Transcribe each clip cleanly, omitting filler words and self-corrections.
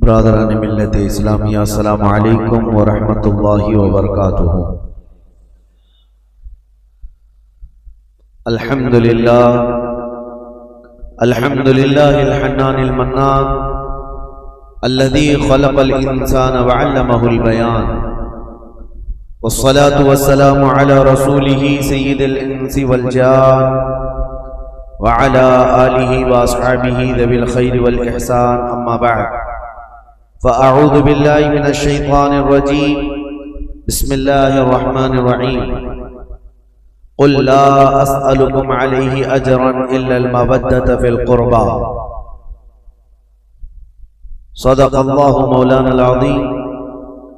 برادران ملت اسلامیہ، السلام علیکم ورحمۃ اللہ وبرکاتہ۔ الحمدللہ الحنان المنان الذي خلق الانسان وعلمه البيان، والصلاة والسلام على رسوله سيد الانس والجان وعلى آله واصحابه ذوي الخير والاحسان، اما بعد، فاعوذ بالله من الشيطان الرجيم، بسم الله الرحمن الرحيم، قل لا اسألكم عليه اجرا الا المودة في القربى، صدق الله مولانا العظيم،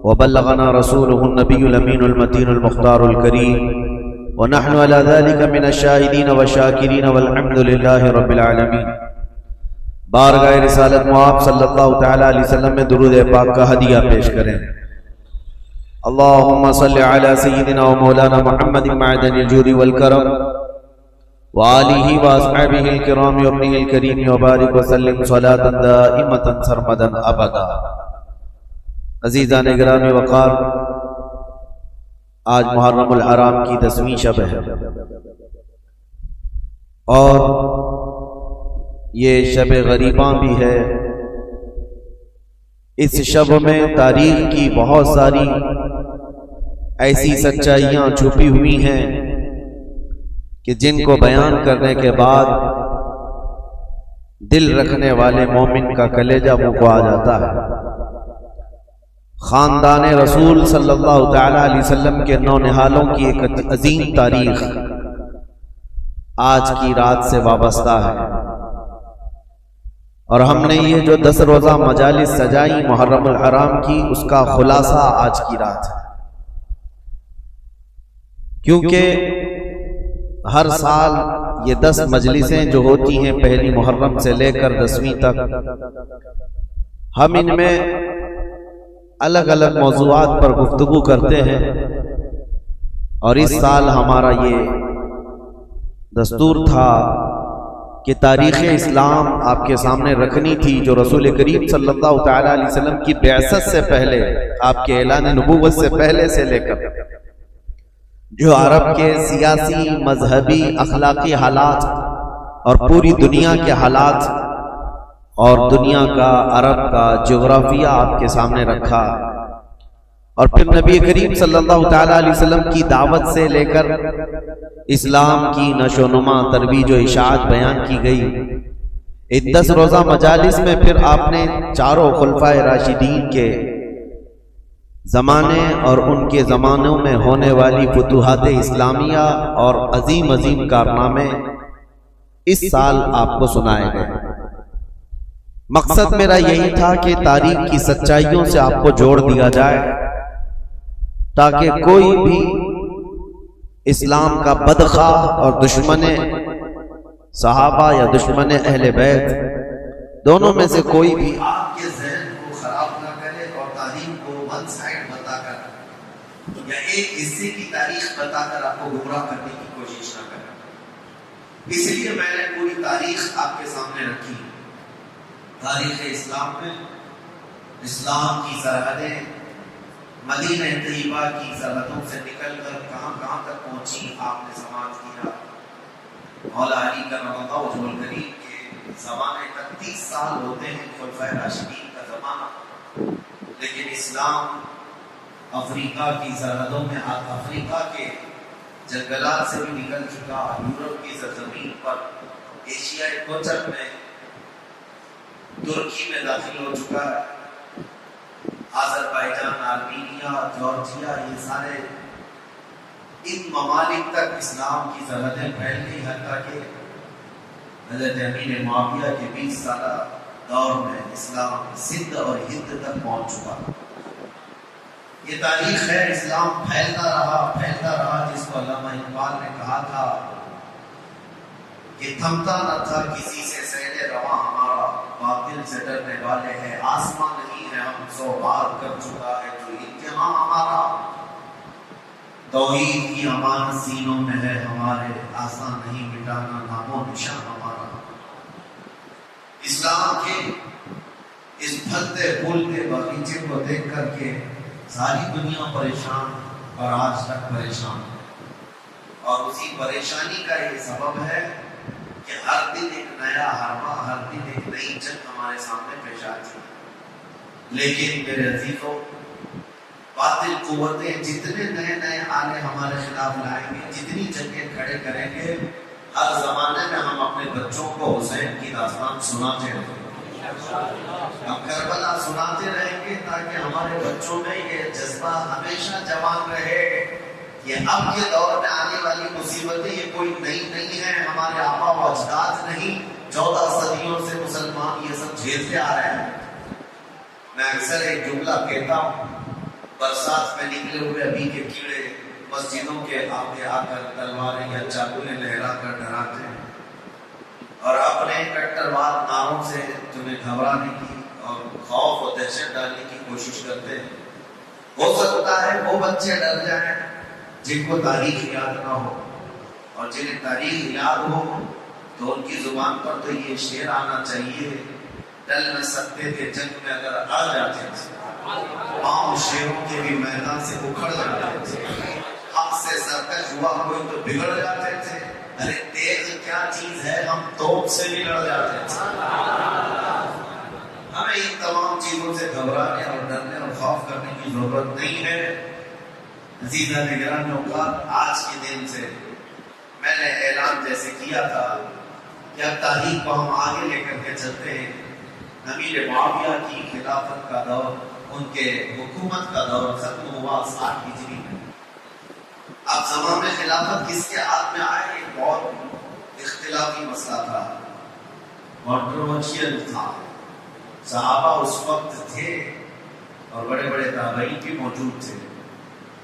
وبلغنا رسوله النبي الامين المتين المختار الكريم، ونحن على ذلك من الشاهدين والشاكرين والحمد لله رب العالمين۔ بارگاہ رسالت مواب صلی اللہ تعالی علیہ وسلم میں درود پاک کا ہدیہ پیش کریں۔ اللہم صلی علی سیدنا و مولانا محمد معدن الجود والکرم وآلہ واصحابہ الکرام وابنہ الکریم وبارک وسلم صلاة دائمتا سرمدا ابدا۔ عزیزان گرامی وقار، آج محرم الحرام کی 10ویں شب ہے، اور یہ شب غریباں بھی ہے۔ اس شب میں تاریخ کی بہت ساری ایسی سچائیاں چھپی ہوئی ہیں کہ جن کو بیان کرنے کے بعد دل رکھنے والے مومن کا کلیجہ منہ کو آ جاتا ہے۔ خاندان رسول صلی اللہ تعالی علیہ وسلم کے نونہالوں کی ایک عظیم تاریخ آج کی رات سے وابستہ ہے، اور ہم نے یہ جو 10 روزہ مجالس سجائی محرم الحرام کی، اس کا خلاصہ آج کی رات ہے، کیونکہ ہر سال یہ 10 مجلسیں جو ہوتی ہیں پہلی محرم سے لے کر 10ویں تک، ہم ان میں الگ الگ موضوعات پر گفتگو کرتے ہیں، اور اس سال ہمارا یہ دستور تھا کہ تاریخ اسلام آپ کے سامنے رکھنی تھی، جو رسول کریم صلی اللہ تعالی علیہ وسلم کی بعثت سے پہلے، آپ کے اعلان نبوت سے پہلے سے لے کر جو عرب کے سیاسی، مذہبی، اخلاقی حالات اور پوری دنیا کے حالات اور دنیا کا، عرب کا جغرافیہ آپ کے سامنے رکھا، اور پھر نبی کریم صلی اللہ تعالی علیہ وسلم کی دعوت سے لے کر اسلام کی نشو و نما، ترویج و اشاعت بیان کی گئی۔ ان 10 روزہ مجالس میں پھر آپ نے چاروں خلفائے راشدین کے زمانے اور ان کے زمانوں میں ہونے والی فتوحات اسلامیہ اور عظیم عظیم کارنامے اس سال آپ کو سنائے گئے۔ مقصد میرا یہی تھا کہ تاریخ کی سچائیوں سے آپ کو جوڑ دیا جائے، تاکہ کوئی بھی اسلام کا بدخواہ اور دشمن صحابہ یا دشمن اہل بیت، دونوں میں سے کوئی بھی آپ کے ذہن کو خراب نہ کرے اور تاریخ کو ون سائیڈ بتا کر یا ایک حصے کی تاریخ بتا کر آپ کو گمراہ کرنے کی کوشش نہ کرے۔ اس لیے میں نے پوری تاریخ آپ کے سامنے رکھی۔ تاریخ اسلام میں اسلام کی سرحدیں مدینہ طیبہ کی سرحدوں سے نکل کر کہاں کہاں تک پہنچی، آپ نے سماعت کیا۔ مولا علی کرم اللہ وجہہ الکریم کے زمانے تک 30 سال ہوتے ہیں خلفائے راشدین کا زمانہ، لیکن اسلام افریقہ کی سرحدوں میں، افریقہ کے جنگلات سے بھی نکل چکا، یورپ کی سرزمین پر، ایشیائی کوچر میں، ترکی میں داخل ہو چکا ہے، آذربائیجان، آرمینیا، جارجیا، یہ سارے ان ممالک تک اسلام کی سرحدیں پھیل گئی، حتیٰ کہ حضرت امیر معاویہ کے 20 سالہ دور میں اسلام سندھ اور ہند تک پہنچ چکا۔ یہ تاریخ ہے، اسلام پھیلتا رہا، جس کو علامہ اقبال نے کہا تھا کہ تھمتا نہ تھا کسی سے سیل رواں ہمارا، باطل سے ڈرنے والے ہیں آسمان نہیں ہے، ہم 100 بار کر چکا ہے جو امتحان ہمارا، توحید کی امان سینوں میں ہے ہمارے، آسان نہیں مٹانا نام و نشان ہمارا۔ اسلام کے اس پھلتے پھولتے باغیچے کو دیکھ کر کے ساری دنیا پریشان اور آج تک پریشان، اور اسی پریشانی کا یہ سبب ہے کہ ہر دن ایک نیا حربہ، ہر دن ایک نئی جنگ ہمارے سامنے پیش آتی ہے۔ لیکن میرے عزیزوں، باطل قوتیں جتنے نئے نئے آلے ہمارے خلاف لائیں گے، جتنی جنگیں کھڑے کریں گے، ہر زمانے میں ہم اپنے بچوں کو حسین کی داستان سناتے رہیں گے، ہم کربلا سناتے رہیں گے، تاکہ ہمارے بچوں میں یہ جذبہ ہمیشہ جوان رہے کہ اب یہ دور میں آنے والی مصیبتیں یہ کوئی نئی نہیں ہیں، ہمارے آبا و اجداد نہیں، 14 صدیوں سے مسلمان یہ سب جھیلتے آ رہے ہیں۔ میں اکثر ایک جملہ کہتا ہوں، برسات میں نکلے ہوئے ابھی کے کیڑے مسجدوں کے آگے آ کر تلواریں یا چاقویں لہرا کر ڈراتے ہیں اور اپنے کٹرواد ناروں سے تمہیں گھبرانے کی اور خوف و دہشت ڈالنے کی کوشش کرتے ہیں۔ ہو سکتا ہے وہ بچے ڈر جائیں جن کو تاریخ یاد نہ ہو، اور جنہیں تاریخ یاد ہو تو ان کی زبان پر تو یہ شعر آنا چاہیے، ڈل نہ سکتے تھے جنگ میں اگر آ جاتے تھے، پاؤں شیروں کے بھی میدان سے اکھڑ جاتے تھے، حق سے سرکش ہوا کوئی تو بگڑ جاتے تھے، ارے تیز کیا چیز ہے ہم توپ سے بھی لڑ جاتے تھے۔ ہمیں ان تمام چیزوں سے گھبرانے اور ڈرنے اور خوف کرنے کی ضرورت نہیں ہے۔ عزیزہ نگران اوقات، آج کے دن سے میں نے اعلان جیسے کیا تھا کہ اب تاریخ کو ہم آگے لے کر کے چلتے ہیں۔ امیر معاویہ کی خلافت کا دور، ان کے حکومت کا دور ختم ہوا 60 ہجری میں۔ اب زمان میں خلافت کس کے ہاتھ میں آئے، ایک بہت اختلافی مسئلہ تھا، کنٹروورشل تھا۔ صحابہ اس وقت تھے اور بڑے بڑے تابعین بھی موجود تھے،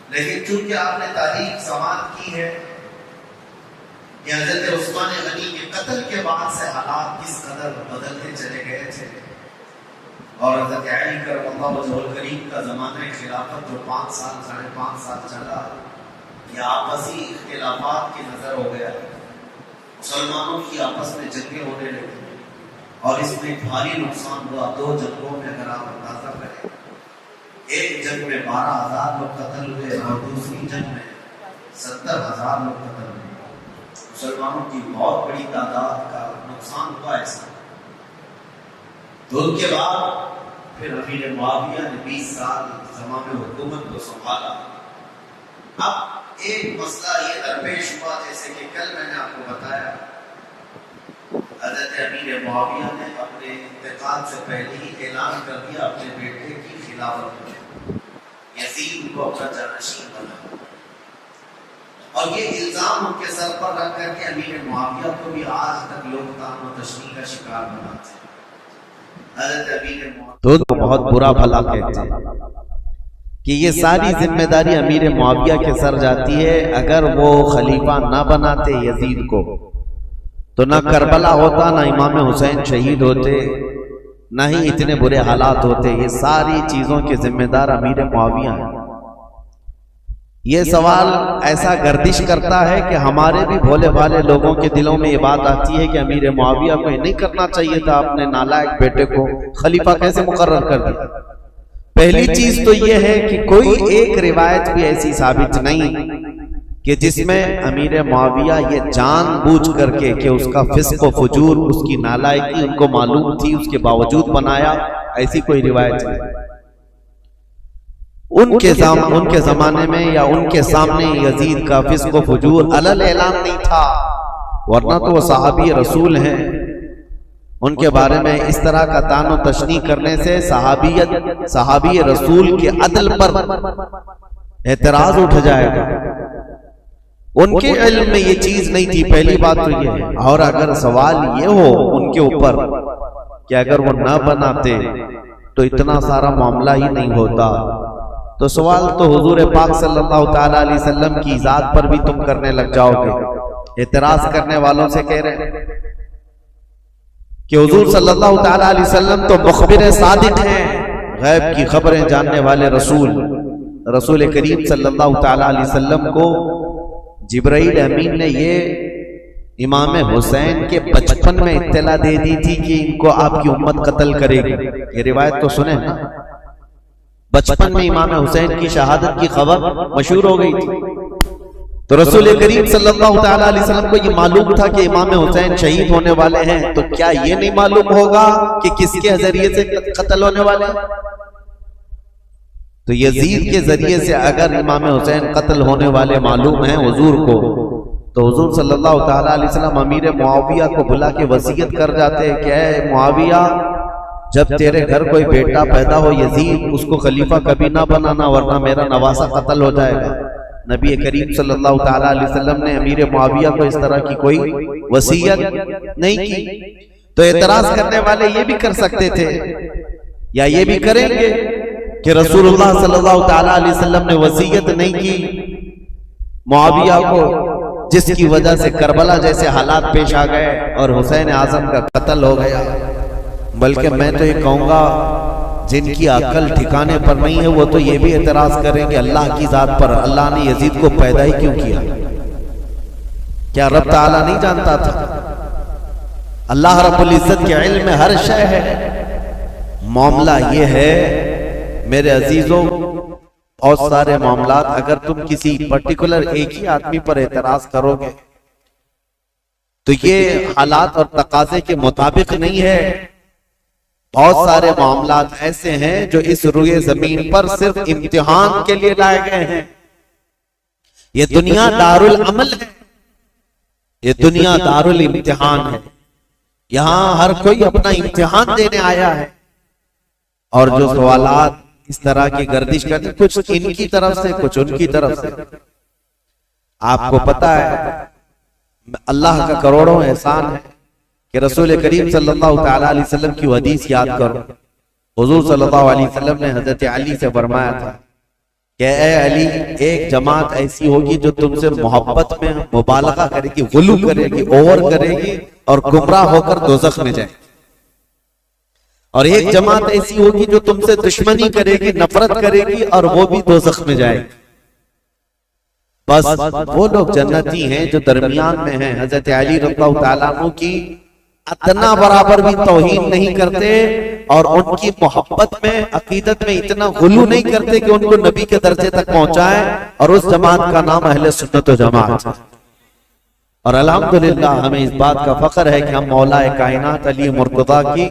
لیکن چونکہ آپ نے تاریخ سماعت کی ہے کہ حضرت عثمان غنی کے قتل کے بعد سے حالات کس قدر بدلتے چلے گئے تھے، اور حضرت علی کرم اللہ وجہہ الکریم کا زمانہ خلافت جو 5 سال 5.5 سال چلا، یہ آپسی اختلافات کی نظر ہو گیا، مسلمانوں کی آپس میں جنگیں ہونے لگی اور اس میں بھاری نقصان ہوا۔ 2 جنگوں میں اگر آپ اندازہ کریں، ایک جنگ میں 12,000 لوگ قتل ہوئے اور دوسری جنگ میں 70,000 لوگ قتل ہوئے۔ مسلمانوں کی بہت بڑی تعداد کا نقصان ہوا ایسا۔ تو ان کے بعد پھر امیر معاویہ نے 20 سال زمان میں حکومت کو سنبھالا۔ اب ایک مسئلہ یہ درپیش ہوا، جیسے کہ کل میں نے آپ کو بتایا، حضرت امیر معاویہ نے اپنے انتقال سے پہلے ہی اعلان کر دیا اپنے بیٹے کی خلافت میں، یزید کو اپنا جانشین بنا، اور یہ الزام ان کے سر پر رکھ کر کے امیر معاویہ کو بھی آج تک لوگ طعن و تشنیع کا شکار بناتے ہیں۔ حضرت امیر معاویہ تو بہت برا بھلا کہتے ہیں کہ یہ ساری ذمہ داری امیر معاویہ کے سر جاتی ہے۔ اگر وہ خلیفہ نہ بناتے یزید کو تو نہ کربلا ہوتا، نہ امام حسین شہید ہوتے، نہ ہی اتنے برے حالات ہوتے۔ یہ ساری چیزوں کے ذمہ دار امیر معاویہ ہیں۔ یہ سوال ایسا گردش کرتا ہے کہ ہمارے بھی بھولے بھالے لوگوں کے دلوں میں یہ بات آتی ہے کہ امیر معاویہ کو نہیں کرنا چاہیے تھا، اپنے نالائق بیٹے کو خلیفہ کیسے مقرر کر دیا۔ پہلی چیز تو یہ ہے کہ کوئی ایک روایت بھی ایسی ثابت نہیں کہ جس میں امیر معاویہ یہ جان بوجھ کر کے کہ اس کا فسق و فجور، اس کی نالائقی ان کو معلوم تھی، اس کے باوجود بنایا، ایسی کوئی روایت نہیں۔ ان کے زمانے میں یا ان کے سامنے یزید کا فسق و فجور علل اعلان نہیں تھا، ورنہ تو وہ صحابی رسول ہیں۔ ان کے بارے میں اس طرح کا طعن و تشنیع کرنے سے صحابی رسول کے عدل پر اعتراض اٹھ جائے گا۔ ان کے علم میں یہ چیز نہیں تھی، پہلی بات تو یہ ہے۔ اور اگر سوال یہ ہو ان کے اوپر کہ اگر وہ نہ بناتے تو اتنا سارا معاملہ ہی نہیں ہوتا، تو سوال تو حضور پاک صلی اللہ تعالیٰ علیہ وسلم کی ذات پر بھی تم کرنے لگ جاؤ گے۔ اعتراض کرنے والوں سے کہہ رہے ہیں کہ حضور صلی اللہ تعالیٰ علیہ وسلم تو مخبر صادق ہیں، غیب کی خبریں جاننے والے رسول کریم صلی اللہ تعالیٰ علیہ وسلم کو جبرائیل امین نے یہ امام حسین کے بچپن میں اطلاع دے دی تھی کہ ان کو آپ کی امت قتل کرے گی. یہ روایت تو سنیں نا. بچپن میں امام حسین کی شہادت کی خبر مشہور ہو گئی تھی. تو رسول کریم صلی اللہ تعالی علیہ وسلم کو یہ معلوم تھا کہ امام حسین شہید ہونے والے ہیں. تو کیا یہ نہیں معلوم ہوگا کہ کس کے ذریعے سے قتل ہونے والے ہیں؟ تو یزید کے ذریعے سے اگر امام حسین قتل ہونے والے معلوم ہیں حضور کو، تو حضور صلی اللہ تعالی علیہ وسلم امیر معاویہ کو بلا کے وصیت کر جاتے کہ اے معاویہ، جب تیرے گھر کوئی بیٹا پیدا ہو یزید، اس کو خلیفہ کبھی نہ بنانا ورنہ میرا نواسہ قتل ہو جائے گا. نبی کریم صلی اللہ تعالی علیہ وسلم نے امیر معاویہ کو اس طرح کی کوئی وصیت نہیں کی. تو اعتراض کرنے والے یہ بھی کر سکتے تھے یا یہ بھی کریں گے کہ رسول اللہ صلی اللہ تعالی علیہ وسلم نے وصیت نہیں کی معاویہ کو، جس کی وجہ سے کربلا جیسے حالات پیش آ گئے اور حسین اعظم کا قتل ہو گیا. بلکہ میں تو یہ کہوں گا جن کی عقل ٹھکانے پر نہیں ہے وہ تو یہ بھی اعتراض کریں کہ اللہ کی ذات پر اللہ نے یزید کو پیدا ہی کیوں کیا؟ کیا رب تعالیٰ نہیں جانتا تھا؟ اللہ رب العزت کے علم میں ہر شے ہے. معاملہ یہ ہے میرے عزیزوں، بہت سارے معاملات اگر تم کسی پرٹیکولر ایک ہی آدمی پر اعتراض کرو گے تو یہ حالات اور تقاضے کے مطابق نہیں ہے. بہت سارے معاملات ایسے ہیں جو اس روئے زمین پر صرف امتحان کے لیے لائے گئے ہیں. یہ دنیا دار العمل ہے، یہ دنیا دار الامتحان ہے. یہاں ہر کوئی اپنا امتحان دینے آیا ہے، اور جو سوالات اس طرح کی گردش کرتے کچھ ان کی طرف سے کچھ ان کی طرف سے. آپ کو پتا ہے اللہ کا کروڑوں احسان ہے کہ رسول کریم صلی اللہ تعالی علیہ وسلم کی حدیث یاد کرو. حضور صلی اللہ علیہ وسلم نے حضرت علی سے فرمایا تھا کہ اے علی، ایک جماعت ایسی ہوگی جو تم سے محبت میں مبالغہ کرے گی، غلو کرے گی، اوور کرے گی اور گمراہ ہو کر دوزخ میں جائے. اور ایک جماعت ایسی ہوگی جو تم سے دشمنی کرے گی، نفرت کرے گی اور وہ بھی دوزخ میں جائے گی. بس وہ لوگ جنتی ہیں جو درمیان میں ہیں. حضرت علی رضی اللہ تعالیٰ عنہ کی اتنا برابر بھی توہین نہیں کرتے اور ان کی محبت میں عقیدت میں اتنا غلو نہیں کرتے کہ ان کو نبی کے درجے تک پہنچائے. اور اس جماعت کا نام اہل سنت و جماعت. اور الحمدللہ ہمیں اس بات کا فخر ہے کہ ہم مولا کائنات علی مرتضیٰ کی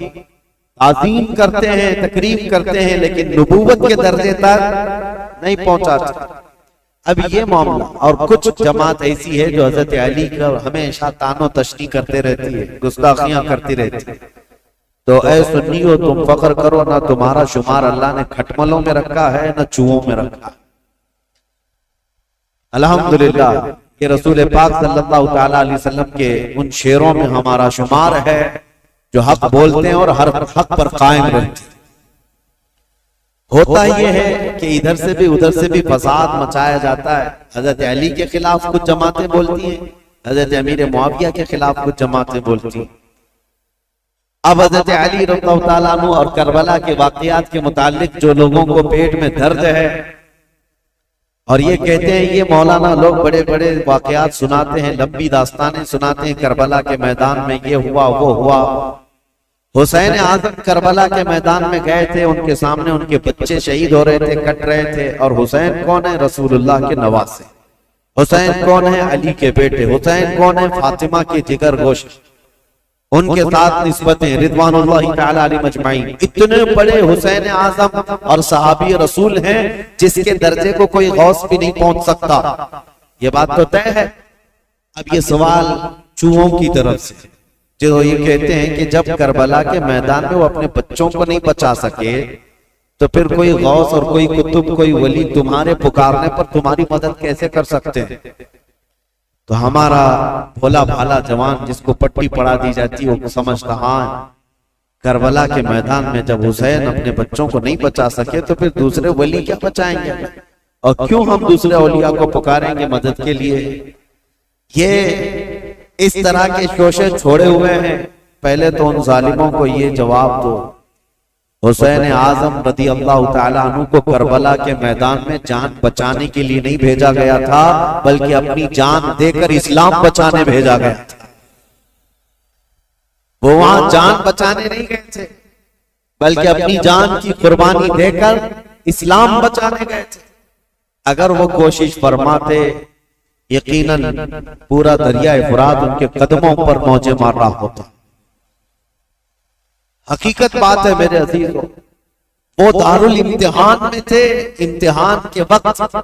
تعظیم کرتے ہیں، تکریم کرتے ہیں، لیکن نبوت کے درجے تک نہیں پہنچاتے. اب یہ معاملہ اور کچھ جماعت ایسی ہے جو حضرت علی کا ہمیشہ تان و تشنیع کرتے رہتی ہے، گستاخیاں کرتی رہتی ہے. تو اے سنیو، تم فخر کرو، نہ تمہارا شمار اللہ نے کھٹملوں میں رکھا ہے نہ چوہوں میں رکھا ہے. الحمدللہ یہ رسول پاک صلی اللہ تعالی علیہ وسلم کے ان شیروں میں ہمارا شمار ہے جو حق بولتے ہیں اور ہر حق پر قائم رہتے ہیں. ہوتا یہ ہے کہ ادھر سے بھی ادھر سے بھی فساد مچایا جاتا ہے. حضرت علی کے خلاف کچھ جماعتیں بولتی ہیں، حضرت امیر معاویہ کے خلاف کچھ جماعتیں بولتی ہیں. اب حضرت علی رضی اللہ تعالیٰ عنہ اور کربلا کے واقعات کے متعلق جو لوگوں کو پیٹ میں درد ہے اور یہ کہتے ہیں، یہ مولانا لوگ بڑے بڑے واقعات سناتے ہیں، لمبی داستانیں سناتے ہیں، کربلا کے میدان میں یہ ہوا وہ ہوا. حسین اعظم کربلا کے میدان میں گئے تھے، ان کے سامنے ان کے بچے شہید ہو رہے تھے، کٹ رہے تھے. اور حسین کون ہے؟ رسول اللہ کے نواسے. حسین کون ہے؟ علی کے بیٹے. حسین کون ہے؟ فاطمہ کے جگر گوشت. ان کے ساتھ نسبتیں رضوان اللہ تعالی علیہ مجمعین. اتنے بڑے حسین اعظم اور صحابی رسول ہیں جس کے درجے کو کوئی غوث بھی نہیں پہنچ سکتا. یہ بات تو طے ہے. اب یہ سوال چوہوں کی طرف سے جو یہ کہتے ہیں کہ جب کربلا کے میدان میں وہ اپنے بچوں کو نہیں بچا سکے تو پھر کوئی غوث اور کوئی قطب کوئی ولی تمہارے پکارنے پر تمہاری مدد کیسے کر سکتے ہیں؟ تو ہمارا بھولا بھالا جوان جس کو پٹی پڑا دی جاتی وہ سمجھتا ہاں کربلا کے میدان میں جب حسین اپنے بچوں کو نہیں بچا سکے تو پھر دوسرے ولی کیا بچائیں گے؟ اور کیوں ہم دوسرے اولیاء کو پکاریں گے مدد کے لیے؟ یہ اس طرح کے شوشے چھوڑے ہوئے ہیں. پہلے تو ان ظالموں کو یہ جواب دو، حسین اعظم رضی اللہ تعالیٰ عنہ کو کربلا کے میدان میں جان بچانے کے لیے نہیں بھیجا گیا تھا بلکہ اپنی جان دے کر اسلام بچانے بھیجا گیا تھا. وہ وہاں جان بچانے نہیں گئے تھے بلکہ اپنی جان کی قربانی دے کر اسلام بچانے گئے تھے. اگر وہ کوشش فرماتے یقیناً پورا دریائے فرات ان کے قدموں پر موجیں مار رہا ہوتا. حقیقت بات ہے میرے عزیزوں، وہ دارالامتحان میں تھے. امتحان کے وقت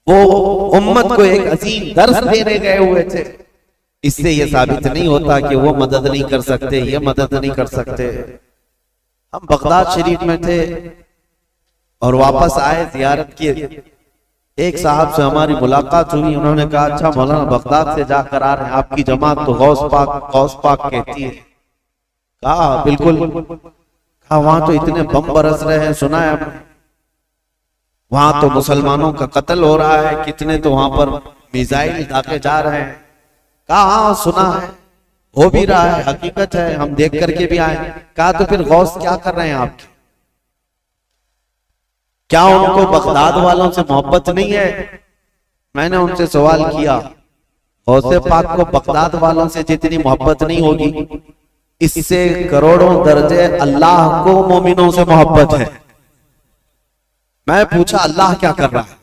وہ امت کو ایک عظیم درس دینے گئے ہوئے تھے. اس سے یہ ثابت نہیں ہوتا کہ وہ مدد نہیں کر سکتے، یہ مدد نہیں کر سکتے. ہم بغداد شریف میں تھے اور واپس آئے زیارت کی. ایک صاحب سے ہماری ملاقات ہوئی، انہوں نے کہا اچھا مولانا بغداد سے جا کر آ رہے ہیں، آپ کی جماعت تو غوث پاک کہتی ہے. کہا بالکل. کہا وہاں تو اتنے بم برس رہے ہیں، سنا ہے وہاں تو مسلمانوں کا قتل ہو رہا ہے، کتنے تو وہاں پر میزائل داغے جا رہے ہیں. کہا ہاں سنا ہے، ہو بھی رہا ہے، حقیقت ہے، ہم دیکھ کر کے بھی آئے. کہا تو پھر غوث کیا کر رہے ہیں آپ کے؟ کیا ان کو بغداد والوں سے محبت نہیں ہے؟ میں نے ان سے سوال کیا، غوث پاک کو بغداد والوں سے جتنی محبت نہیں ہوگی، اس سے کروڑوں درجے اللہ کو مومنوں سے محبت ہے. میں پوچھا اللہ کیا کر رہا ہے؟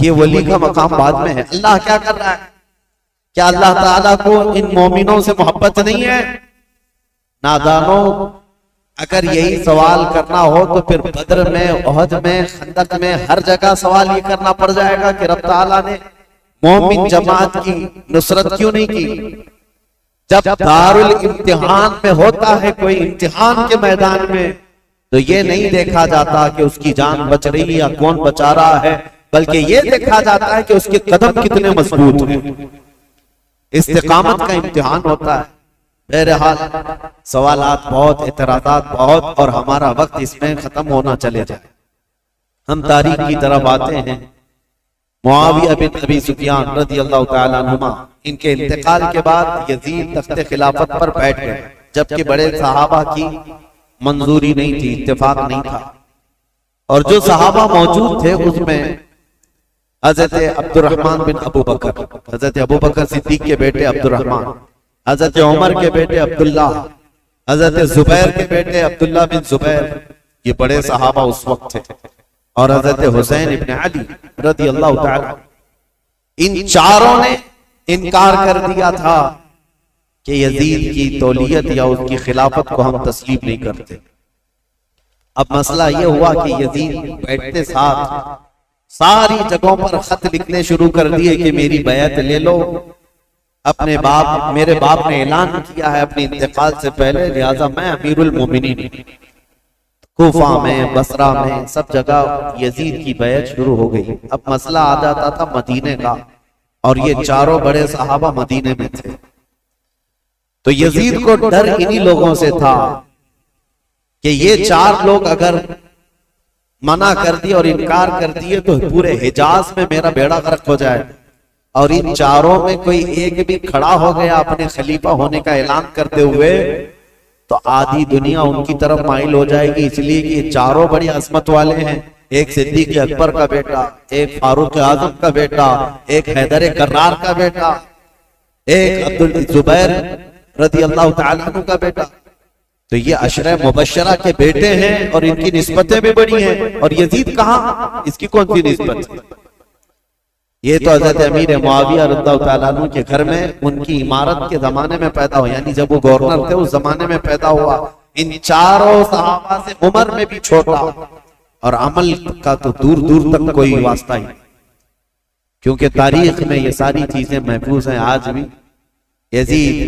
یہ ولی کا مقام بعد میں ہے. اللہ کیا کر رہا ہے؟ کیا اللہ تعالیٰ کو ان مومنوں سے محبت نہیں ہے؟ نادانوں، اگر یہی سوال کرنا ہو تو پھر بدر میں، احد میں، خندق میں، ہر جگہ سوال یہ کرنا پڑ جائے گا کہ رب تعالیٰ نے مومن جماعت کی نصرت کیوں نہیں کی؟ جب دارالامتحان میں ہوتا ہے کوئی امتحان کے میدان میں، تو یہ نہیں دیکھا جاتا کہ اس کی جان بچ رہی یا کون بچا رہا ہے، بلکہ یہ دیکھا جاتا ہے کہ اس کے قدم کتنے مضبوط ہیں. استقامت کا امتحان ہوتا ہے. بہرحال سوالات بہت، اعتراضات بہت، اور ہمارا وقت اس میں ختم ہونا چلے جائے. ہم تاریخ کی طرف آتے ہیں. معاویہ بن ابی سفیان رضی اللہ تعالیٰ عنہما، ان کے انتقال کے بعد یزید تخت خلافت پر بیٹھ گئے، جبکہ بڑے صحابہ کی منظوری نہیں تھی، اتفاق نہیں تھا. اور جو صحابہ موجود تھے اس میں حضرت عبد الرحمن بن ابو بکر، حضرت ابو بکر صدیق کے بیٹے عبد الرحمن، حضرت عمر کے بیٹے عبداللہ، حضرت زبیر کے بیٹے عبداللہ بن زبیر، یہ بڑے صحابہ اس وقت تھے. اور حضرت حسین ابن علی رضی اللہ تعالی، ان چاروں نے انکار کر دیا تھا کہ یزید کی تولیت یا اس کی خلافت کو ہم تسلیم نہیں کرتے. اب مسئلہ یہ ہوا کہ یزید بیٹھتے ساتھ ساری جگہوں پر خط لکھنے شروع کر دیے کہ میری بیعت لے لو. اپنے باپ، میرے باپ نے اعلان کیا ہے اپنے انتقال سے پہلے، لہذا میں امیر المومنین. کوفہ میں، بصرہ میں، سب جگہ یزید کی بیعت شروع ہو گئی. اب مسئلہ آ جاتا تھا مدینے کا، اور یہ چاروں بڑے صحابہ مدینے میں تھے. تو یزید کو ڈر انہی لوگوں سے تھا کہ یہ چار لوگ اگر منع کر دیے اور انکار کر دیے تو پورے حجاز میں میرا بیڑا غرق ہو جائے. اور ان چاروں میں کوئی ایک بھی کھڑا ہو گیا اپنے خلیفہ ہونے کا اعلان کرتے ہوئے تو آدھی دنیا ان کی طرف مائل ہو جائے گی. اس لیے کہ یہ چاروں بڑی عظمت والے ہیں. ایک صدیق اکبر کا بیٹا، ایک فاروق اعظم کا بیٹا، ایک حیدر کرار کا بیٹا، ایک عبدالزبیر رضی اللہ تعالیٰ عنہ کا بیٹا. تو یہ عشرہ مبشرہ کے بیٹے ہیں اور ان کی نسبتیں بھی بڑی ہیں. اور یزید کہاں، اس کی کون سی نسبت ہے؟ یہ تو حضرت امیر معاویہ رضی اللہ تعالیٰ عنہ کے گھر میں ان کی عمارت کے زمانے میں پیدا ہوا، یعنی جب وہ گورنر تھے اس زمانے میں پیدا ہوا. ان چاروں صحابہ سے عمر میں بھی چھوٹا، اور عمل کا تو دور دور تک کوئی واسطہ ہی، کیونکہ تاریخ میں یہ ساری چیزیں محفوظ ہیں آج بھی. یزید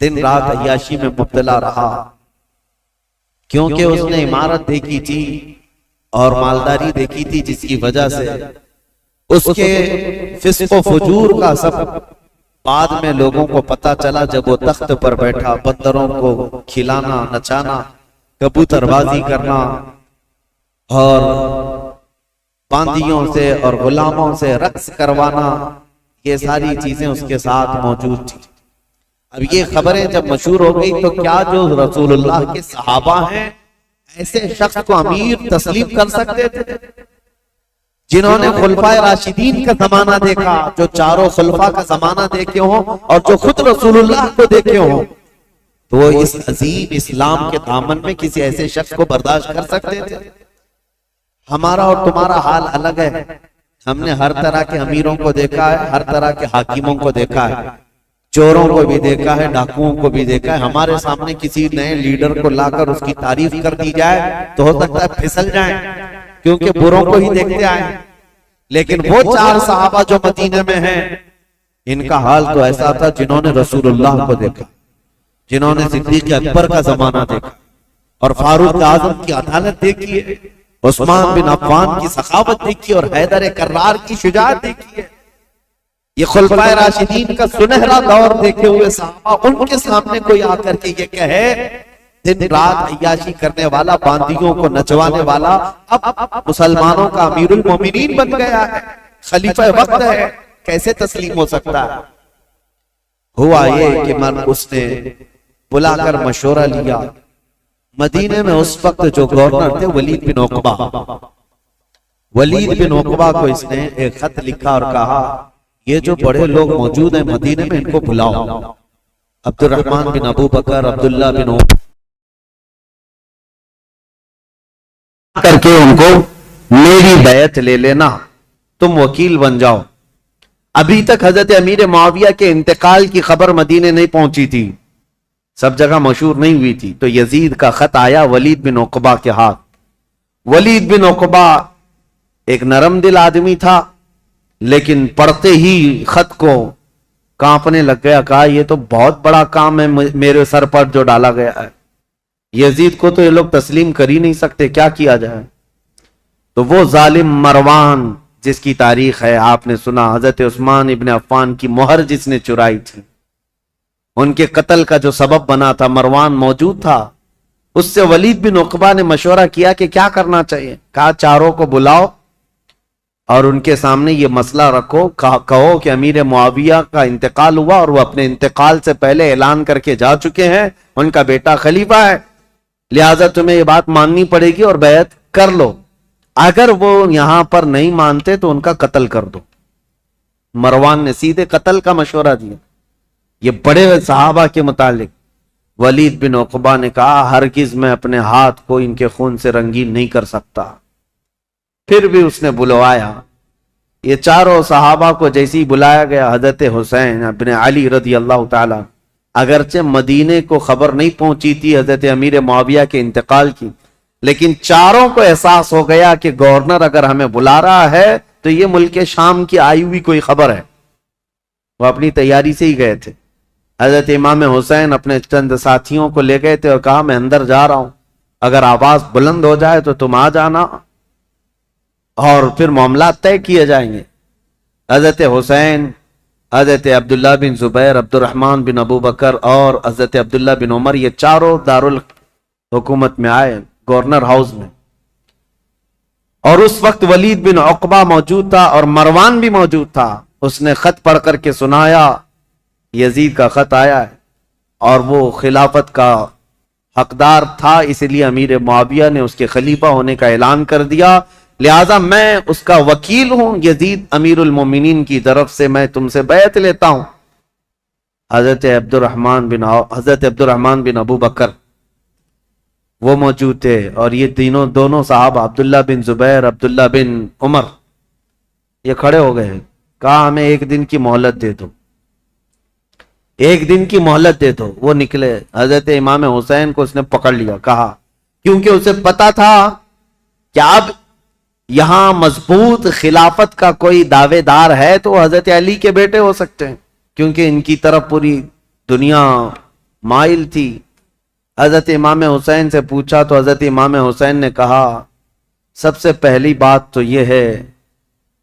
دن رات عیاشی میں مبتلا رہا، کیونکہ اس نے عمارت دیکھی تھی اور مالداری دیکھی تھی، جس کی وجہ سے اس کے فسق و فجور کا سب بعد میں لوگوں کو پتا چلا. جب وہ تخت پر بیٹھا، بندروں کو کھلانا، نچانا، کبوتر بازی کرنا، اور باندیوں سے اور غلاموں سے رقص کروانا، یہ ساری چیزیں اس کے ساتھ موجود تھی. اب یہ خبریں جب مشہور ہو گئی تو کیا جو رسول اللہ کے صحابہ ہیں ایسے شخص کو امیر تسلیم کر سکتے تھے؟ جنہوں نے خلفائے راشدین کا زمانہ دیکھا، جو چاروں خلفاء کا زمانہ دیکھے ہوں اور جو خود رسول اللہ کو دیکھے ہوں، تو وہ اس عظیم اسلام کے دامن میں کسی ایسے شخص کو برداشت کر سکتے تھے؟ ہمارا اور تمہارا حال الگ ہے. ہم نے ہر طرح کے امیروں کو دیکھا ہے، ہر طرح کے حاکموں کو دیکھا ہے، چوروں کو بھی دیکھا ہے، ڈاکوؤں کو بھی دیکھا ہے. ہمارے سامنے کسی نئے لیڈر کو لا کر اس کی تعریف کر دی جائے تو ہو سکتا ہے پھسل جائیں، کیونکہ بروں کو ہی دیکھتے آئے. لیکن وہ چار صحابہ جو مدینے میں ہیں، ان کا حال تو ایسا تھا جنہوں نے رسول اللہ کو دیکھا، جنہوں نے صدیق اکبر کا زمانہ دیکھا اور فاروق اعظم کی عدالت دیکھی ہے، عثمان بن عفان کی سخاوت دیکھی اور حیدر کرار کی شجاعت دیکھی ہے. یہ خلفائے راشدین کا سنہرا دور دیکھے ہوئے صحابہ، ان کے سامنے کوئی آ کر کے یہ کہے دن رات عیاشی کرنے والا، باندیوں کو نچوانے والا اب مسلمانوں کا امیر المومنین بن گیا ہے، خلیفہ وقت ہے، کیسے تسلیم ہو سکتا ہے؟ ہوا یہ کہ اس نے بلا کر مشورہ لیا. مدینے میں اس وقت جو گورنر تھے ولید بن عقبہ، ولید بن عقبہ کو اس نے ایک خط لکھا اور کہا یہ جو بڑے لوگ موجود ہیں مدینے میں ان کو بلاؤ. عبد الرحمن بن ابو بکر، عبداللہ بن عمر کر کے ان کو میری بیعت لے لینا، تم وکیل بن جاؤ. ابھی تک حضرت امیر معاویہ کے انتقال کی خبر مدینے نہیں پہنچی تھی، سب جگہ مشہور نہیں ہوئی تھی. تو یزید کا خط آیا ولید بن عقبہ کے ہاتھ. ولید بن عقبہ ایک نرم دل آدمی تھا، لیکن پڑھتے ہی خط کو کانپنے لگ گیا. کہا یہ تو بہت بڑا کام ہے میرے سر پر جو ڈالا گیا ہے، یزید کو تو یہ لوگ تسلیم کر ہی نہیں سکتے، کیا کیا جائے؟ تو وہ ظالم مروان جس کی تاریخ ہے آپ نے سنا، حضرت عثمان ابن عفان کی مہر جس نے چرائی تھی، ان کے قتل کا جو سبب بنا تھا، مروان موجود تھا. اس سے ولید بن عقبہ نے مشورہ کیا کہ کیا کرنا چاہیے. کہا چاروں کو بلاؤ اور ان کے سامنے یہ مسئلہ رکھو، کہو کہ امیر معاویہ کا انتقال ہوا اور وہ اپنے انتقال سے پہلے اعلان کر کے جا چکے ہیں، ان کا بیٹا خلیفہ ہے، لہٰذا تمہیں یہ بات ماننی پڑے گی اور بیعت کر لو. اگر وہ یہاں پر نہیں مانتے تو ان کا قتل کر دو. مروان نے سیدھے قتل کا مشورہ دیا. یہ بڑے صحابہ کے متعلق ولید بن عقبہ نے کہا ہرگز میں اپنے ہاتھ کو ان کے خون سے رنگین نہیں کر سکتا. پھر بھی اس نے بلوایا. یہ چاروں صحابہ کو جیسے ہی بلایا گیا، حضرت حسین ابن علی رضی اللہ تعالی، اگرچہ مدینے کو خبر نہیں پہنچی تھی حضرت امیر معاویہ کے انتقال کی، لیکن چاروں کو احساس ہو گیا کہ گورنر اگر ہمیں بلا رہا ہے تو یہ ملک شام کی آئی ہوئی کوئی خبر ہے. وہ اپنی تیاری سے ہی گئے تھے. حضرت امام حسین اپنے چند ساتھیوں کو لے گئے تھے اور کہا میں اندر جا رہا ہوں، اگر آواز بلند ہو جائے تو تم آ جانا اور پھر معاملات طے کیے جائیں گے. حضرت حسین، حضرت عبداللہ بن زبیر، عبد الرحمن بن ابو بکر اور حضرت عبداللہ بن عمر، یہ چاروں دارالحکومت میں آئے، گورنر ہاؤس میں. اور اس وقت ولید بن عقبہ موجود تھا اور مروان بھی موجود تھا. اس نے خط پڑھ کر کے سنایا یزید کا خط آیا ہے اور وہ خلافت کا حقدار تھا، اس لیے امیر معاویہ نے اس کے خلیفہ ہونے کا اعلان کر دیا، لہذا میں اس کا وکیل ہوں. یزید امیر المومنین کی طرف سے میں تم سے بیعت لیتا ہوں. حضرت عبد الرحمن بن ابو بکر وہ موجود تھے اور یہ دونوں صحابہ عبداللہ بن زبیر، عبداللہ بن عمر، یہ کھڑے ہو گئے. کہا ہمیں ایک دن کی مہلت دے دو، ایک دن کی مہلت دے دو. وہ نکلے. حضرت امام حسین کو اس نے پکڑ لیا. کہا کیونکہ اسے پتا تھا کہ اب یہاں مضبوط خلافت کا کوئی دعوے دار ہے تو حضرت علی کے بیٹے ہو سکتے ہیں، کیونکہ ان کی طرف پوری دنیا مائل تھی. حضرت امام حسین سے پوچھا تو حضرت امام حسین نے کہا سب سے پہلی بات تو یہ ہے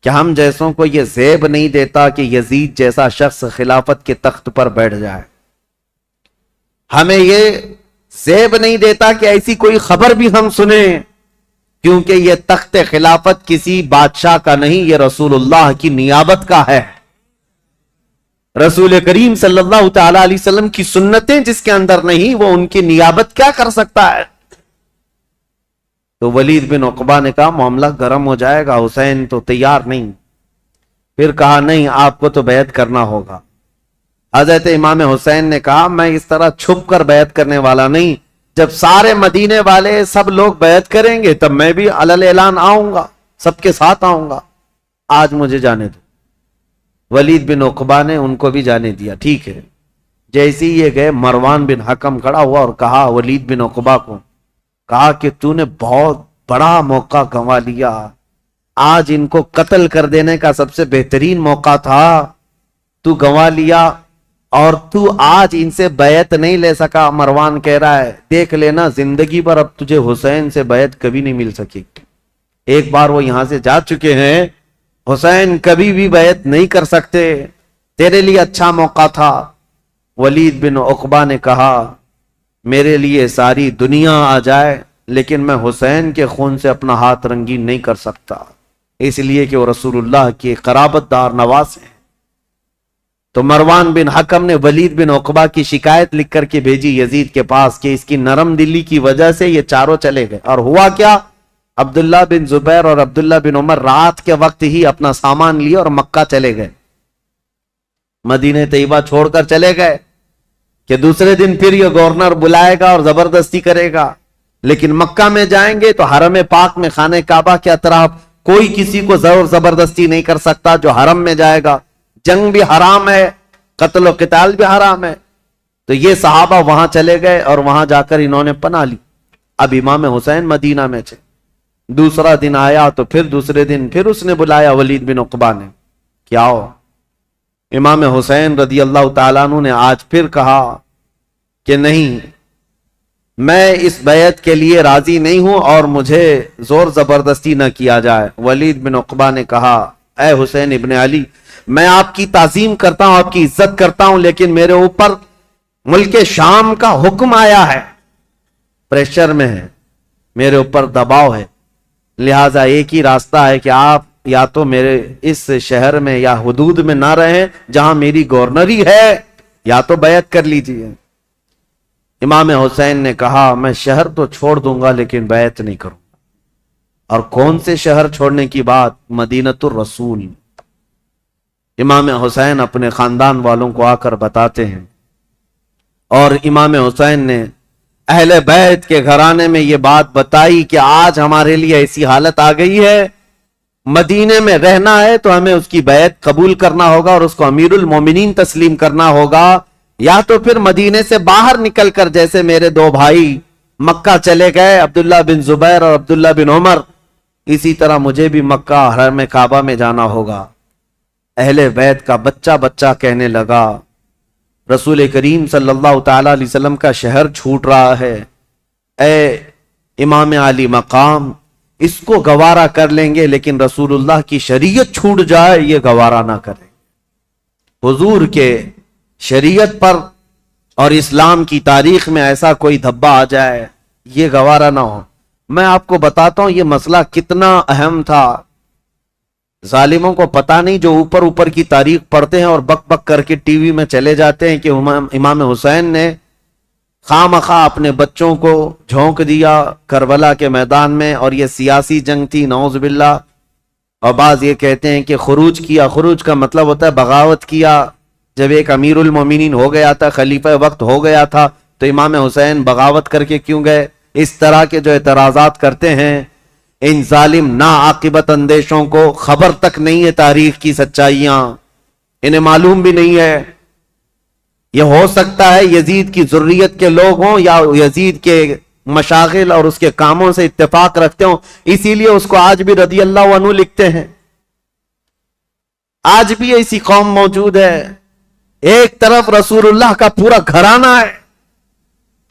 کہ ہم جیسوں کو یہ زیب نہیں دیتا کہ یزید جیسا شخص خلافت کے تخت پر بیٹھ جائے. ہمیں یہ زیب نہیں دیتا کہ ایسی کوئی خبر بھی ہم سنیں، کیونکہ یہ تخت خلافت کسی بادشاہ کا نہیں، یہ رسول اللہ کی نیابت کا ہے. رسول کریم صلی اللہ تعالی علیہ وسلم کی سنتیں جس کے اندر نہیں، وہ ان کی نیابت کیا کر سکتا ہے؟ تو ولید بن عقبہ نے کہا معاملہ گرم ہو جائے گا، حسین تو تیار نہیں۔ پھر کہا نہیں، آپ کو تو بیعت کرنا ہوگا۔ حضرت امام حسین نے کہا میں اس طرح چھپ کر بیعت کرنے والا نہیں، جب سارے مدینے والے سب لوگ بیعت کریں گے تب میں بھی علل اعلان آؤں گا، سب کے ساتھ آؤں گا، آج مجھے جانے دو۔ ولید بن عقبہ نے ان کو بھی جانے دیا، ٹھیک ہے۔ جیسے ہی یہ گئے، مروان بن حکم کھڑا ہوا اور کہا ولید بن عقبہ کو، کہا کہ تو نے بہت بڑا موقع گنوا لیا، آج ان کو قتل کر دینے کا سب سے بہترین موقع تھا، تو گنوا لیا، اور تو آج ان سے بیعت نہیں لے سکا۔ مروان کہہ رہا ہے دیکھ لینا زندگی پر اب تجھے حسین سے بیعت کبھی نہیں مل سکے گی، ایک بار وہ یہاں سے جا چکے ہیں، حسین کبھی بھی بیعت نہیں کر سکتے، تیرے لیے اچھا موقع تھا۔ ولید بن عقبہ نے کہا میرے لیے ساری دنیا آ جائے لیکن میں حسین کے خون سے اپنا ہاتھ رنگین نہیں کر سکتا، اس لیے کہ وہ رسول اللہ کے قرابت دار نواز ہیں۔ تو مروان بن حکم نے ولید بن عقبہ کی شکایت لکھ کر کے بھیجی یزید کے پاس کہ اس کی نرم دلی کی وجہ سے یہ چاروں چلے گئے۔ اور ہوا کیا، عبداللہ بن زبیر اور عبداللہ بن عمر رات کے وقت ہی اپنا سامان لیے اور مکہ چلے گئے، مدینہ طیبہ چھوڑ کر چلے گئے کہ دوسرے دن پھر یہ گورنر بلائے گا اور زبردستی کرے گا، لیکن مکہ میں جائیں گے تو حرم پاک میں خانہ کعبہ کے اطراف کوئی کسی کو زور زبردستی نہیں کر سکتا جو حرم میں جائے گا، جنگ بھی حرام ہے، قتل و قتال بھی حرام ہے۔ تو یہ صحابہ وہاں چلے گئے اور وہاں جا کر انہوں نے پناہ لی۔ اب امام حسین مدینہ میں تھے، دوسرا دن آیا تو پھر دوسرے دن پھر اس نے بلایا ولید بن عقبہ نے کہ آؤ۔ امام حسین رضی اللہ تعالیٰ عنہ نے آج پھر کہا کہ نہیں، میں اس بیعت کے لیے راضی نہیں ہوں اور مجھے زور زبردستی نہ کیا جائے۔ ولید بن عقبہ نے کہا اے حسین ابن علی، میں آپ کی تعظیم کرتا ہوں، آپ کی عزت کرتا ہوں، لیکن میرے اوپر ملک شام کا حکم آیا ہے، پریشر میں ہے، میرے اوپر دباؤ ہے، لہٰذا ایک ہی راستہ ہے کہ آپ یا تو میرے اس شہر میں یا حدود میں نہ رہیں جہاں میری گورنری ہے، یا تو بیعت کر لیجئے۔ امام حسین نے کہا میں شہر تو چھوڑ دوں گا لیکن بیعت نہیں کروں گا۔ اور کون سے شہر چھوڑنے کی بات؟ مدینۃ الرسول۔ امام حسین اپنے خاندان والوں کو آ کر بتاتے ہیں، اور امام حسین نے اہل بیت کے گھرانے میں یہ بات بتائی کہ آج ہمارے لیے ایسی حالت آ گئی ہے، مدینے میں رہنا ہے تو ہمیں اس کی بیعت قبول کرنا ہوگا اور اس کو امیر المومنین تسلیم کرنا ہوگا، یا تو پھر مدینے سے باہر نکل کر جیسے میرے دو بھائی مکہ چلے گئے، عبداللہ بن زبیر اور عبداللہ بن عمر، اسی طرح مجھے بھی مکہ حرم کعبہ میں جانا ہوگا۔ اہل بیت کا بچہ بچہ کہنے لگا رسول کریم صلی اللہ تعالی علیہ وسلم کا شہر چھوٹ رہا ہے، اے امام علی مقام، اس کو گوارا کر لیں گے لیکن رسول اللہ کی شریعت چھوٹ جائے یہ گوارا نہ کریں۔ حضور کے شریعت پر اور اسلام کی تاریخ میں ایسا کوئی دھبا آ جائے یہ گوارا نہ ہو۔ میں آپ کو بتاتا ہوں یہ مسئلہ کتنا اہم تھا، ظالموں کو پتہ نہیں جو اوپر اوپر کی تاریخ پڑھتے ہیں اور بک بک کر کے ٹی وی میں چلے جاتے ہیں کہ امام حسین نے خواہ اپنے بچوں کو جھونک دیا کربلا کے میدان میں، اور یہ سیاسی جنگ تھی نعوذ باللہ۔ اور بعض یہ کہتے ہیں کہ خروج کیا، خروج کا مطلب ہوتا ہے بغاوت کیا۔ جب ایک امیر المومنین ہو گیا تھا، خلیفہ وقت ہو گیا تھا، تو امام حسین بغاوت کر کے کیوں گئے؟ اس طرح کے جو اعتراضات کرتے ہیں ان ظالم ناعاقبت اندیشوں کو خبر تک نہیں ہے تاریخ کی سچائیاں، انہیں معلوم بھی نہیں ہے۔ یہ ہو سکتا ہے یزید کی ذریت کے لوگ ہوں یا یزید کے مشاغل اور اس کے کاموں سے اتفاق رکھتے ہوں، اسی لیے اس کو آج بھی رضی اللہ عنہ لکھتے ہیں۔ آج بھی ایسی قوم موجود ہے، ایک طرف رسول اللہ کا پورا گھرانہ ہے۔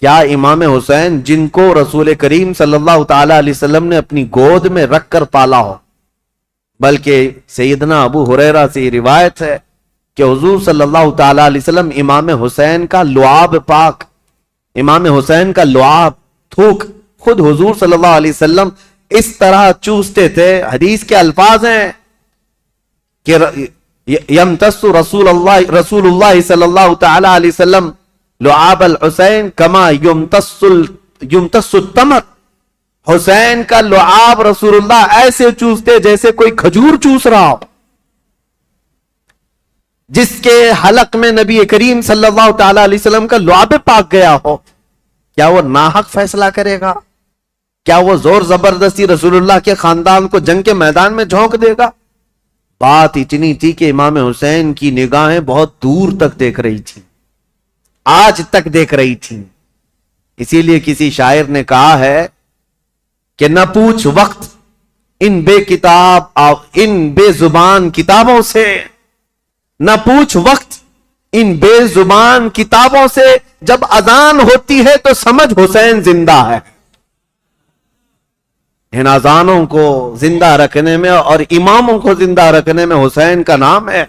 کیا امام حسین جن کو رسول کریم صلی اللہ تعالی علیہ وسلم نے اپنی گود میں رکھ کر پالا ہو، بلکہ سیدنا ابو ہریرہ سے روایت ہے کہ حضور صلی اللہ تعالی علیہ وسلم امام حسین کا لعاب پاک، امام حسین کا لعاب تھوک خود حضور صلی اللہ علیہ وسلم اس طرح چوستے تھے۔ حدیث کے الفاظ ہیں کہ یمتص رسول اللہ صلی اللہ تعالی علیہ وسلم لعاب الحسین کما یمتص التمر، حسین کا لعاب رسول اللہ ایسے چوستے جیسے کوئی کھجور چوس رہا ہو. جس کے حلق میں نبی کریم صلی اللہ تعالی علیہ وسلم کا لعاب پاک گیا ہو، کیا وہ ناحق فیصلہ کرے گا؟ کیا وہ زور زبردستی رسول اللہ کے خاندان کو جنگ کے میدان میں جھونک دے گا؟ بات اتنی تھی کہ امام حسین کی نگاہیں بہت دور تک دیکھ رہی تھی، آج تک دیکھ رہی تھی. اسی لیے کسی شاعر نے کہا ہے کہ نہ پوچھ وقت ان بے کتاب اور ان بے زبان کتابوں سے، نہ پوچھ وقت ان بے زبان کتابوں سے، جب اذان ہوتی ہے تو سمجھ حسین زندہ ہے. ان اذانوں کو زندہ رکھنے میں اور اماموں کو زندہ رکھنے میں حسین کا نام ہے.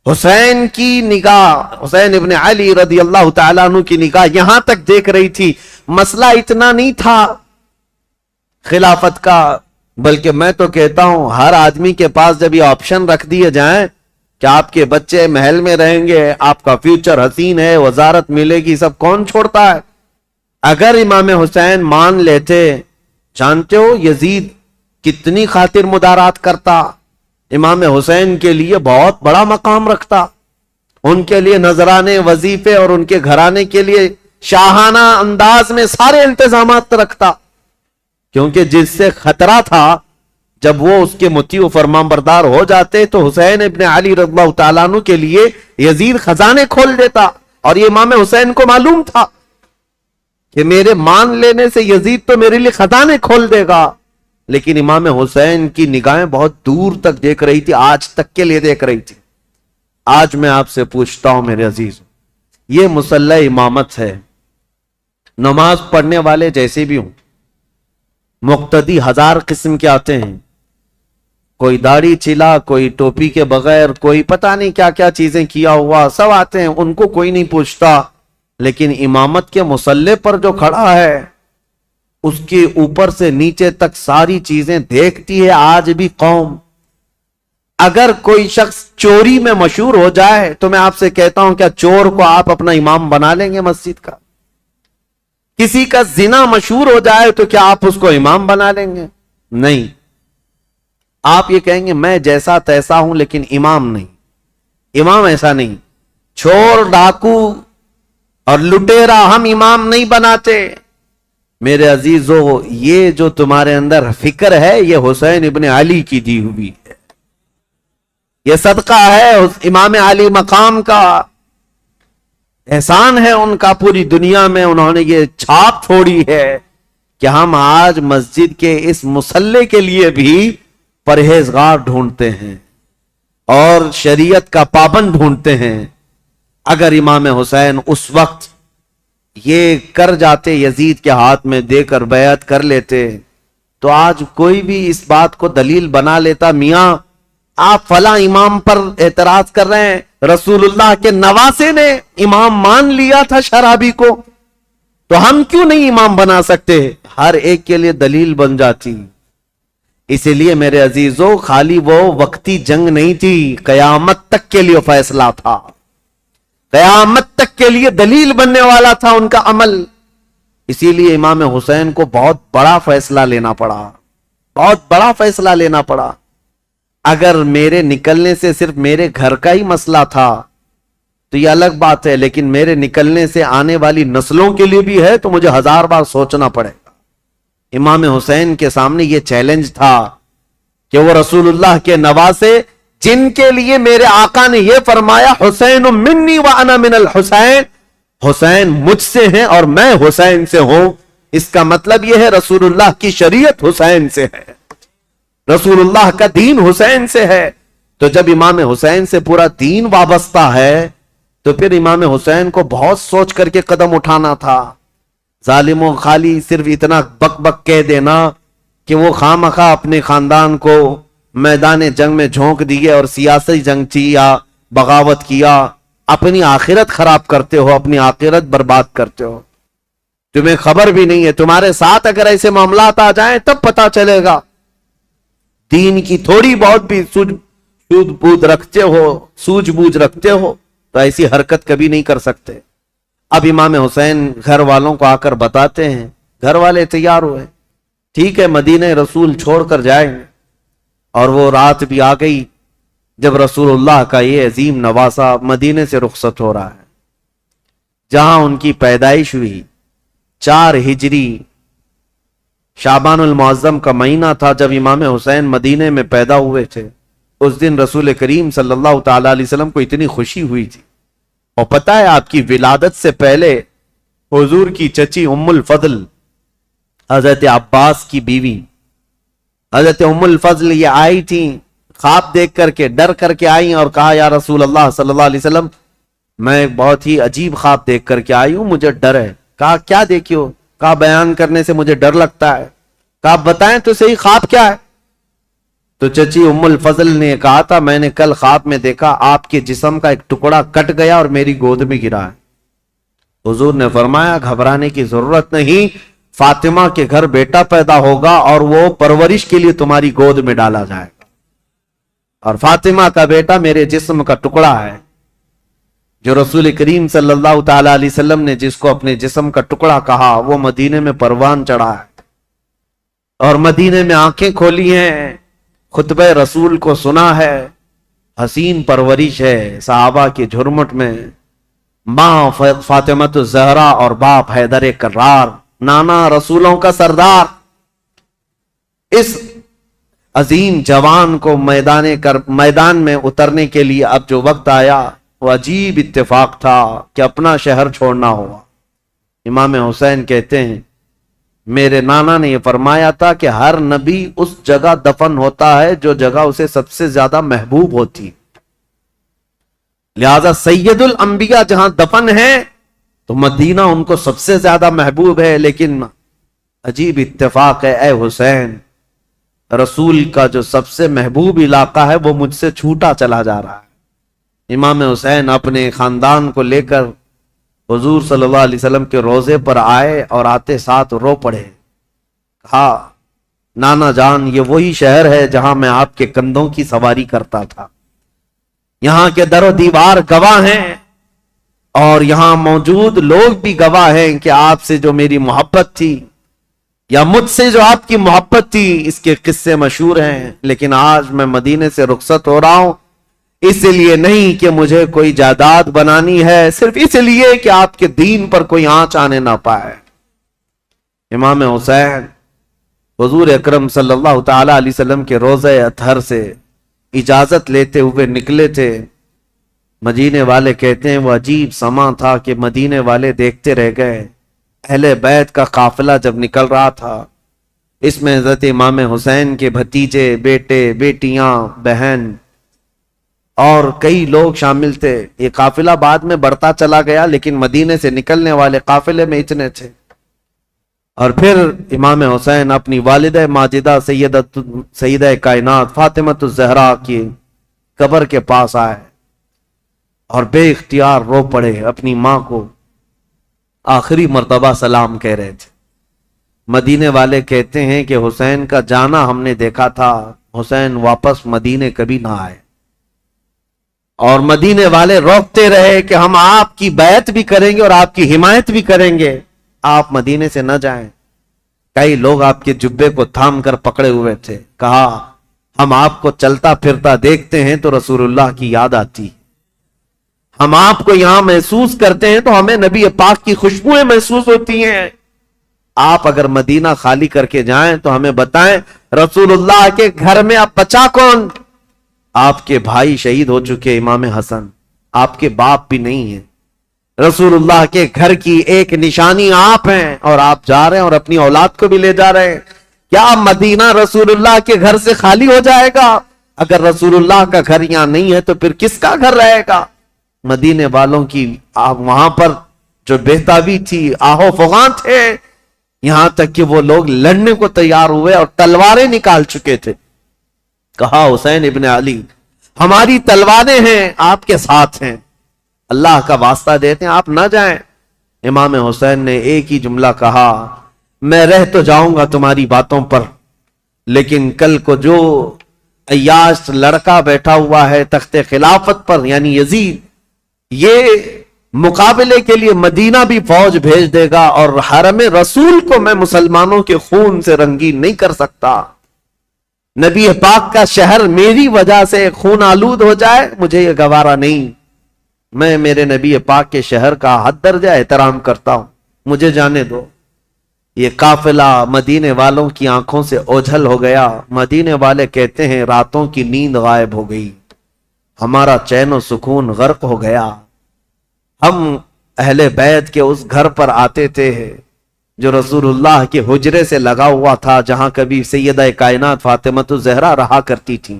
حسین کی نگاہ، حسین ابن علی رضی اللہ تعالیٰ عنہ کی نگاہ یہاں تک دیکھ رہی تھی. مسئلہ اتنا نہیں تھا خلافت کا، بلکہ میں تو کہتا ہوں ہر آدمی کے پاس جب یہ آپشن رکھ دیے جائیں کہ آپ کے بچے محل میں رہیں گے، آپ کا فیوچر حسین ہے، وزارت ملے گی، سب کون چھوڑتا ہے؟ اگر امام حسین مان لیتے، جانتے ہو یزید کتنی خاطر مدارات کرتا، امام حسین کے لیے بہت بڑا مقام رکھتا، ان کے لیے نذرانے، وظیفے اور ان کے گھرانے کے لیے شاہانہ انداز میں سارے انتظامات رکھتا. کیونکہ جس سے خطرہ تھا جب وہ اس کے مطیع و فرمان بردار ہو جاتے تو حسین ابن علی رضی اللہ تعالیٰ عنہ کے لیے یزید خزانے کھول دیتا. اور یہ امام حسین کو معلوم تھا کہ میرے مان لینے سے یزید تو میرے لیے خزانے کھول دے گا. لیکن امام حسین کی نگاہیں بہت دور تک دیکھ رہی تھی، آج تک کے لیے دیکھ رہی تھی. آج میں آپ سے پوچھتا ہوں میرے عزیز، یہ مسلح امامت ہے. نماز پڑھنے والے جیسے بھی ہوں، مقتدی ہزار قسم کے آتے ہیں، کوئی داڑھی چلا، کوئی ٹوپی کے بغیر، کوئی پتہ نہیں کیا کیا چیزیں کیا ہوا، سب آتے ہیں، ان کو کوئی نہیں پوچھتا. لیکن امامت کے مصلے پر جو کھڑا ہے اس کے اوپر سے نیچے تک ساری چیزیں دیکھتی ہے آج بھی قوم. اگر کوئی شخص چوری میں مشہور ہو جائے تو میں آپ سے کہتا ہوں کیا چور کو آپ اپنا امام بنا لیں گے مسجد کا؟ کسی کا زنا مشہور ہو جائے تو کیا آپ اس کو امام بنا لیں گے؟ نہیں. آپ یہ کہیں گے میں جیسا تیسا ہوں لیکن امام نہیں. امام ایسا نہیں. چور، ڈاکو اور لٹیرا ہم امام نہیں بناتے. میرے عزیزو، یہ جو تمہارے اندر فکر ہے یہ حسین ابن علی کی دی ہوئی ہے، یہ صدقہ ہے امام علی مقام کا، احسان ہے ان کا پوری دنیا میں. انہوں نے یہ چھاپ چھوڑی ہے کہ ہم آج مسجد کے اس مصلے کے لیے بھی پرہیزگار ڈھونڈتے ہیں اور شریعت کا پابند ڈھونڈتے ہیں. اگر امام حسین اس وقت یہ کر جاتے، یزید کے ہاتھ میں دے کر بیعت کر لیتے، تو آج کوئی بھی اس بات کو دلیل بنا لیتا، میاں آپ فلاں امام پر اعتراض کر رہے ہیں، رسول اللہ کے نواسے نے امام مان لیا تھا شرابی کو، تو ہم کیوں نہیں امام بنا سکتے؟ ہر ایک کے لیے دلیل بن جاتی. اسی لیے میرے عزیزو، خالی وہ وقتی جنگ نہیں تھی، قیامت تک کے لیے فیصلہ تھا، قیامت تک کے لیے دلیل بننے والا تھا ان کا عمل. اسی لیے امام حسین کو بہت بڑا فیصلہ لینا پڑا، بہت بڑا فیصلہ لینا پڑا. اگر میرے نکلنے سے صرف میرے گھر کا ہی مسئلہ تھا تو یہ الگ بات ہے، لیکن میرے نکلنے سے آنے والی نسلوں کے لیے بھی ہے تو مجھے 1000 بار سوچنا پڑے گا. امام حسین کے سامنے یہ چیلنج تھا کہ وہ رسول اللہ کے نواسے، جن کے لیے میرے آقا نے یہ فرمایا حسین منی وانا من الحسین، حسین مجھ سے ہیں اور میں حسین سے ہوں. اس کا مطلب یہ ہے رسول اللہ کی شریعت حسین سے ہے، رسول اللہ کا دین حسین سے ہے. تو جب امام حسین سے پورا دین وابستہ ہے تو پھر امام حسین کو بہت سوچ کر کے قدم اٹھانا تھا. ظالموں، خالی صرف اتنا بک بک کہہ دینا کہ وہ خامخواہ اپنے خاندان کو میدان جنگ میں جھونک دیے اور سیاسی جنگ تھی یا بغاوت کیا، اپنی آخرت خراب کرتے ہو، اپنی آخرت برباد کرتے ہو. تمہیں خبر بھی نہیں ہے، تمہارے ساتھ اگر ایسے معاملات آ جائیں تب پتا چلے گا. دین کی تھوڑی بہت بھی سوجھ بوجھ رکھتے ہو تو ایسی حرکت کبھی نہیں کر سکتے. اب امام حسین گھر والوں کو آ کر بتاتے ہیں، گھر والے تیار ہوئے، ٹھیک ہے مدینہ رسول چھوڑ کر جائیں، اور وہ رات بھی آ گئی جب رسول اللہ کا یہ عظیم نواسہ مدینے سے رخصت ہو رہا ہے، جہاں ان کی پیدائش ہوئی 4 ہجری شعبان المعظم کا مہینہ تھا، جب امام حسین مدینے میں پیدا ہوئے تھے۔ اس دن رسول کریم صلی اللہ تعالی علیہ وسلم کو اتنی خوشی ہوئی تھی، اور پتہ ہے آپ کی ولادت سے پہلے حضور کی چچی ام الفضل حضرت عباس کی بیوی حضرت ام الفضل یہ آئی تھی، خواب دیکھ کر کے ڈر کر کے آئی اور کہا یا رسول اللہ صلی اللہ علیہ وسلم میں ایک بہت ہی عجیب خواب دیکھ کر کے آئی ہوں، مجھے ڈر ہے۔ کہا کیا دیکھی ہو؟ کہا بیان کرنے سے مجھے ڈر لگتا ہے۔ کہا بتائیں تو صحیح خواب کیا ہے؟ تو چچی ام الفضل نے کہا تھا میں نے کل خواب میں دیکھا آپ کے جسم کا ایک ٹکڑا کٹ گیا اور میری گود میں گرا ہے۔ حضور نے فرمایا گھبرانے کی ضرورت نہیں، فاطمہ کے گھر بیٹا پیدا ہوگا اور وہ پرورش کے لیے تمہاری گود میں ڈالا جائے گا، اور فاطمہ کا بیٹا میرے جسم کا ٹکڑا ہے۔ جو رسول کریم صلی اللہ تعالی علیہ وسلم نے جس کو اپنے جسم کا ٹکڑا کہا وہ مدینے میں پروان چڑھا ہے، اور مدینے میں آنکھیں کھولی ہیں، خطبہ رسول کو سنا ہے، حسین پرورش ہے صحابہ کی جھرمٹ میں، ماں فاطمۃ الزہرا اور باپ حیدر کرار، نانا رسولوں کا سردار۔ اس عظیم جوان کو میدان میں اترنے کے لیے اب جو وقت آیا وہ عجیب اتفاق تھا کہ اپنا شہر چھوڑنا ہوا۔ امام حسین کہتے ہیں میرے نانا نے یہ فرمایا تھا کہ ہر نبی اس جگہ دفن ہوتا ہے جو جگہ اسے سب سے زیادہ محبوب ہوتی، لہذا سید الانبیاء جہاں دفن ہے تو مدینہ ان کو سب سے زیادہ محبوب ہے۔ لیکن عجیب اتفاق ہے اے حسین، رسول کا جو سب سے محبوب علاقہ ہے وہ مجھ سے چھوٹا چلا جا رہا ہے۔ امام حسین اپنے خاندان کو لے کر حضور صلی اللہ علیہ وسلم کے روضے پر آئے اور آتے ساتھ رو پڑے، کہا نانا جان یہ وہی شہر ہے جہاں میں آپ کے کندھوں کی سواری کرتا تھا، یہاں کے در و دیوار گواہ ہیں اور یہاں موجود لوگ بھی گواہ ہیں کہ آپ سے جو میری محبت تھی یا مجھ سے جو آپ کی محبت تھی اس کے قصے مشہور ہیں۔ لیکن آج میں مدینے سے رخصت ہو رہا ہوں، اس لیے نہیں کہ مجھے کوئی جائیداد بنانی ہے، صرف اس لیے کہ آپ کے دین پر کوئی آنچ آنے نہ پائے۔ امام حسین حضور اکرم صلی اللہ تعالی علیہ وسلم کے روضہ اطہر سے اجازت لیتے ہوئے نکلے تھے۔ مدینے والے کہتے ہیں وہ عجیب سما تھا کہ مدینے والے دیکھتے رہ گئے۔ اہل بیت کا قافلہ جب نکل رہا تھا، اس میں حضرت امام حسین کے بھتیجے، بیٹے، بیٹیاں، بہن اور کئی لوگ شامل تھے۔ یہ قافلہ بعد میں بڑھتا چلا گیا لیکن مدینے سے نکلنے والے قافلے میں اتنے تھے۔ اور پھر امام حسین اپنی والدہ ماجدہ سیدہ کائنات فاطمۃ الزہرا کی قبر کے پاس آئے اور بے اختیار رو پڑے، اپنی ماں کو آخری مرتبہ سلام کہہ رہے تھے۔ مدینے والے کہتے ہیں کہ حسین کا جانا ہم نے دیکھا تھا، حسین واپس مدینے کبھی نہ آئے، اور مدینے والے روکتے رہے کہ ہم آپ کی بیعت بھی کریں گے اور آپ کی حمایت بھی کریں گے، آپ مدینے سے نہ جائیں۔ کئی لوگ آپ کے جبے کو تھام کر پکڑے ہوئے تھے، کہا ہم آپ کو چلتا پھرتا دیکھتے ہیں تو رسول اللہ کی یاد آتی، ہم آپ کو یہاں محسوس کرتے ہیں تو ہمیں نبی پاک کی خوشبوئیں محسوس ہوتی ہیں، آپ اگر مدینہ خالی کر کے جائیں تو ہمیں بتائیں رسول اللہ کے گھر میں اب بچا کون؟ آپ کے بھائی شہید ہو چکے، امام حسن، آپ کے باپ بھی نہیں ہیں، رسول اللہ کے گھر کی ایک نشانی آپ ہیں اور آپ جا رہے ہیں اور اپنی اولاد کو بھی لے جا رہے ہیں۔ کیا مدینہ رسول اللہ کے گھر سے خالی ہو جائے گا؟ اگر رسول اللہ کا گھر یہاں نہیں ہے تو پھر کس کا گھر رہے گا؟ مدینے والوں کی وہاں پر جو بہتابی تھی، آہو فغاں تھے، یہاں تک کہ وہ لوگ لڑنے کو تیار ہوئے اور تلواریں نکال چکے تھے۔ کہا حسین ابن علی ہماری تلواریں ہیں آپ کے ساتھ ہیں، اللہ کا واسطہ دیتے ہیں آپ نہ جائیں۔ امام حسین نے ایک ہی جملہ کہا میں رہ تو جاؤں گا تمہاری باتوں پر، لیکن کل کو جو عیاش لڑکا بیٹھا ہوا ہے تخت خلافت پر یعنی یزید، یہ مقابلے کے لیے مدینہ بھی فوج بھیج دے گا، اور حرم رسول کو میں مسلمانوں کے خون سے رنگین نہیں کر سکتا۔ نبی پاک کا شہر میری وجہ سے خون آلود ہو جائے، مجھے یہ گوارا نہیں۔ میں میرے نبی پاک کے شہر کا حد درجہ احترام کرتا ہوں، مجھے جانے دو۔ یہ قافلہ مدینے والوں کی آنکھوں سے اوجھل ہو گیا۔ مدینے والے کہتے ہیں راتوں کی نیند غائب ہو گئی، ہمارا چین و سکون غرق ہو گیا۔ ہم اہل بیت کے اس گھر پر آتے تھے جو رسول اللہ کے حجرے سے لگا ہوا تھا، جہاں کبھی سیدہ کائنات فاطمہ الزہرا رہا کرتی تھی۔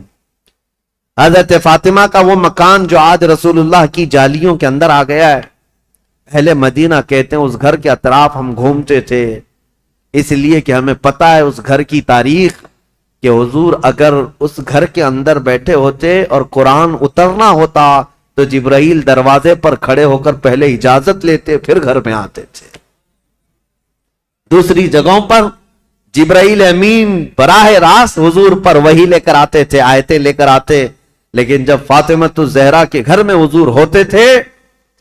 حضرت فاطمہ کا وہ مکان جو آج رسول اللہ کی جالیوں کے اندر آ گیا ہے۔ اہل مدینہ کہتے ہیں اس گھر کے اطراف ہم گھومتے تھے، اس لیے کہ ہمیں پتہ ہے اس گھر کی تاریخ، کہ حضور اگر اس گھر کے اندر بیٹھے ہوتے اور قرآن اترنا ہوتا تو جبرائیل دروازے پر کھڑے ہو کر پہلے اجازت لیتے پھر گھر میں آتے تھے۔ دوسری جگہوں پر جبرائیل امین براہ راست حضور پر وحی لے کر آتے تھے، آیتیں لے کر آتے، لیکن جب فاطمۃ الزہرا کے گھر میں حضور ہوتے تھے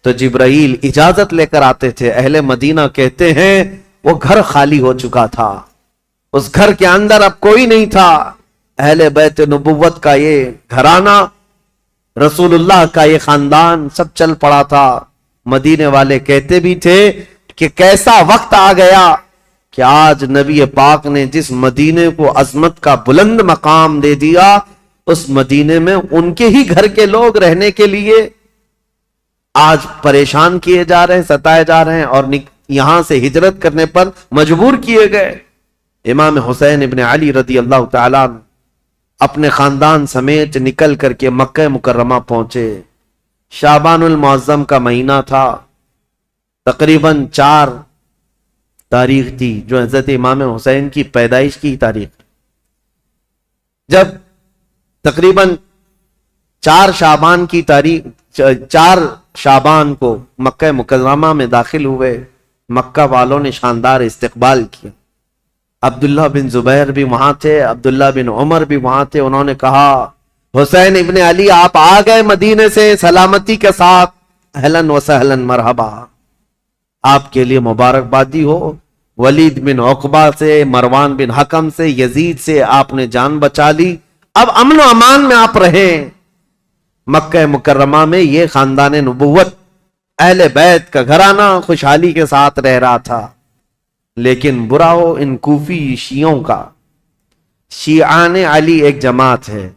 تو جبرائیل اجازت لے کر آتے تھے۔ اہل مدینہ کہتے ہیں وہ گھر خالی ہو چکا تھا، اس گھر کے اندر اب کوئی نہیں تھا۔ اہل بیت نبوت کا یہ گھرانہ، رسول اللہ کا یہ خاندان سب چل پڑا تھا۔ مدینے والے کہتے بھی تھے کہ کیسا وقت آ گیا کہ آج نبی پاک نے جس مدینے کو عظمت کا بلند مقام دے دیا، اس مدینے میں ان کے ہی گھر کے لوگ رہنے کے لیے آج پریشان کیے جا رہے ہیں، ستائے جا رہے ہیں، اور یہاں سے ہجرت کرنے پر مجبور کیے گئے۔ امام حسین ابن علی رضی اللہ تعالیٰ اپنے خاندان سمیت نکل کر کے مکہ مکرمہ پہنچے۔ شعبان المعظم کا مہینہ تھا، تقریباً 4 تاریخ تھی جو حضرت امام حسین کی پیدائش کی تاریخ۔ جب تقریباً 4 شعبان کی تاریخ 4 شعبان کو مکہ مکرمہ میں داخل ہوئے، مکہ والوں نے شاندار استقبال کیا۔ عبداللہ بن زبیر بھی وہاں تھے، عبداللہ بن عمر بھی وہاں تھے۔ انہوں نے کہا حسین ابن علی آپ آ گئے مدینے سے سلامتی کے ساتھ، اہلاً و سہلاً مرحبا، آپ کے لیے مبارکبادی ہو۔ ولید بن عقبہ سے، مروان بن حکم سے، یزید سے آپ نے جان بچا لی، اب امن و امان میں آپ رہیں۔ مکہ مکرمہ میں یہ خاندان نبوت، اہل بیت کا گھرانہ خوشحالی کے ساتھ رہ رہا تھا۔ لیکن برا ہو ان کوفی شیعوں کا، شیعان علی ایک جماعت ہے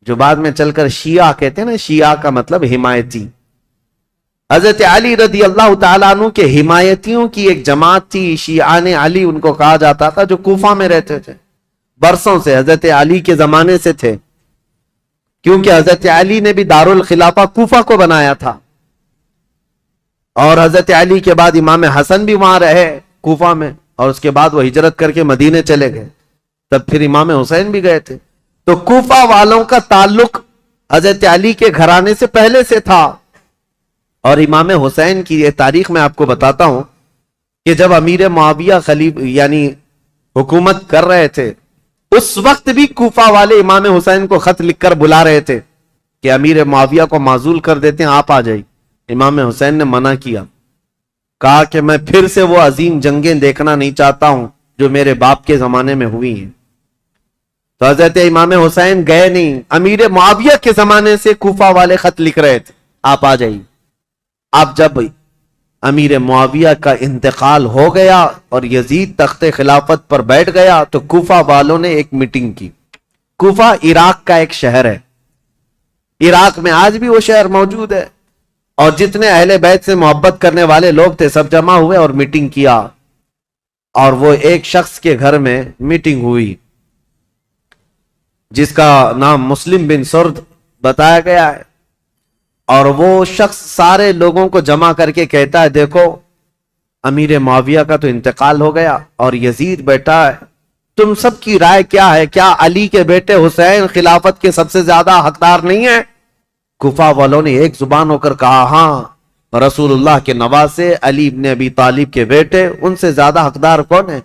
جو بعد میں چل کر شیعہ کہتے ہیں نا، شیعہ کا مطلب حمایتی۔ حضرت علی رضی اللہ تعالیٰ عنہ کے حمایتیوں کی ایک جماعت تھی، شیعان علی ان کو کہا جاتا تھا، جو کوفہ میں رہتے تھے، برسوں سے حضرت علی کے زمانے سے تھے، کیونکہ حضرت علی نے بھی دارالخلافہ کوفہ کو بنایا تھا، اور حضرت علی کے بعد امام حسن بھی وہاں رہے کوفہ میں، اور اس کے بعد وہ ہجرت کر کے مدینے چلے گئے، تب پھر امام حسین بھی گئے تھے۔ تو کوفہ والوں کا تعلق حضرت علی کے گھرانے سے پہلے سے تھا۔ اور امام حسین کی یہ تاریخ میں آپ کو بتاتا ہوں کہ جب امیر معاویہ یعنی حکومت کر رہے تھے، اس وقت بھی کوفہ والے امام حسین کو خط لکھ کر بلا رہے تھے کہ امیر معاویہ کو معزول کر دیتے ہیں، آپ آ جائیے۔ امام حسین نے منع کیا، کہا کہ میں پھر سے وہ عظیم جنگیں دیکھنا نہیں چاہتا ہوں جو میرے باپ کے زمانے میں ہوئی ہیں۔ تو حضرت امام حسین گئے نہیں، امیر معاویہ کے زمانے سے کوفہ والے خط لکھ رہے تھے، آپ آ جائیے۔ اب جب امیر معاویہ کا انتقال ہو گیا اور یزید تخت خلافت پر بیٹھ گیا تو کوفہ والوں نے ایک میٹنگ کی۔ کوفہ عراق کا ایک شہر ہے، عراق میں آج بھی وہ شہر موجود ہے، اور جتنے اہل بیت سے محبت کرنے والے لوگ تھے سب جمع ہوئے اور میٹنگ کیا، اور وہ ایک شخص کے گھر میں میٹنگ ہوئی جس کا نام مسلم بن سرد بتایا گیا ہے، اور وہ شخص سارے لوگوں کو جمع کر کے کہتا ہے دیکھو امیر معاویہ کا تو انتقال ہو گیا اور یزید بیٹا ہے، تم سب کی رائے کیا ہے؟ کیا علی کے بیٹے حسین خلافت کے سب سے زیادہ حقدار نہیں ہیں؟ کوفہ والوں نے ایک زبان ہو کر کہا ہاں، رسول اللہ کے نواسے علی ابن ابی طالب کے بیٹے، ان سے زیادہ حقدار کون ہے؟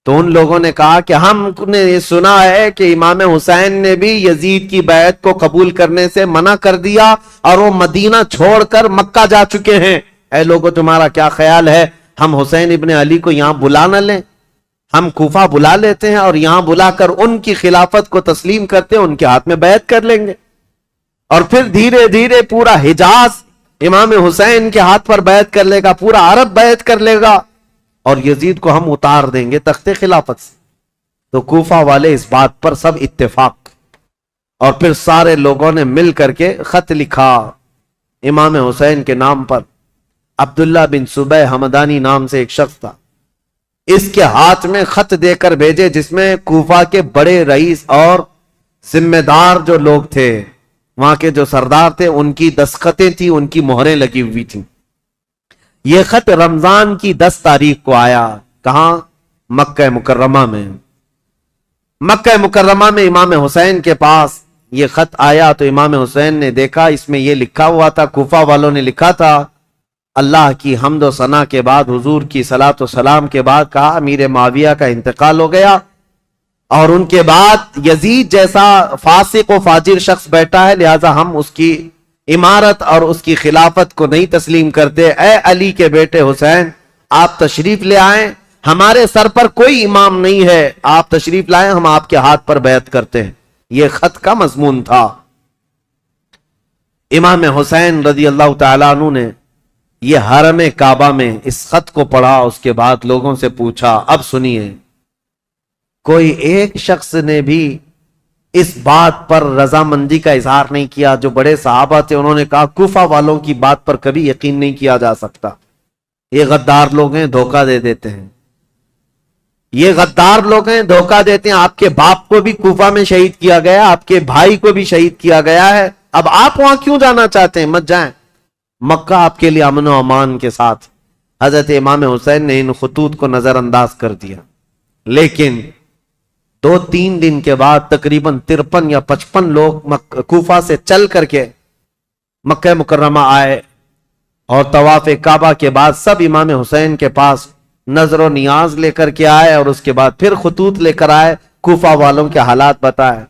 تو ان لوگوں نے کہا کہ ہم نے یہ سنا ہے کہ امام حسین نے بھی یزید کی بیعت کو قبول کرنے سے منع کر دیا اور وہ مدینہ چھوڑ کر مکہ جا چکے ہیں. اے لوگوں تمہارا کیا خیال ہے ہم حسین ابن علی کو یہاں بلا نہ لیں؟ ہم کوفہ بلا لیتے ہیں اور یہاں بلا کر ان کی خلافت کو تسلیم کرتے ہیں, ان کے ہاتھ میں بیعت کر لیں گے اور پھر دھیرے دھیرے پورا حجاز امام حسین کے ہاتھ پر بیعت کر لے گا, پورا عرب بیعت کر لے گا اور یزید کو ہم اتار دیں گے تخت خلافت سے. تو کوفہ والے اس بات پر سب اتفاق, اور پھر سارے لوگوں نے مل کر کے خط لکھا امام حسین کے نام پر. عبداللہ بن صبح حمدانی نام سے ایک شخص تھا, اس کے ہاتھ میں خط دے کر بھیجے جس میں کوفہ کے بڑے رئیس اور ذمہ دار جو لوگ تھے, وہاں کے جو سردار تھے, ان کی دستخطیں تھیں, ان کی مہریں لگی ہوئی تھیں. یہ خط رمضان کی 10 تاریخ کو آیا. کہاں؟ مکہ مکرمہ میں. مکہ مکرمہ میں امام حسین کے پاس یہ خط آیا تو امام حسین نے دیکھا, اس میں یہ لکھا ہوا تھا, کوفہ والوں نے لکھا تھا, اللہ کی حمد و ثنا کے بعد, حضور کی صلاۃ و سلام کے بعد کہا امیر معاویہ کا انتقال ہو گیا اور ان کے بعد یزید جیسا فاسق و فاجر شخص بیٹھا ہے, لہذا ہم اس کی امارت اور اس کی خلافت کو نہیں تسلیم کرتے. اے علی کے بیٹے حسین, آپ تشریف لے آئیں, ہمارے سر پر کوئی امام نہیں ہے, آپ تشریف لائیں, ہم آپ کے ہاتھ پر بیعت کرتے ہیں. یہ خط کا مضمون تھا. امام حسین رضی اللہ تعالیٰ عنہ نے یہ حرم کعبہ میں اس خط کو پڑھا, اس کے بعد لوگوں سے پوچھا اب سنیے, کوئی ایک شخص نے بھی اس بات پر رضامندی کا اظہار نہیں کیا. جو بڑے صحابہ تھے انہوں نے کہا کوفہ والوں کی بات پر کبھی یقین نہیں کیا جا سکتا, یہ غدار لوگ ہیں, دھوکہ دے دیتے ہیں, یہ غدار لوگ ہیں, دھوکہ دیتے ہیں. آپ کے باپ کو بھی کوفہ میں شہید کیا گیا, آپ کے بھائی کو بھی شہید کیا گیا ہے, اب آپ وہاں کیوں جانا چاہتے ہیں؟ مت جائیں, مکہ آپ کے لیے امن و امان کے ساتھ. حضرت امام حسین نے ان خطوط کو نظر انداز کر دیا, لیکن 2-3 دن کے بعد تقریباً 53 یا 55 لوگ کوفہ سے چل کر کے مکہ مکرمہ آئے اور طواف کعبہ کے بعد سب امام حسین کے پاس نظر و نیاز لے کر کے آئے اور اس کے بعد پھر خطوط لے کر آئے, کوفہ والوں کے حالات بتائے.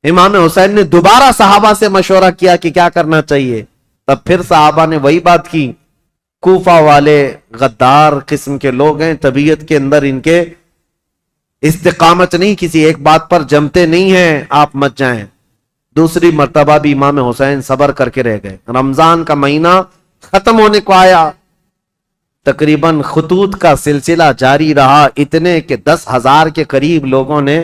امام حسین نے دوبارہ صحابہ سے مشورہ کیا کہ کیا کرنا چاہیے, تب پھر صحابہ نے وہی بات کی, کوفہ والے غدار قسم کے لوگ ہیں, طبیعت کے اندر ان کے استقامت نہیں, کسی ایک بات پر جمتے نہیں ہیں, آپ مت جائیں. دوسری مرتبہ بھی امام حسین صبر کر کے رہ گئے. رمضان کا مہینہ ختم ہونے کو آیا, تقریباً خطوط کا سلسلہ جاری رہا, اتنے کہ 10,000 کے قریب لوگوں نے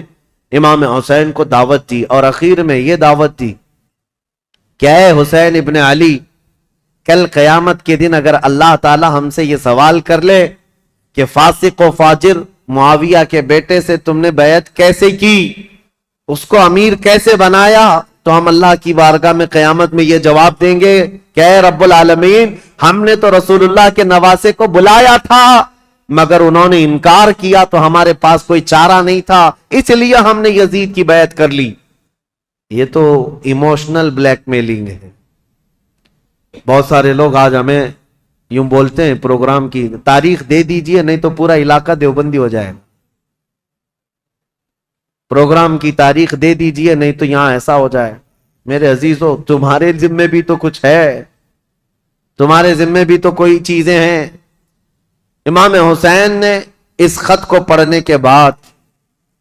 امام حسین کو دعوت دی اور اخیر میں یہ دعوت دی کہ اے حسین ابن علی, کل قیامت کے دن اگر اللہ تعالی ہم سے یہ سوال کر لے کہ فاسق و فاجر معاویہ کے بیٹے سے تم نے بیعت کیسے کی, اس کو امیر کیسے بنایا, تو ہم اللہ کی بارگاہ میں قیامت میں یہ جواب دیں گے کہ اے رب العالمین, ہم نے تو رسول اللہ کے نواسے کو بلایا تھا مگر انہوں نے انکار کیا تو ہمارے پاس کوئی چارہ نہیں تھا, اس لیے ہم نے یزید کی بیعت کر لی. یہ تو ایموشنل بلیک میلنگ ہے. بہت سارے لوگ آج ہمیں یوں بولتے ہیں پروگرام کی تاریخ دے دیجئے نہیں تو پورا علاقہ دیوبندی ہو جائے, پروگرام کی تاریخ دے دیجئے نہیں تو یہاں ایسا ہو جائے. میرے عزیزو, تمہارے ذمے بھی تو کچھ ہے, تمہارے ذمے بھی تو کوئی چیزیں ہیں. امام حسین نے اس خط کو پڑھنے کے بعد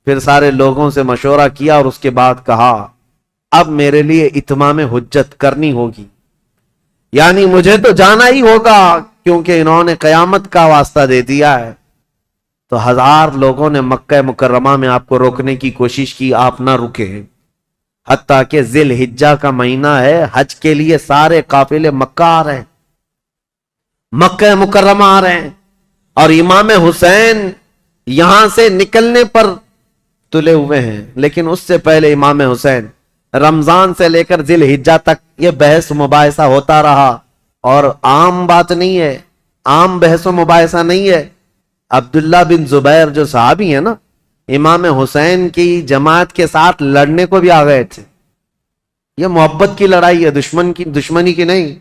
پھر سارے لوگوں سے مشورہ کیا اور اس کے بعد کہا اب میرے لیے اتمام حجت کرنی ہوگی, یعنی مجھے تو جانا ہی ہوگا کیونکہ انہوں نے قیامت کا واسطہ دے دیا ہے. تو 1000 لوگوں نے مکہ مکرمہ میں آپ کو روکنے کی کوشش کی, آپ نہ رکے, حتیٰ کہ ذی الحجہ کا مہینہ ہے, حج کے لیے سارے قافلے مکہ آ رہے ہیں, مکہ مکرمہ آ رہے ہیں, اور امام حسین یہاں سے نکلنے پر تلے ہوئے ہیں. لیکن اس سے پہلے امام حسین رمضان سے لے کر ذی الحجہ تک یہ بحث مباحثہ ہوتا رہا, اور عام بات نہیں ہے, عام بحث و مباحثہ نہیں ہے. عبداللہ بن زبیر جو صحابی ہیں نا, امام حسین کی جماعت کے ساتھ لڑنے کو بھی آ گئے تھے. یہ محبت کی لڑائی ہے, دشمنی کی نہیں,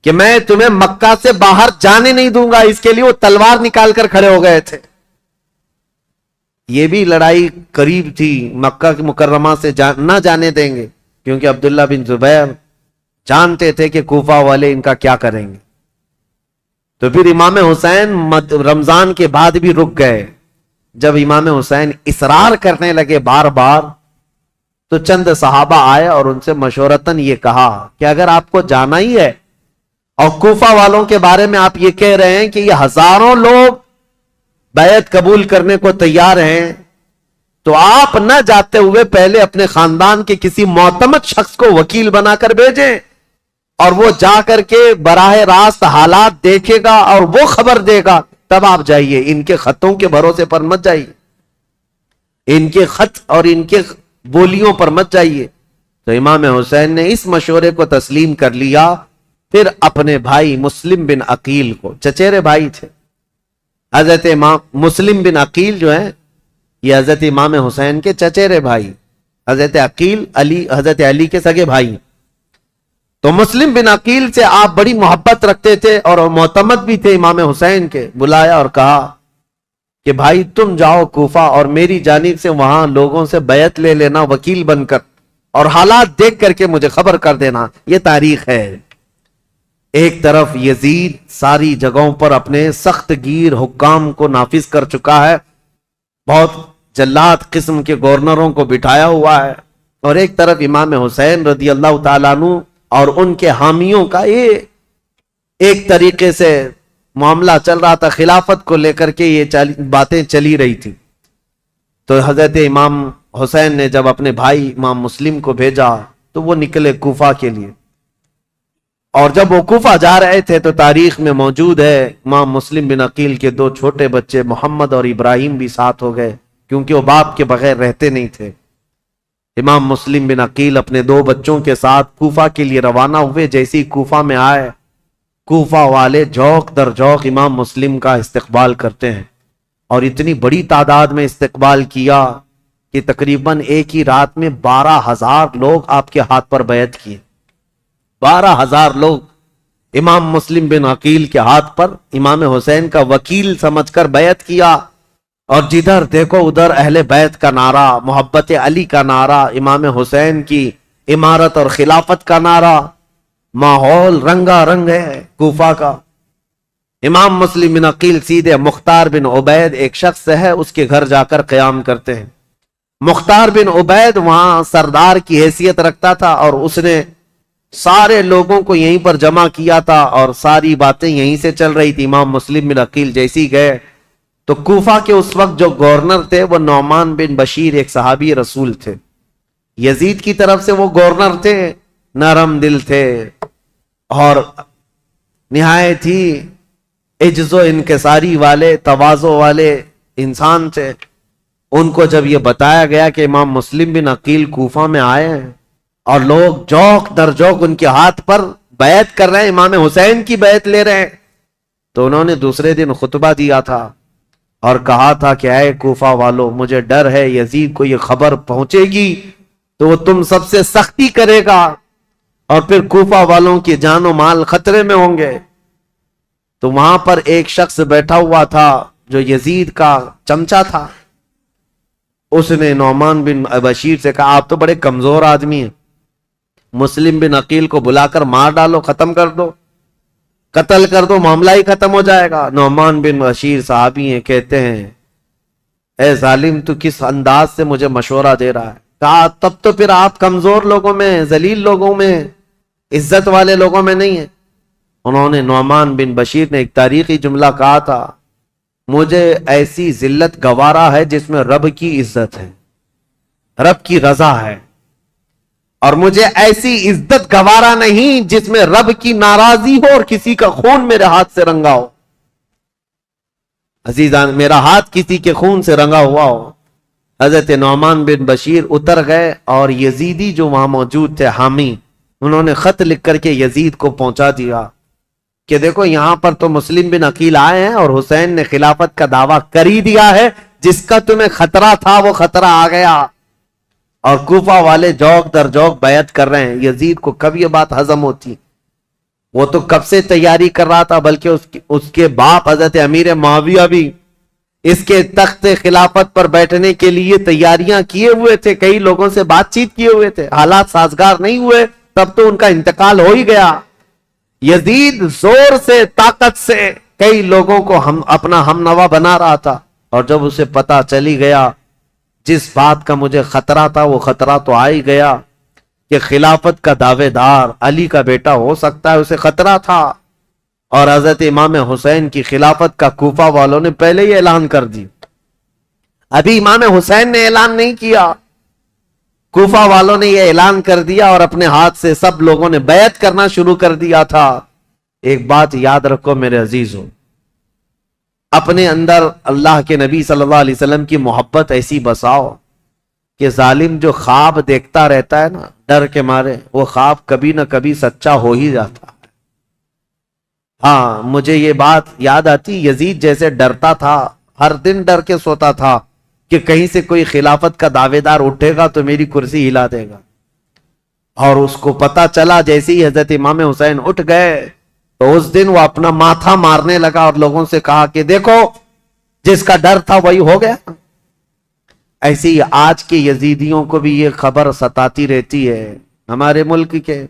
کہ میں تمہیں مکہ سے باہر جانے نہیں دوں گا, اس کے لیے وہ تلوار نکال کر کھڑے ہو گئے تھے. یہ بھی لڑائی قریب تھی، مکہ کی مکرمہ سے نہ جانے دیں گے، کیونکہ عبداللہ بن زبیر جانتے تھے کہ کوفہ والے ان کا کیا کریں گے۔ تو پھر امام حسین رمضان کے بعد بھی رک گئے۔ جب امام حسین اصرار کرنے لگے بار بار، تو چند صحابہ آئے اور ان سے مشورتاً یہ کہا کہ اگر آپ کو جانا ہی ہے اور کوفہ والوں کے بارے میں آپ یہ کہہ رہے ہیں کہ یہ ہزاروں لوگ بیعت قبول کرنے کو تیار ہیں، تو آپ نہ جاتے ہوئے پہلے اپنے خاندان کے کسی معتمد شخص کو وکیل بنا کر بھیجیں، اور وہ جا کر کے براہ راست حالات دیکھے گا اور وہ خبر دے گا، تب آپ جائیے، ان کے خطوں کے بھروسے پر مت جائیے، ان کے خط اور ان کے بولیوں پر مت جائیے۔ تو امام حسین نے اس مشورے کو تسلیم کر لیا۔ پھر اپنے بھائی مسلم بن عقیل کو، چچیرے بھائی تھے، حضرت امام مسلم بن عقیل جو ہیں یہ حضرت امام حسین کے چچیرے بھائی، حضرت عقیل حضرت علی کے سگے بھائی۔ تو مسلم بن عقیل سے آپ بڑی محبت رکھتے تھے اور معتمد بھی تھے امام حسین کے۔ بلایا اور کہا کہ بھائی تم جاؤ کوفہ اور میری جانب سے وہاں لوگوں سے بیعت لے لینا وکیل بن کر، اور حالات دیکھ کر کے مجھے خبر کر دینا۔ یہ تاریخ ہے۔ ایک طرف یزید ساری جگہوں پر اپنے سخت گیر حکام کو نافذ کر چکا ہے، بہت جلاد قسم کے گورنروں کو بٹھایا ہوا ہے، اور ایک طرف امام حسین رضی اللہ تعالیٰ عنہ اور ان کے حامیوں کا یہ ایک طریقے سے معاملہ چل رہا تھا، خلافت کو لے کر کے یہ باتیں چلی رہی تھی۔ تو حضرت امام حسین نے جب اپنے بھائی امام مسلم کو بھیجا تو وہ نکلے کوفہ کے لیے، اور جب وہ کوفہ جا رہے تھے تو تاریخ میں موجود ہے امام مسلم بن عقیل کے دو چھوٹے بچے محمد اور ابراہیم بھی ساتھ ہو گئے، کیونکہ وہ باپ کے بغیر رہتے نہیں تھے۔ امام مسلم بن عقیل اپنے دو بچوں کے ساتھ کوفہ کے لیے روانہ ہوئے۔ جیسے ہی کوفہ میں آئے، کوفہ والے جوق در جوق امام مسلم کا استقبال کرتے ہیں، اور اتنی بڑی تعداد میں استقبال کیا کہ تقریباً ایک ہی رات میں 12,000 لوگ آپ کے ہاتھ پر بیعت کیے۔ 12,000 لوگ امام مسلم بن عقیل کے ہاتھ پر امام حسین کا وکیل سمجھ کر بیعت کیا، اور جدھر دیکھو ادھر اہل بیت کا نعرہ، محبت علی کا نعرہ، امام حسین کی امارت اور خلافت کا نعرہ، ماحول رنگا رنگ ہے کوفہ کا۔ امام مسلم بن عقیل سیدھے مختار بن عبید ایک شخص ہے اس کے گھر جا کر قیام کرتے ہیں۔ مختار بن عبید وہاں سردار کی حیثیت رکھتا تھا، اور اس نے سارے لوگوں کو یہیں پر جمع کیا تھا، اور ساری باتیں یہیں سے چل رہی تھی۔ امام مسلم بن عقیل جیسی گئے تو کوفہ کے اس وقت جو گورنر تھے وہ نعمان بن بشیر ایک صحابی رسول تھے، یزید کی طرف سے وہ گورنر تھے، نرم دل تھے اور نہایت ہی عجز و انکساری والے، تواضع والے انسان تھے۔ ان کو جب یہ بتایا گیا کہ امام مسلم بن عقیل کوفہ میں آئے ہیں اور لوگ جوق در جوق ان کے ہاتھ پر بیعت کر رہے ہیں، امام حسین کی بیعت لے رہے ہیں، تو انہوں نے دوسرے دن خطبہ دیا تھا اور کہا تھا کہ اے کوفہ والو، مجھے ڈر ہے یزید کو یہ خبر پہنچے گی تو وہ تم سب سے سختی کرے گا، اور پھر کوفہ والوں کی جان و مال خطرے میں ہوں گے۔ تو وہاں پر ایک شخص بیٹھا ہوا تھا جو یزید کا چمچا تھا، اس نے نعمان بن بشیر سے کہا آپ تو بڑے کمزور آدمی ہیں، مسلم بن عقیل کو بلا کر مار ڈالو، ختم کر دو، قتل کر دو، معاملہ ہی ختم ہو جائے گا۔ نعمان بن بشیر صحابی ہیں، کہتے ہیں اے ظالم تو کس انداز سے مجھے مشورہ دے رہا ہے؟ کہا تب تو پھر آپ کمزور لوگوں میں، ذلیل لوگوں میں، عزت والے لوگوں میں نہیں ہیں۔ انہوں نے نعمان بن بشیر نے ایک تاریخی جملہ کہا تھا، مجھے ایسی ذلت گوارا ہے جس میں رب کی عزت ہے، رب کی رضا ہے، اور مجھے ایسی عزت گوارا نہیں جس میں رب کی ناراضی ہو اور کسی کا خون میرے ہاتھ سے رنگا ہو۔ عزیزان، میرا ہاتھ کسی کے خون سے رنگا ہوا ہو۔ حضرت نعمان بن بشیر اتر گئے، اور یزیدی جو وہاں موجود تھے حامی، انہوں نے خط لکھ کر کے یزید کو پہنچا دیا کہ دیکھو یہاں پر تو مسلم بن عقیل آئے ہیں اور حسین نے خلافت کا دعویٰ کر ہی دیا ہے، جس کا تمہیں خطرہ تھا وہ خطرہ آ گیا، اور کوفہ والے جوق در جوق بیعت کر رہے ہیں۔ یزید کو کب یہ بات ہضم ہوتی؟ وہ تو کب سے تیاری کر رہا تھا، بلکہ اس کے باپ حضرت امیر معاویہ بھی اس کے تخت خلافت پر بیٹھنے کے لیے تیاریاں کیے ہوئے تھے، کئی لوگوں سے بات چیت کیے ہوئے تھے، حالات سازگار نہیں ہوئے، تب تو ان کا انتقال ہو ہی گیا۔ یزید زور سے، طاقت سے کئی لوگوں کو اپنا ہم نوا بنا رہا تھا، اور جب اسے پتا چلی گیا جس بات کا مجھے خطرہ تھا وہ خطرہ تو آ ہی گیا کہ خلافت کا دعوے دار علی کا بیٹا ہو سکتا ہے، اسے خطرہ تھا۔ اور حضرت امام حسین کی خلافت کا کوفہ والوں نے پہلے ہی اعلان کر دی، ابھی امام حسین نے اعلان نہیں کیا، کوفہ والوں نے یہ اعلان کر دیا، اور اپنے ہاتھ سے سب لوگوں نے بیعت کرنا شروع کر دیا تھا۔ ایک بات یاد رکھو میرے عزیزوں، اپنے اندر اللہ کے نبی صلی اللہ علیہ وسلم کی محبت ایسی بساؤ کہ ظالم جو خواب دیکھتا رہتا ہے نا ڈر کے مارے، وہ خواب کبھی نہ کبھی سچا ہو ہی جاتا ہے۔ ہاں، مجھے یہ بات یاد آتی، یزید جیسے ڈرتا تھا، ہر دن ڈر کے سوتا تھا کہ کہیں سے کوئی خلافت کا دعوے دار اٹھے گا تو میری کرسی ہلا دے گا، اور اس کو پتا چلا جیسے ہی حضرت امام حسین اٹھ گئے تو اس دن وہ اپنا ماتھا مارنے لگا اور لوگوں سے کہا کہ دیکھو جس کا ڈر تھا وہی ہو گیا۔ ایسے ہی آج کے یزیدیوں کو بھی یہ خبر ستاتی رہتی ہے ہمارے ملک کے،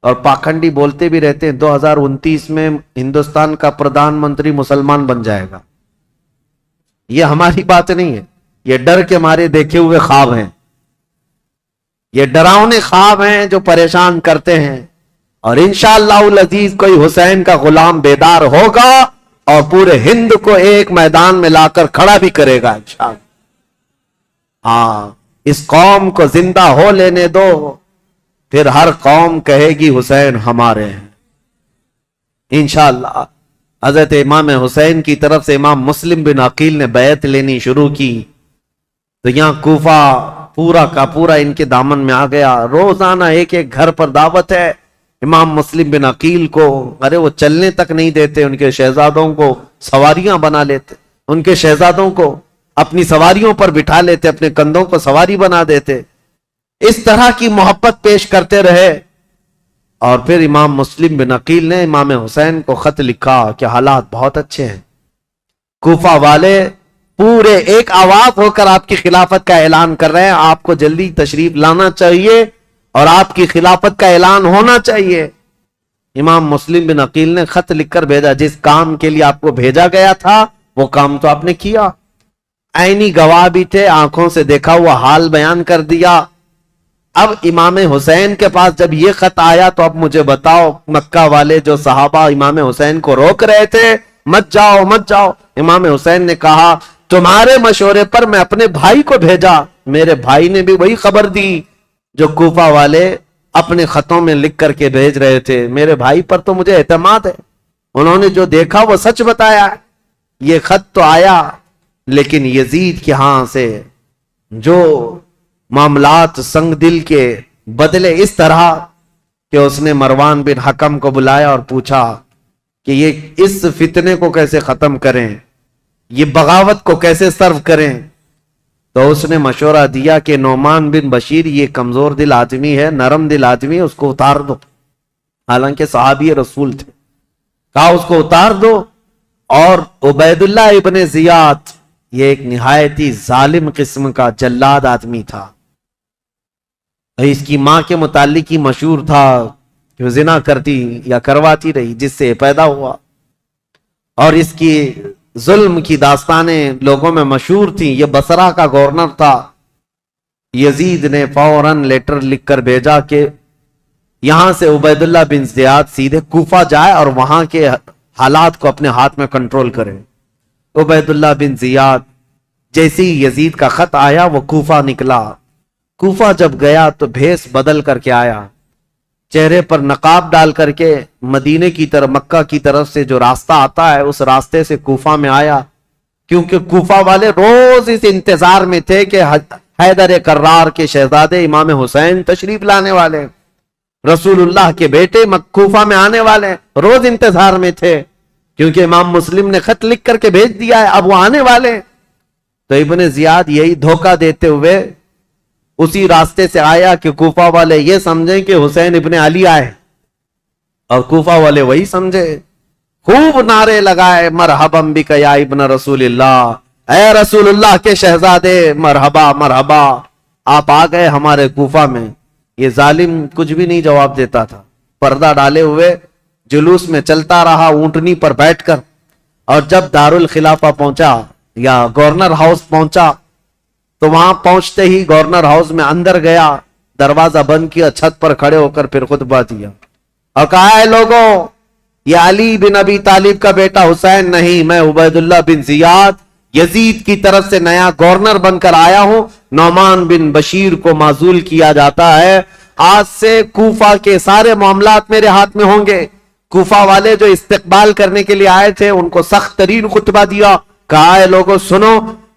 اور پاکھنڈی بولتے بھی رہتے ہیں 2029 میں ہندوستان کا پردھان منتری مسلمان بن جائے گا۔ یہ ہماری بات نہیں ہے، یہ ڈر کے مارے دیکھے ہوئے خواب ہیں، یہ ڈراؤنے خواب ہیں جو پریشان کرتے ہیں، اور انشاءاللہ العزیز کوئی حسین کا غلام بیدار ہوگا اور پورے ہند کو ایک میدان میں لا کر کھڑا بھی کرے گا انشاءاللہ۔ ہاں، اس قوم کو زندہ ہو لینے دو، پھر ہر قوم کہے گی حسین ہمارے ہیں انشاءاللہ۔ حضرت امام حسین کی طرف سے امام مسلم بن عقیل نے بیعت لینی شروع کی تو یہاں کوفہ پورا کا پورا ان کے دامن میں آ گیا۔ روزانہ ایک ایک گھر پر دعوت ہے امام مسلم بن عقیل کو، ارے وہ چلنے تک نہیں دیتے، ان کے شہزادوں کو سواریاں بنا لیتے، ان کے شہزادوں کو اپنی سواریوں پر بٹھا لیتے، اپنے کندھوں کو سواری بنا دیتے، اس طرح کی محبت پیش کرتے رہے۔ اور پھر امام مسلم بن عقیل نے امام حسین کو خط لکھا کہ حالات بہت اچھے ہیں، کوفہ والے پورے ایک آواز ہو کر آپ کی خلافت کا اعلان کر رہے ہیں، آپ کو جلدی تشریف لانا چاہیے اور آپ کی خلافت کا اعلان ہونا چاہیے۔ امام مسلم بن عقیل نے خط لکھ کر بھیجا، جس کام کے لیے آپ کو بھیجا گیا تھا وہ کام تو آپ نے کیا، عینی گواہ بھی تھے، آنکھوں سے دیکھا ہوا حال بیان کر دیا۔ اب امام حسین کے پاس جب یہ خط آیا تو اب مجھے بتاؤ، مکہ والے جو صحابہ امام حسین کو روک رہے تھے مت جاؤ مت جاؤ، امام حسین نے کہا تمہارے مشورے پر میں اپنے بھائی کو بھیجا، میرے بھائی نے بھی وہی خبر دی جو کوفہ والے اپنے خطوں میں لکھ کر کے بھیج رہے تھے، میرے بھائی پر تو مجھے اعتماد ہے، انہوں نے جو دیکھا وہ سچ بتایا۔ یہ خط تو آیا لیکن یزید کے ہاں سے جو معاملات سنگ دل کے بدلے اس طرح کہ اس نے مروان بن حکم کو بلایا اور پوچھا کہ یہ اس فتنے کو کیسے ختم کریں، یہ بغاوت کو کیسے سرو کریں۔ تو اس نے مشورہ دیا کہ نعمان بن بشیر یہ کمزور دل آدمی ہے، نرم دل آدمی ہے، اس کو اتار دو، حالانکہ صحابی رسول تھے، کہا اس کو اتار دو۔ اور عبید اللہ ابن زیاد یہ ایک نہایتی ظالم قسم کا جلاد آدمی تھا، اس کی ماں کے متعلق ہی مشہور تھا کہ وہ زنا کرتی یا کرواتی رہی جس سے پیدا ہوا، اور اس کی ظلم کی داستانیں لوگوں میں مشہور تھیں۔ یہ بصرہ کا گورنر تھا۔ یزید نے فوراً لیٹر لکھ کر بھیجا کہ یہاں سے عبید اللہ بن زیاد سیدھے کوفہ جائے اور وہاں کے حالات کو اپنے ہاتھ میں کنٹرول کرے۔ عبید اللہ بن زیاد جیسے ہی یزید کا خط آیا وہ کوفہ نکلا۔ کوفہ جب گیا تو بھیس بدل کر کے آیا، چہرے پر نقاب ڈال کر کے مدینے کی طرف، مکہ کی طرف سے جو راستہ آتا ہے اس راستے سے کوفہ میں آیا، کیونکہ کوفہ والے روز اس انتظار میں تھے کہ حیدر کرار کے شہزادے امام حسین تشریف لانے والے، رسول اللہ کے بیٹے کوفہ میں آنے والے، روز انتظار میں تھے کیونکہ امام مسلم نے خط لکھ کر کے بھیج دیا ہے، اب وہ آنے والے۔ تو ابن زیاد یہی دھوکہ دیتے ہوئے اسی راستے سے آیا کہ کوفہ والے یہ سمجھیں کہ حسین ابن علی آئے، اور کوفہ والے وہی سمجھے، خوب نعرے لگائے مرحبا بک یا ابن رسول اللہ، اے رسول اللہ کے شہزادے مرحبا مرحبا، آپ آ گئے ہمارے کوفہ میں۔ یہ ظالم کچھ بھی نہیں جواب دیتا تھا، پردہ ڈالے ہوئے جلوس میں چلتا رہا اونٹنی پر بیٹھ کر، اور جب دارالخلافہ پہنچا یا گورنر ہاؤس پہنچا تو وہاں پہنچتے ہی گورنر ہاؤس میں اندر گیا، دروازہ بند کیا، چھت پر کھڑے ہو کر پھر خطبہ دیا اور کہا ہے لوگوں، یہ علی بن ابی طالب کا بیٹا حسین نہیں، میں عبید اللہ بن زیاد یزید کی طرف سے نیا گورنر بن کر آیا ہوں۔ نعمان بن بشیر کو معزول کیا جاتا ہے، آج سے کوفہ کے سارے معاملات میرے ہاتھ میں ہوں گے۔ کوفہ والے جو استقبال کرنے کے لیے آئے تھے ان کو سخت ترین خطبہ دیا، کہا ہے لوگوں سنو،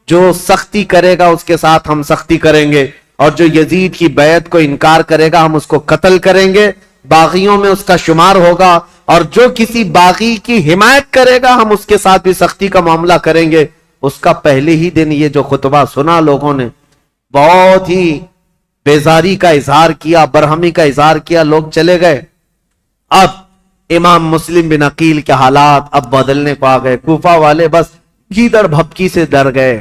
جو سختی کرے گا اس کے ساتھ ہم سختی کریں گے، اور جو یزید کی بیعت کو انکار کرے گا ہم اس کو قتل کریں گے، باغیوں میں اس کا شمار ہوگا، اور جو کسی باغی کی حمایت کرے گا ہم اس کے ساتھ بھی سختی کا معاملہ کریں گے۔ اس کا پہلے ہی دن یہ جو خطبہ سنا لوگوں نے بہت ہی بیزاری کا اظہار کیا، برہمی کا اظہار کیا، لوگ چلے گئے۔ اب امام مسلم بن عقیل کے حالات اب بدلنے کو آ گئے، کوفہ والے بس گیدڑ بھپکی سے ڈر گئے،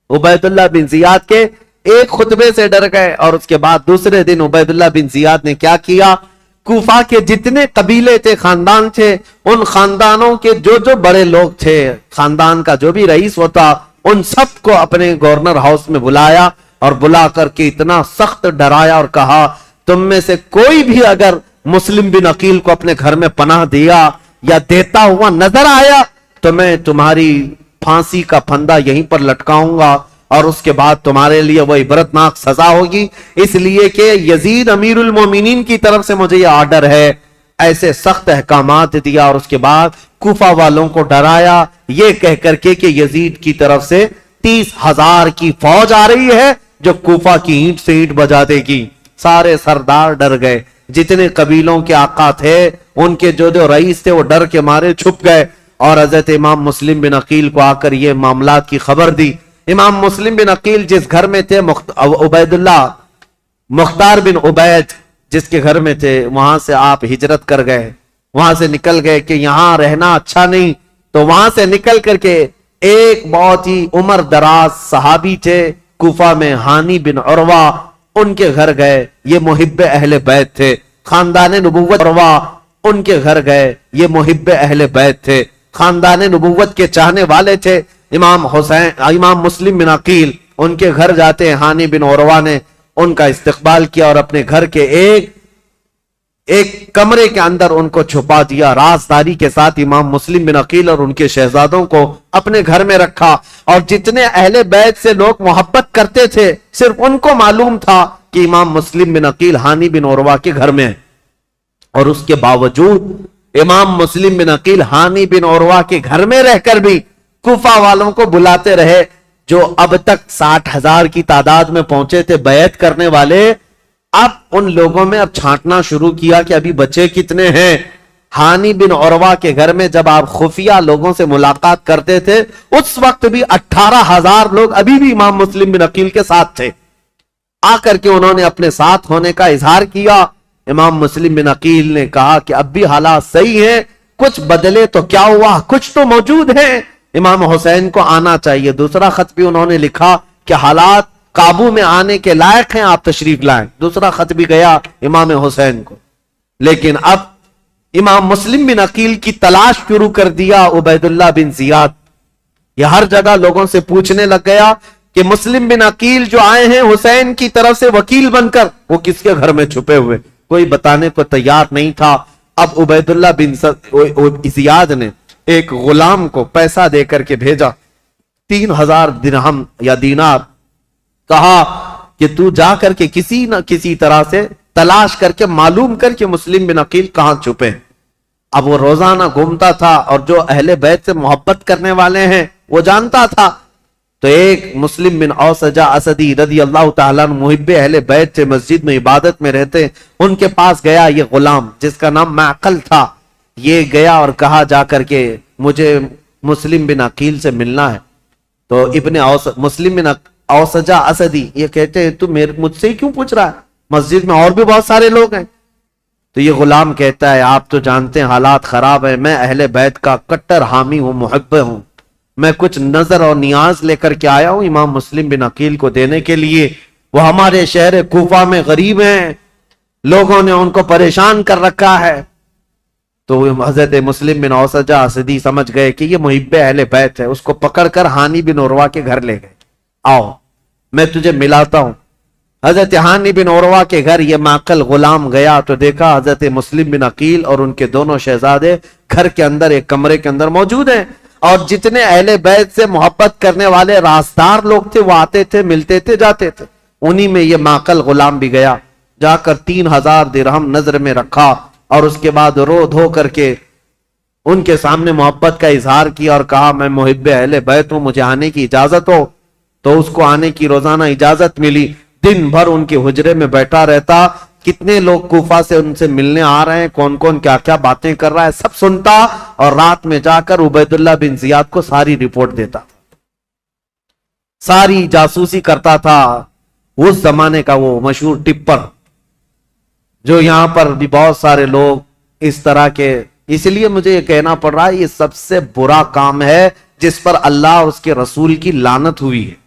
عبید اللہ بن زیاد کے ایک خطبے سے ڈر گئے، اور اس کے بعد دوسرے دن عبید اللہ بن زیاد نے کیا کیا، کوفہ کے جتنے قبیلے تھے، خاندان تھے، ان خاندانوں کے جو جو بڑے لوگ تھے، خاندان کا جو بھی رئیس ہوتا، ان سب کو اپنے گورنر ہاؤس میں بلایا، اور بلا کر کے اتنا سخت ڈرایا اور کہا تم میں سے کوئی بھی اگر مسلم بن عقیل کو اپنے گھر میں پناہ دیا یا دیتا ہوا نظر آیا تو میں تمہاری پھانسی کا پھندا یہیں پر لٹکاؤں گا، اور اس کے بعد تمہارے لیے وہ عبرتناک سزا ہوگی، اس لیے کہ یزید امیر المومنین کی طرف سے مجھے یہ آرڈر ہے۔ ایسے سخت احکامات دیا، اور اس کے بعد کوفہ والوں کو ڈرایا یہ کہہ کر کے کہ یزید کی طرف سے 30,000 کی فوج آ رہی ہے جو کوفہ کی اینٹ سے اینٹ بجا دے گی۔ سارے سردار ڈر گئے، جتنے قبیلوں کے آقا تھے ان کے جو جو رئیس تھے وہ ڈر کے مارے چھپ گئے، اور حضرت امام مسلم بن عقیل کو آ کر یہ معاملات کی خبر دی۔ امام مسلم بن عقیل جس گھر میں تھے، عبید اللہ مختار بن عبید جس کے گھر میں تھے، وہاں سے آپ ہجرت کر گئے، وہاں سے نکل گئے کہ یہاں رہنا اچھا نہیں، تو وہاں سے نکل کر کے ایک بہت ہی عمر دراز صحابی تھے کوفہ میں، ہانی بن عروہ، ان کے گھر گئے، یہ محب اہل بیت تھے۔ خاندان نبوت عروہ ان کے گھر گئے، یہ محب اہل بیت تھے، خاندان نبوت کے چاہنے والے تھے۔ امام مسلم بن عقیل ان کے گھر جاتے ہیں، ہانی بن عروہ نے ان کا استقبال کیا اور اپنے گھر کے ایک کمرے کے اندر ان کو چھپا دیا، رازداری کے ساتھ امام مسلم بن عقیل اور ان کے شہزادوں کو اپنے گھر میں رکھا، اور جتنے اہل بیت سے لوگ محبت کرتے تھے صرف ان کو معلوم تھا کہ امام مسلم بن عقیل ہانی بن عروہ کے گھر میں ہے، اور اس کے باوجود امام مسلم بن عقیل ہانی بن عروہ کے گھر میں رہ کر بھی کوفہ والوں کو بلاتے رہے، جو اب تک 60,000 کی تعداد میں پہنچے تھے بیعت کرنے والے۔ اب ان لوگوں میں اب چھانٹنا شروع کیا کہ ابھی بچے کتنے ہیں۔ ہانی بن عروہ کے گھر میں جب آپ خفیہ لوگوں سے ملاقات کرتے تھے اس وقت بھی 18,000 لوگ ابھی بھی امام مسلم بن عقیل کے ساتھ تھے۔ آ کر کے انہوں نے اپنے ساتھ ہونے کا اظہار کیا۔ امام مسلم بن عقیل نے کہا کہ اب بھی حالات صحیح ہیں، کچھ بدلے تو کیا ہوا، کچھ تو موجود ہیں، امام حسین کو آنا چاہیے۔ دوسرا خط بھی انہوں نے لکھا کہ حالات قابو میں آنے کے لائق ہیں، آپ تشریف لائیں۔ دوسرا خط بھی گیا امام حسین کو، لیکن اب امام مسلم بن عقیل کی تلاش شروع کر دیا عبید اللہ بن زیاد۔ یہ ہر جگہ لوگوں سے پوچھنے لگ گیا کہ مسلم بن عقیل جو آئے ہیں حسین کی طرف سے وکیل بن کر، وہ کس کے گھر میں چھپے ہوئے، کوئی بتانے کو تیار نہیں تھا۔ اب عبید اللہ بن زیاد نے ایک غلام کو پیسہ دے کر کے بھیجا، 3,000 درہم یا دینار، کہا کہ تو جا کر کے کسی نہ کسی طرح سے تلاش کر کے معلوم کر کے مسلم بن عقیل کہاں چھپے ہیں۔ اب وہ روزانہ گھومتا تھا اور جو اہل بیت سے محبت کرنے والے ہیں وہ جانتا تھا، تو ایک مسلم بن اوسجہ اسدی رضی اللہ تعالیٰ عنہ محب اہل بیت سے مسجد میں عبادت میں رہتے، ان کے پاس گیا یہ غلام جس کا نام معقل تھا۔ یہ گیا اور کہا جا کر کے مجھے مسلم بن عقیل سے ملنا ہے۔ تو مسلم بن اوسجہ اسدی یہ کہتے ہیں تو مجھ سے ہی کیوں پوچھ رہا ہے، مسجد میں اور بھی بہت سارے لوگ ہیں۔ تو یہ غلام کہتا ہے آپ تو جانتے ہیں حالات خراب ہیں، میں اہل بیت کا کٹر حامی ہوں، محب ہوں، میں کچھ نظر اور نیاز لے کر کے آیا ہوں امام مسلم بن عقیل کو دینے کے لیے. وہ ہمارے شہر کوفہ میں غریب ہیں, لوگوں نے ان کو پریشان کر رکھا ہے. تو حضرت مسلم بن اوسجہ اسدی سمجھ گئے کہ یہ محب اہل بیت ہے. اس کو پکڑ کر ہانی بن عروہ کے گھر لے گئے. آؤ میں تجھے ملاتا ہوں. حضرت ہانی بن عروہ کے گھر یہ معقل غلام گیا تو دیکھا حضرت مسلم بن عقیل اور ان کے دونوں شہزادے گھر کے اندر ایک کمرے کے اندر موجود ہیں, اور جتنے اہل بیت سے محبت کرنے والے رازدار لوگ تھے وہ آتے تھے, ملتے تھے, جاتے تھے. انہی میں یہ معقل غلام بھی گیا. جا کر 3000 درہم نظر میں رکھا اور اس کے بعد رو دھو کر کے ان کے سامنے محبت کا اظہار کیا اور کہا میں محب اہل بیت ہوں, مجھے آنے کی اجازت ہو. تو اس کو آنے کی روزانہ اجازت ملی. دن بھر ان کے حجرے میں بیٹھا رہتا, کتنے لوگ کوفہ سے ان سے ملنے آ رہے ہیں, کون کون کیا کیا باتیں کر رہا ہے, سب سنتا, اور رات میں جا کر عبید اللہ بن زیاد کو ساری رپورٹ دیتا, ساری جاسوسی کرتا تھا. اس زمانے کا وہ مشہور ٹپر جو یہاں پر بھی بہت سارے لوگ اس طرح کے, اس لیے مجھے یہ کہنا پڑ رہا ہے یہ سب سے برا کام ہے جس پر اللہ اور اس کے رسول کی لعنت ہوئی ہے.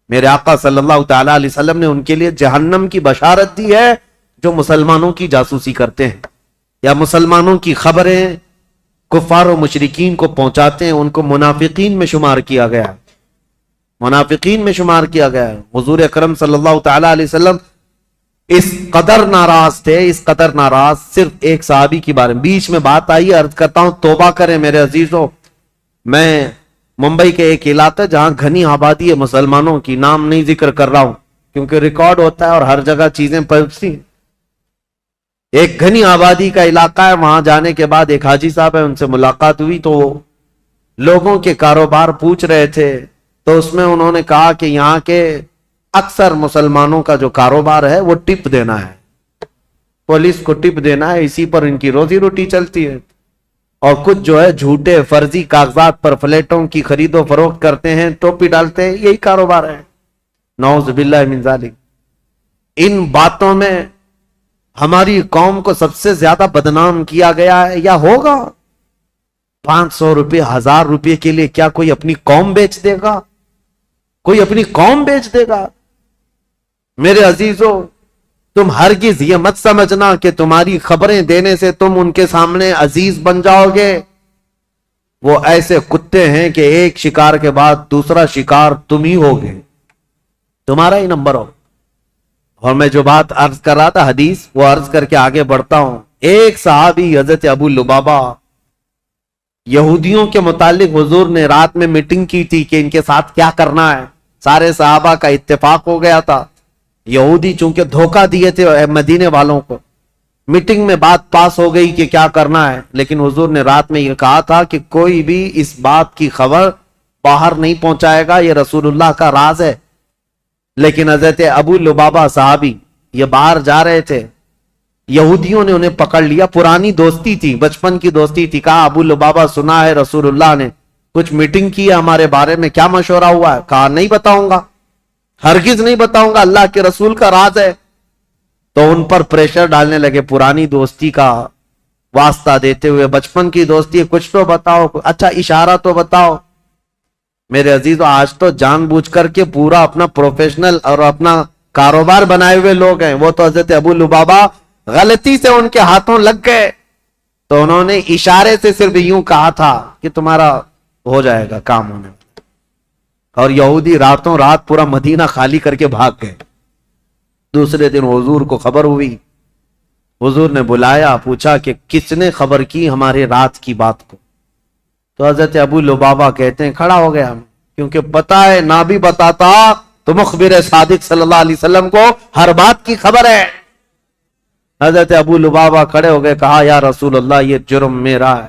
میرے آقا صلی اللہ تعالی علیہ وسلم نے ان کے لیے جہنم کی بشارت دی ہے جو مسلمانوں کی جاسوسی کرتے ہیں یا مسلمانوں کی خبریں کفار و مشرکین کو پہنچاتے ہیں. ان کو منافقین میں شمار کیا گیا ہے, منافقین میں شمار کیا گیا ہے. حضور اکرم صلی اللہ تعالی علیہ وسلم اس قدر ناراض تھے, اس قدر ناراض, صرف ایک صحابی کی بارے میں بیچ میں بات آئی, عرض کرتا ہوں توبہ کریں میرے عزیزوں. میں ممبئی کے ایک علاقہ جہاں گھنی آبادی ہے مسلمانوں کی, نام نہیں ذکر کر رہا ہوں کیونکہ ریکارڈ ہوتا ہے اور ہر جگہ چیزیں پہنچتی ہیں. ایک گھنی آبادی کا علاقہ ہے, وہاں جانے کے بعد ایک حاجی صاحب ہے, ان سے ملاقات ہوئی تو لوگوں کے کاروبار پوچھ رہے تھے. تو اس میں انہوں نے کہا کہ یہاں کے اکثر مسلمانوں کا جو کاروبار ہے وہ ٹپ دینا ہے, پولیس کو ٹپ دینا ہے, اسی پر ان کی روزی روٹی چلتی ہے. اور کچھ جو ہے جھوٹے فرضی کاغذات پر فلیٹوں کی خرید و فروخت کرتے ہیں, ٹوپی ڈالتے ہیں, یہی کاروبار ہے. نعوذ باللہ من ذالک. ان باتوں میں ہماری قوم کو سب سے زیادہ بدنام کیا گیا ہے یا ہوگا. 500 روپے 1000 روپے کے لیے کیا کوئی اپنی قوم بیچ دے گا؟ کوئی اپنی قوم بیچ دے گا؟ میرے عزیزوں, تم ہرگز یہ مت سمجھنا کہ تمہاری خبریں دینے سے تم ان کے سامنے عزیز بن جاؤ گے. وہ ایسے کتے ہیں کہ ایک شکار کے بعد دوسرا شکار تم ہی ہوگے, تمہارا ہی نمبر ہو. اور میں جو بات عرض کر رہا تھا حدیث, وہ عرض کر کے آگے بڑھتا ہوں. ایک صحابی حضرت ابو لبابہ, یہودیوں کے متعلق حضور نے رات میں میٹنگ کی تھی کہ ان کے ساتھ کیا کرنا ہے. سارے صحابہ کا اتفاق ہو گیا تھا. یہودی چونکہ دھوکہ دیے تھے مدینے والوں کو, میٹنگ میں بات پاس ہو گئی کہ کیا کرنا ہے, لیکن حضور نے رات میں یہ کہا تھا کہ کوئی بھی اس بات کی خبر باہر نہیں پہنچائے گا, یہ رسول اللہ کا راز ہے. لیکن حضرت ابو لبابہ صحابی یہ باہر جا رہے تھے, یہودیوں نے انہیں پکڑ لیا. پرانی دوستی تھی, بچپن کی دوستی تھی. کہا ابو لبابہ سنا ہے رسول اللہ نے کچھ میٹنگ کی ہے ہمارے بارے میں, کیا مشورہ ہوا ہے؟ کہا نہیں بتاؤں گا, ہرگز نہیں بتاؤں گا, اللہ کے رسول کا راز ہے. تو ان پر پریشر ڈالنے لگے, پرانی دوستی کا واسطہ دیتے ہوئے, بچپن کی دوستی ہے, کچھ تو بتاؤ, اچھا اشارہ تو بتاؤ. میرے عزیزو, آج تو جان بوجھ کر کے پورا اپنا پروفیشنل اور اپنا کاروبار بنائے ہوئے لوگ ہیں. وہ تو حضرت ابو لبابہ غلطی سے ان کے ہاتھوں لگ گئے تو انہوں نے اشارے سے صرف یوں کہا تھا کہ تمہارا ہو جائے گا کام ہونے, اور یہودی راتوں رات پورا مدینہ خالی کر کے بھاگ گئے. دوسرے دن حضور کو خبر ہوئی, حضور نے بلایا, پوچھا کہ کس نے خبر کی ہمارے رات کی بات کو. تو حضرت ابو لبابہ کہتے ہیں کھڑا ہو گیا, کیونکہ پتا ہے نہ بھی بتاتا تو مخبر صادق صلی اللہ علیہ وسلم کو ہر بات کی خبر ہے. حضرت ابو لبابہ کھڑے ہو گئے, کہا یا رسول اللہ یہ جرم میرا ہے,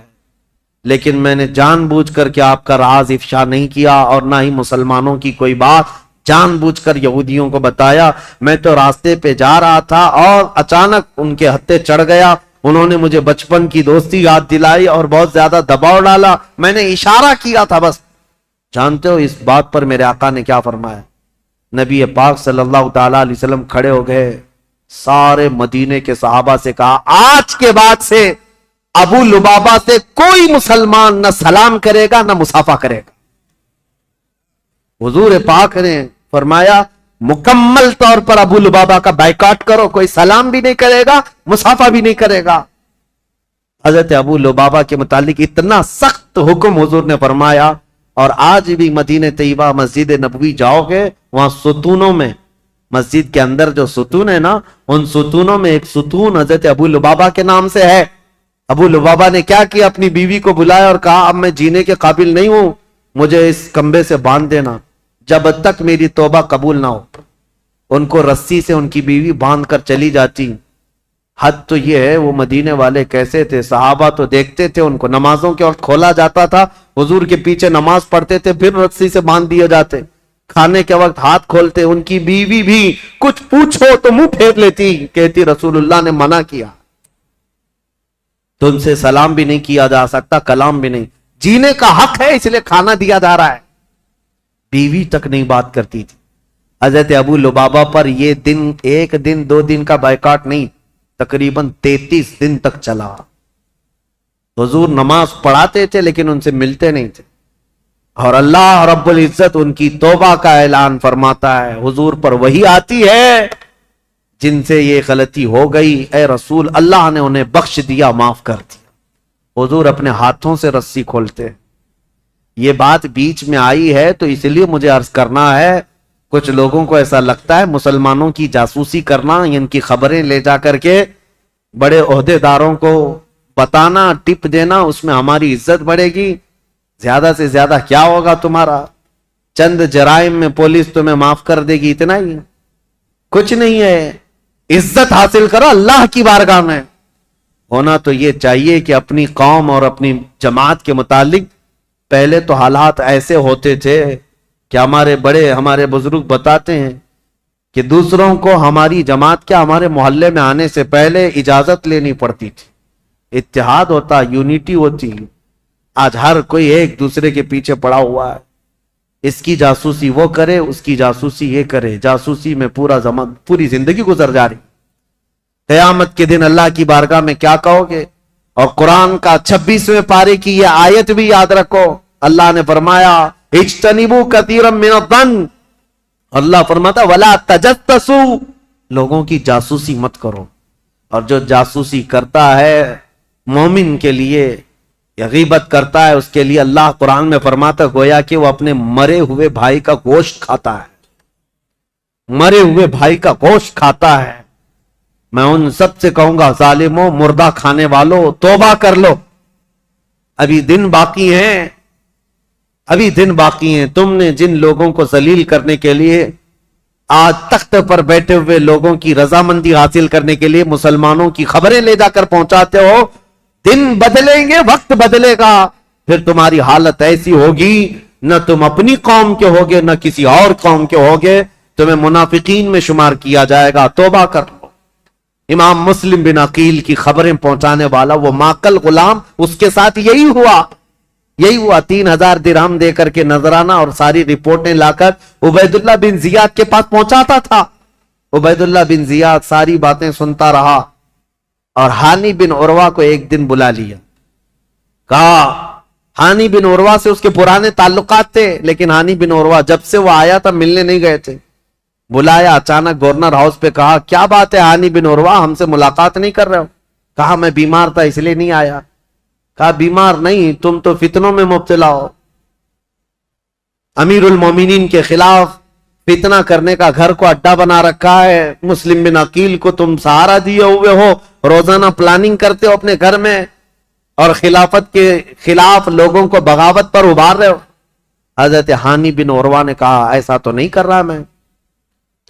لیکن میں نے جان بوجھ کر کے آپ کا راز افشا نہیں کیا اور نہ ہی مسلمانوں کی کوئی بات جان بوجھ کر یہودیوں کو بتایا. میں تو راستے پہ جا رہا تھا اور اچانک ان کے ہتھے چڑھ گیا, انہوں نے مجھے بچپن کی دوستی یاد دلائی اور بہت زیادہ دباؤ ڈالا, میں نے اشارہ کیا تھا بس. جانتے ہو اس بات پر میرے آقا نے کیا فرمایا؟ نبی پاک صلی اللہ تعالی علیہ وسلم کھڑے ہو گئے, سارے مدینے کے صحابہ سے کہا آج کے بعد سے ابو لبابہ سے کوئی مسلمان نہ سلام کرے گا نہ مصافحہ کرے گا. حضور پاک نے فرمایا مکمل طور پر ابو لبابہ کا بائیکاٹ کرو، کوئی سلام بھی نہیں کرے گا، مصافحہ بھی نہیں کرے گا۔ حضرت ابو لبابہ کے متعلق اتنا سخت حکم حضور نے فرمایا، اور آج بھی مدینہ طیبہ مسجد نبوی جاؤ گے، وہاں ستونوں میں، مسجد کے اندر جو ستون ہے نا، ان ستونوں میں ایک ستون حضرت ابو لبابہ کے نام سے ہے۔ ابو لبابہ نے کیا کیا، اپنی بیوی کو بلایا اور کہا اب میں جینے کے قابل نہیں ہوں، مجھے اس کمبے سے باندھ دینا جب تک میری توبہ قبول نہ ہو۔ ان کو رسی سے ان کی بیوی باندھ کر چلی جاتی۔ حد تو یہ ہے وہ مدینے والے کیسے تھے، صحابہ تو دیکھتے تھے ان کو، نمازوں کے وقت کھولا جاتا تھا، حضور کے پیچھے نماز پڑھتے تھے، پھر رسی سے باندھ دیے جاتے، کھانے کے وقت ہاتھ کھولتے، ان کی بیوی بھی کچھ پوچھو تو منہ پھیر لیتی، کہتی رسول اللہ نے منع کیا، تم سے سلام بھی نہیں کیا جا سکتا، کلام بھی نہیں، جینے کا حق ہے اس لیے کھانا دیا جا رہا ہے۔ بیوی تک نہیں بات کرتی تھی۔ حضرت ابو لبابہ پر یہ دن ایک دن دو دن کا بائیکاٹ نہیں، تقریباً 33 دن تک چلا۔ حضور نماز پڑھاتے تھے لیکن ان سے ملتے نہیں تھے، اور اللہ رب العزت ان کی توبہ کا اعلان فرماتا ہے، حضور پر وہی آتی ہے جن سے یہ غلطی ہو گئی، اے رسول اللہ نے انہیں بخش دیا، معاف کر دیا۔ حضور اپنے ہاتھوں سے رسی کھولتے۔ یہ بات بیچ میں آئی ہے تو اس لیے مجھے عرض کرنا ہے، کچھ لوگوں کو ایسا لگتا ہے مسلمانوں کی جاسوسی کرنا، ان کی خبریں لے جا کر کے بڑے عہدے داروں کو بتانا، ٹپ دینا، اس میں ہماری عزت بڑھے گی۔ زیادہ سے زیادہ کیا ہوگا تمہارا؟ چند جرائم میں پولیس تمہیں معاف کر دے گی، اتنا ہی، کچھ نہیں ہے۔ عزت حاصل کرو اللہ کی بارگاہ میں۔ ہونا تو یہ چاہیے کہ اپنی قوم اور اپنی جماعت کے متعلق پہلے تو حالات ایسے ہوتے تھے کہ ہمارے بڑے، ہمارے بزرگ بتاتے ہیں کہ دوسروں کو ہماری جماعت کیا ہمارے محلے میں آنے سے پہلے اجازت لینی پڑتی تھی، اتحاد ہوتا، یونٹی ہوتی۔ آج ہر کوئی ایک دوسرے کے پیچھے پڑا ہوا ہے، اس کی جاسوسی وہ کرے، اس کی جاسوسی یہ کرے، جاسوسی میں پوری زندگی گزر جا رہی۔ قیامت کے دن اللہ کی بارگاہ میں کیا کہو گے؟ اور قرآن کا 26ویں پارے کی یہ آیت بھی یاد رکھو، اللہ نے فرمایا اجتنبوا کثیرا من الظن، اللہ فرماتا ولا تجسسوا، لوگوں کی جاسوسی مت کرو۔ اور جو جاسوسی کرتا ہے مومن کے لیے، یا غیبت کرتا ہے اس کے لیے، اللہ قرآن میں فرماتا گویا کہ وہ اپنے مرے ہوئے بھائی کا گوشت کھاتا ہے، مرے ہوئے بھائی کا گوشت کھاتا ہے۔ میں ان سب سے کہوں گا ظالموں، مردہ کھانے والوں، توبہ کر لو، ابھی دن باقی ہیں، ابھی دن باقی ہیں۔ تم نے جن لوگوں کو ذلیل کرنے کے لیے، آج تخت پر بیٹھے ہوئے لوگوں کی رضامندی حاصل کرنے کے لیے مسلمانوں کی خبریں لے جا کر پہنچاتے ہو، دن بدلیں گے، وقت بدلے گا، پھر تمہاری حالت ایسی ہوگی، نہ تم اپنی قوم کے ہوگے نہ کسی اور قوم کے ہوگے، تمہیں منافقین میں شمار کیا جائے گا۔ توبہ کر لو۔ امام مسلم بن عقیل کی خبریں پہنچانے والا وہ ماقل غلام، اس کے ساتھ یہی ہوا 3000 درہم دے کر کے نذرانہ اور ساری رپورٹیں لا کر عبید اللہ بن زیاد کے پاس پہنچاتا تھا۔ عبید اللہ بن زیاد ساری باتیں سنتا رہا، اور ہانی بن عروہ کو ایک دن بلا لیا، کہا ہانی بن عروہ سے اس کے پرانے تعلقات تھے، لیکن ہانی بن عروہ جب سے وہ آیا تھا ملنے نہیں گئے تھے۔ بلایا اچانک گورنر ہاؤس پہ، کہا کیا بات ہے ہانی بن عروہ، ہم سے ملاقات نہیں کر رہے ہو؟ کہا میں بیمار تھا اس لیے نہیں آیا۔ کہا بیمار نہیں، تم تو فتنوں میں مبتلا ہو، امیر المومنین کے خلاف فتنہ کرنے کا گھر کو اڈا بنا رکھا ہے، مسلم بن عقیل کو تم سہارا دیے ہوئے ہو، روزانہ پلاننگ کرتے ہو اپنے گھر میں، اور خلافت کے خلاف لوگوں کو بغاوت پر ابھار رہے ہو۔ حضرت ہانی بن عروہ نے کہا ایسا تو نہیں کر رہا میں۔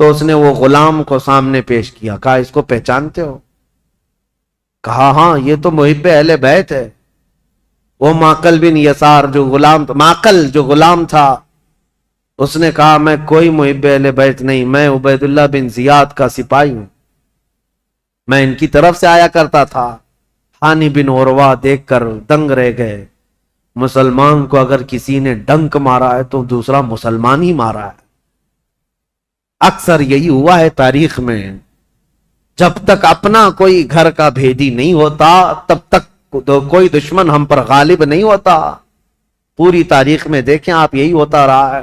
تو اس نے وہ غلام کو سامنے پیش کیا، کہا اس کو پہچانتے ہو؟ کہا ہاں یہ تو محب اہل بیت ہے۔ وہ ماقل بن یسار جو غلام تھا، اس نے کہا میں کوئی محب اہل بیت نہیں، میں عبید اللہ بن زیاد کا سپاہی ہوں، میں ان کی طرف سے آیا کرتا تھا۔ ہانی بن عروہ دیکھ کر دنگ رہ گئے، مسلمان کو اگر کسی نے ڈنک مارا ہے تو دوسرا مسلمان ہی مارا ہے۔ اکثر یہی ہوا ہے تاریخ میں، جب تک اپنا کوئی گھر کا بھیدی نہیں ہوتا تب تک کوئی دشمن ہم پر غالب نہیں ہوتا۔ پوری تاریخ میں دیکھیں آپ، یہی ہوتا رہا ہے۔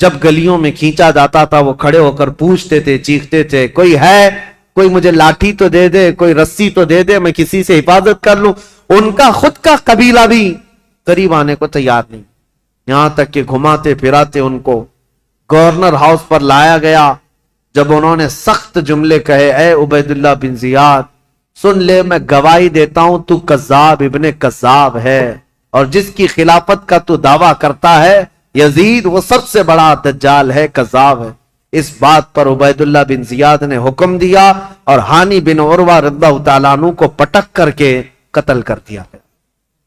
جب گلیوں میں کھینچا جاتا تھا وہ کھڑے ہو کر پوچھتے تھے، چیختے تھے، کوئی ہے، کوئی مجھے لاٹھی تو دے دے، کوئی رسی تو دے دے، میں کسی سے حفاظت کر لوں۔ ان کا خود کا قبیلہ بھی قریب آنے کو تیار نہیں، یہاں تک کہ گھماتے پھراتے ان کو گورنر ہاؤس پر لایا گیا۔ جب انہوں نے سخت جملے کہے، اے عبید اللہ بن زیاد سن لے، میں گواہی دیتا ہوں تو کذاب ابن کذاب ہے، اور جس کی خلافت کا تو دعویٰ کرتا ہے یزید، وہ سب سے بڑا دجال ہے، کذاب ہے۔ اس بات پر عبید اللہ بن زیاد نے حکم دیا اور ہانی بن عروہ رضی اللہ تعالیٰ عنہ کو پٹک کر کے قتل کر دیا گیا،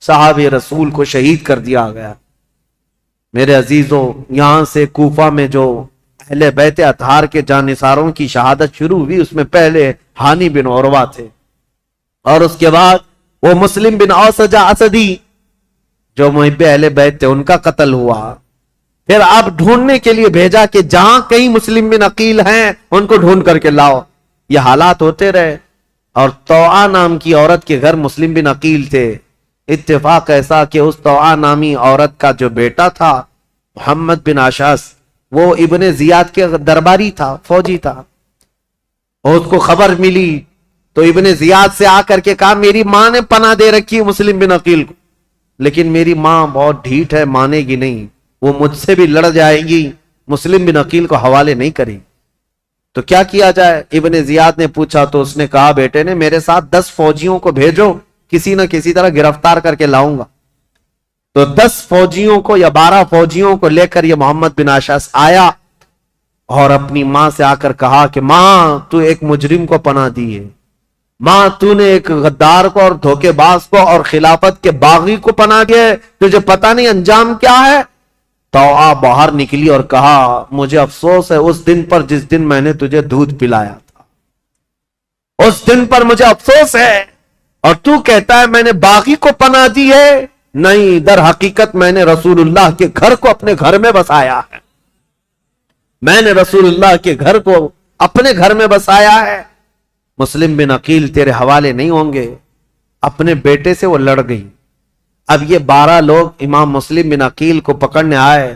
صحابی رسول کو شہید کر دیا گیا۔ میرے عزیزوں، یہاں سے کوفہ میں جو اہل بیت اطہار کے جانثاروں کی شہادت شروع ہوئی، اس میں پہلے ہانی بن عروہ تھے، اور اس کے بعد وہ مسلم بن اوسجہ اسدی جو محب اہل بیت تھے، ان کا قتل ہوا۔ پھر اب ڈھونڈنے کے لیے بھیجا کہ جہاں کئی مسلم بن عقیل ہیں ان کو ڈھونڈ کر کے لاؤ۔ یہ حالات ہوتے رہے، اور طوعا نام کی عورت کے گھر مسلم بن عقیل تھے۔ اتفاق ایسا کہ اس طوعا نامی عورت کا جو بیٹا تھا محمد بن اشعث، وہ ابن زیاد کے درباری تھا، فوجی تھا، اور اس کو خبر ملی تو ابن زیاد سے آ کر کے کہا، میری ماں نے پناہ دے رکھی ہے مسلم بن عقیل کو، لیکن میری ماں بہت ڈھیٹ ہے، مانے گی نہیں، وہ مجھ سے بھی لڑ جائے گی، مسلم بن عقیل کو حوالے نہیں کرے، تو کیا کیا جائے؟ ابن زیاد نے پوچھا تو اس نے کہا، بیٹے نے میرے ساتھ 10 فوجیوں کو بھیجو، کسی نہ کسی طرح گرفتار کر کے لاؤں گا۔ تو 10 فوجیوں کو یا 12 فوجیوں کو لے کر یہ محمد بن اشعث آیا، اور اپنی ماں سے آ کر کہا کہ ماں تو ایک مجرم کو پناہ دی ہے، ماں تو نے ایک غدار کو اور دھوکے باز کو اور خلافت کے باغی کو پناہ دیا ہے، تجھے پتہ نہیں انجام کیا ہے؟ طوعا باہر نکلی اور کہا، مجھے افسوس ہے اس دن پر جس دن میں نے تجھے دودھ پلایا تھا، اس دن پر مجھے افسوس ہے، اور تو کہتا ہے میں نے باغی کو پناہ دی ہے؟ نہیں، در حقیقت میں نے رسول اللہ کے گھر کو اپنے گھر میں بسایا ہے، میں نے رسول اللہ کے گھر کو اپنے گھر میں بسایا ہے۔ مسلم بن عقیل تیرے حوالے نہیں ہوں گے۔ اپنے بیٹے سے وہ لڑ گئی۔ اب یہ 12 لوگ امام مسلم بن عقیل کو پکڑنے آئے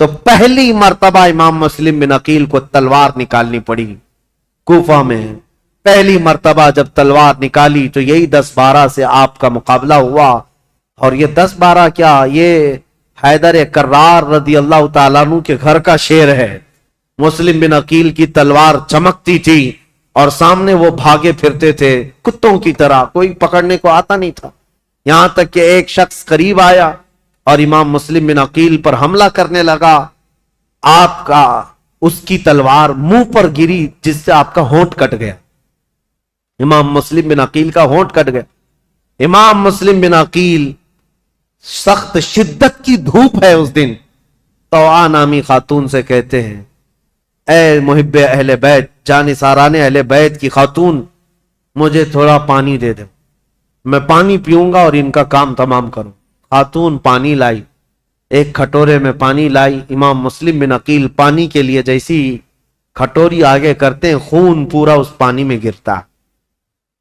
تو پہلی مرتبہ امام مسلم بن عقیل کو تلوار نکالنی پڑی۔ کوفہ میں پہلی مرتبہ جب تلوار نکالی تو یہی 10-12 سے آپ کا مقابلہ ہوا، اور یہ 10-12 کیا، یہ حیدر کرار رضی اللہ تعالیٰ عنہ کے گھر کا شیر ہے۔ مسلم بن عقیل کی تلوار چمکتی تھی اور سامنے وہ بھاگے پھرتے تھے کتوں کی طرح، کوئی پکڑنے کو آتا نہیں تھا، یہاں تک کہ ایک شخص قریب آیا اور امام مسلم بن عقیل پر حملہ کرنے لگا۔ آپ کا اس کی تلوار منہ پر گری جس سے آپ کا ہونٹ کٹ گیا، امام مسلم بن عقیل کا ہونٹ کٹ گیا۔ امام مسلم بن عقیل، سخت شدت کی دھوپ ہے اس دن، طوعا نامی خاتون سے کہتے ہیں، اے محب اہل بیت، جانثاران اہل بیت کی خاتون، مجھے تھوڑا پانی دے دے، میں پانی پیوں گا اور ان کا کام تمام کروں۔ خاتون پانی لائی، ایک کھٹورے میں پانی لائی۔ امام مسلم بن عقیل پانی کے لیے جیسی کھٹوری آگے کرتے ہیں، خون پورا اس پانی میں گرتا۔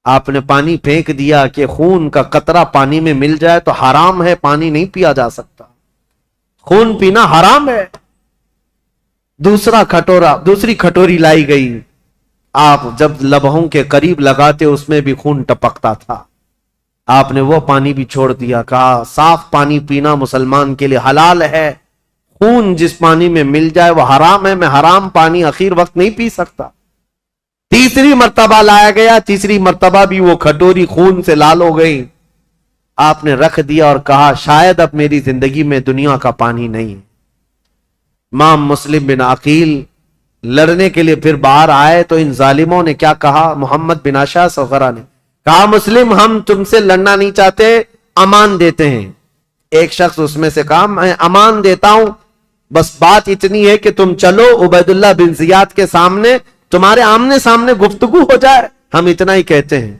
آپ نے پانی پھینک دیا کہ خون کا قطرہ پانی میں مل جائے تو حرام ہے، پانی نہیں پیا جا سکتا، خون پینا حرام ہے۔ دوسری کھٹوری لائی گئی، آپ جب لبوں کے قریب لگاتے اس میں بھی خون ٹپکتا تھا، آپ نے وہ پانی بھی چھوڑ دیا، کہا صاف پانی پینا مسلمان کے لیے حلال ہے، خون جس پانی میں مل جائے وہ حرام ہے، میں حرام پانی اخیر وقت نہیں پی سکتا۔ تیسری مرتبہ لایا گیا، تیسری مرتبہ بھی وہ کھٹوری خون سے لال ہو گئی، آپ نے رکھ دیا اور کہا شاید اب میری زندگی میں دنیا کا پانی نہیں ہے۔ امام مسلم بن عقیل لڑنے کے لیے پھر باہر آئے تو ان ظالموں نے کیا کہا، محمد بن اشعث وغیرہ نے کہا، مسلم ہم تم سے لڑنا نہیں چاہتے، امان دیتے ہیں۔ ایک شخص اس میں سے کہا، میں امان دیتا ہوں، بس بات اتنی ہے کہ تم چلو عبید اللہ بن زیاد کے سامنے، تمہارے آمنے سامنے گفتگو ہو جائے، ہم اتنا ہی کہتے ہیں۔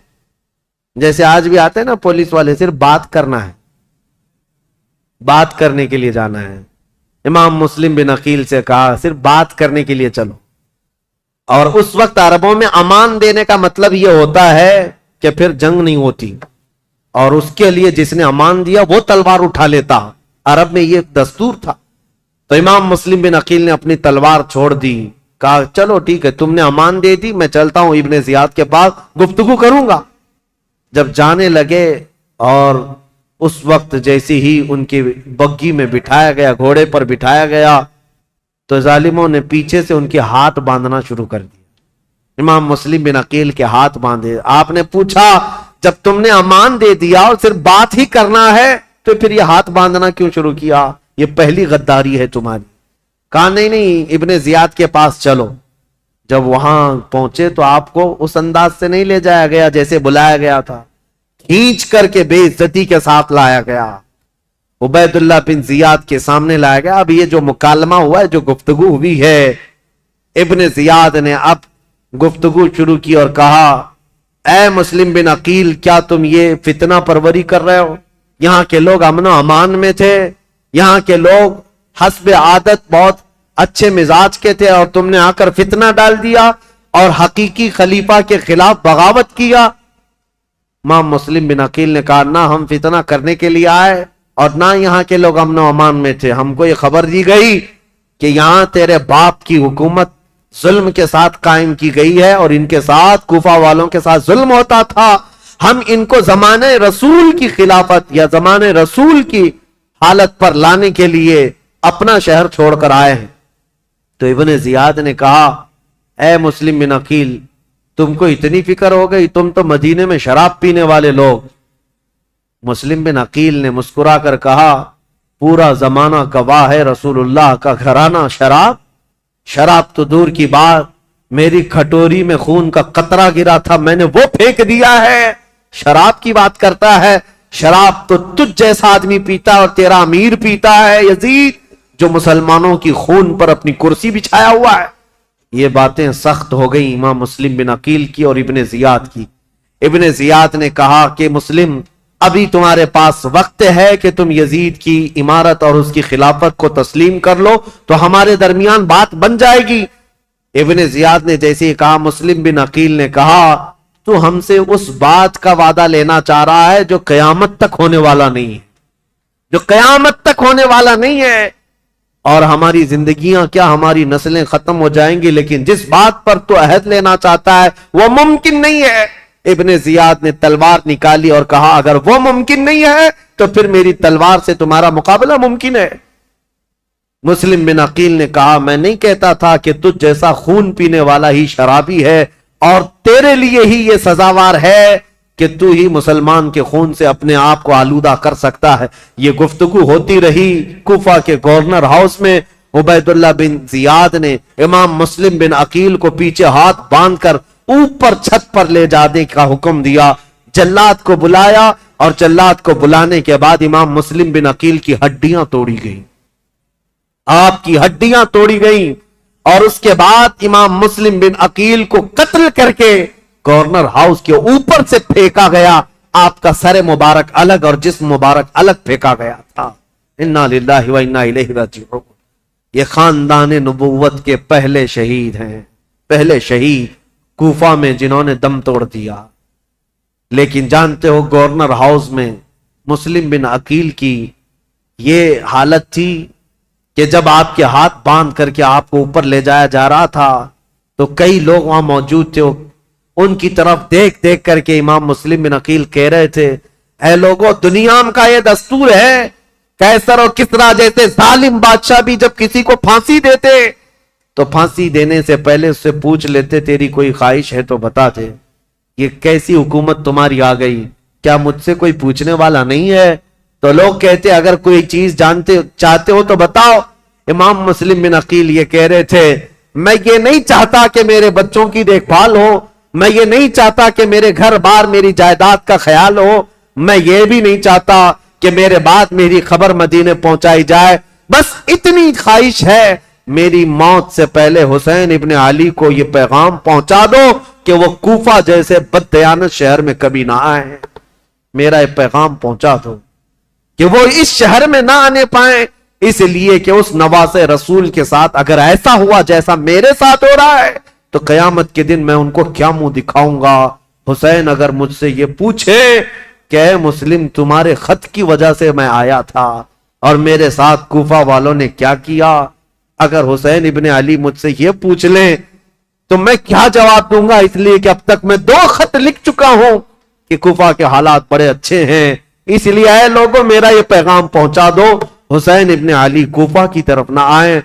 جیسے آج بھی آتے ہیں نا پولیس والے، صرف بات کرنا ہے، بات کرنے کے لیے جانا ہے۔ امام مسلم بن عقیل سے کہا صرف بات کرنے کے لیے چلو، اور اس وقت عربوں میں امان دینے کا مطلب یہ ہوتا ہے کہ پھر جنگ نہیں ہوتی، اور اس کے لیے جس نے امان دیا وہ تلوار اٹھا لیتا، عرب میں یہ دستور تھا۔ تو امام مسلم بن عقیل نے اپنی تلوار چھوڑ دی، کہا چلو ٹھیک ہے، تم نے امان دے دی، میں چلتا ہوں ابن زیاد کے پاس، گفتگو کروں گا۔ جب جانے لگے اور اس وقت جیسی ہی ان کی بگی میں بٹھایا گیا، گھوڑے پر بٹھایا گیا، تو ظالموں نے پیچھے سے ان کے ہاتھ باندھنا شروع کر دیا۔ امام مسلم بن عقیل کے ہاتھ باندھے۔ آپ نے پوچھا جب تم نے امان دے دیا اور صرف بات ہی کرنا ہے تو پھر یہ ہاتھ باندھنا کیوں شروع کیا؟ یہ پہلی غداری ہے تمہاری۔ کہا نہیں ابن زیاد کے پاس چلو۔ جب وہاں پہنچے تو آپ کو اس انداز سے نہیں لے جایا گیا جیسے بلایا گیا تھا، کھینچ کر کے بے عزتی کے ساتھ لایا گیا، عبید اللہ بن زیاد کے سامنے لایا گیا۔ اب یہ جو مکالمہ ہوا ہے، جو گفتگو ہوئی ہے، ابن زیاد نے اب گفتگو شروع کی اور کہا اے مسلم بن عقیل، کیا تم یہ فتنہ پروری کر رہے ہو؟ یہاں کے لوگ امن و امان میں تھے، یہاں کے لوگ حسب عادت بہت اچھے مزاج کے تھے، اور تم نے آ کر فتنہ ڈال دیا اور حقیقی خلیفہ کے خلاف بغاوت کیا۔ امام مسلم بن عقیل نے کہا نہ ہم فتنہ کرنے کے لیے آئے اور نہ یہاں کے لوگ امن و امان میں تھے، ہم کو یہ خبر دی گئی کہ یہاں تیرے باپ کی حکومت ظلم کے ساتھ قائم کی گئی ہے اور ان کے ساتھ کوفہ والوں کے ساتھ ظلم ہوتا تھا، ہم ان کو زمانے رسول کی خلافت یا زمانے رسول کی حالت پر لانے کے لیے اپنا شہر چھوڑ کر آئے ہیں۔ تو ابن زیاد نے کہا اے مسلم بن عقیل، تم کو اتنی فکر ہو گئی، تم تو مدینے میں شراب پینے والے لوگ۔ مسلم بن عقیل نے مسکرا کر کہا پورا زمانہ گواہ ہے، رسول اللہ کا گھرانہ شراب تو دور کی بات، میری کھٹوری میں خون کا قطرہ گرا تھا، میں نے وہ پھینک دیا ہے۔ شراب کی بات کرتا ہے، شراب تو تجھ جیسا آدمی پیتا اور تیرا امیر پیتا ہے یزید، جو مسلمانوں کی خون پر اپنی کرسی بچھایا ہوا ہے۔ یہ باتیں سخت ہو گئی امام مسلم بن عقیل کی اور ابن زیاد کی۔ ابن زیاد نے کہا کہ مسلم، ابھی تمہارے پاس وقت ہے کہ تم یزید کی امارت اور اس کی خلافت کو تسلیم کر لو تو ہمارے درمیان بات بن جائے گی۔ ابن زیاد نے جیسے ہی کہا، مسلم بن عقیل نے کہا تو ہم سے اس بات کا وعدہ لینا چاہ رہا ہے جو قیامت تک ہونے والا نہیں ہے، جو قیامت تک ہونے والا نہیں ہے، اور ہماری زندگیاں کیا، ہماری نسلیں ختم ہو جائیں گی، لیکن جس بات پر تو عہد لینا چاہتا ہے وہ ممکن نہیں ہے۔ ابن زیاد نے تلوار نکالی اور کہا اگر وہ ممکن نہیں ہے تو پھر میری تلوار سے تمہارا مقابلہ ممکن ہے۔ مسلم بن عقیل نے کہا میں نہیں کہتا تھا کہ تجھ جیسا خون پینے والا ہی شرابی ہے اور تیرے لیے ہی یہ سزاوار ہے کہ تو ہی مسلمان کے خون سے اپنے آپ کو آلودہ کر سکتا ہے۔ یہ گفتگو ہوتی رہی کوفہ کے گورنر ہاؤس میں۔ عبید اللہ بن زیاد نے امام مسلم بن عقیل کو پیچھے ہاتھ باندھ کر اوپر چھت پر لے جانے کا حکم دیا، جلاد کو بلایا اور جلاد کو بلانے کے بعد امام مسلم بن عقیل کی ہڈیاں توڑی گئیں، آپ کی ہڈیاں توڑی گئیں، اور اس کے بعد امام مسلم بن عقیل کو قتل کر کے گورنر ہاؤس کے اوپر سے پھینکا گیا، آپ کا سر مبارک الگ اور جسم مبارک الگ پھینکا گیا تھا۔ انا للہ و انا الیہ راجعون۔ یہ خاندان نبوت کے پہلے شہید ہیں، پہلے شہید کوفہ میں جنہوں نے دم توڑ دیا۔ لیکن جانتے ہو گورنر ہاؤس میں مسلم بن عقیل کی یہ حالت تھی کہ جب آپ کے ہاتھ باندھ کر کے آپ کو اوپر لے جایا جا رہا تھا تو کئی لوگ وہاں موجود تھے، ان کی طرف دیکھ دیکھ کر کے امام مسلم بن عقیل کہہ رہے تھے اے لوگوں، دنیا کا یہ دستور ہے، قیصر اور کسریٰ جیسے ظالم بادشاہ بھی جب کسی کو پھانسی دیتے تو پھانسی دینے سے پہلے اس سے پوچھ لیتے تیری کوئی خواہش ہے تو بتا دے۔ یہ کیسی حکومت تمہاری آ گئی؟ کیا مجھ سے کوئی پوچھنے والا نہیں ہے؟ تو لوگ کہتے اگر کوئی چیز چاہتے ہو تو بتاؤ۔ امام مسلم بن عقیل یہ کہہ رہے تھے میں یہ نہیں چاہتا کہ میرے بچوں کی دیکھ بھال ہو، میں یہ نہیں چاہتا کہ میرے گھر بار میری جائیداد کا خیال ہو، میں یہ بھی نہیں چاہتا کہ میرے بعد میری خبر مدینے پہنچائی جائے، بس اتنی خواہش ہے میری موت سے پہلے حسین ابن علی کو یہ پیغام پہنچا دو کہ وہ کوفہ جیسے بددیانت شہر میں کبھی نہ آئے، میرا یہ پیغام پہنچا دو کہ وہ اس شہر میں نہ آنے پائیں، اس لیے کہ اس نواز رسول کے ساتھ اگر ایسا ہوا جیسا میرے ساتھ ہو رہا ہے تو قیامت کے دن میں ان کو کیا منہ دکھاؤں گا۔ حسین اگر مجھ سے یہ پوچھے کہ اے مسلم تمہارے خط کی وجہ سے میں آیا تھا اور میرے ساتھ کوفہ والوں نے کیا کیا. اگر حسین ابن علی مجھ سے یہ پوچھ لیں تو میں کیا جواب دوں گا, اس لیے کہ اب تک میں 2 خط لکھ چکا ہوں کہ کوفہ کے حالات بڑے اچھے ہیں. اس لیے اے لوگوں میرا یہ پیغام پہنچا دو, حسین ابن علی کوفہ کی طرف نہ آئیں.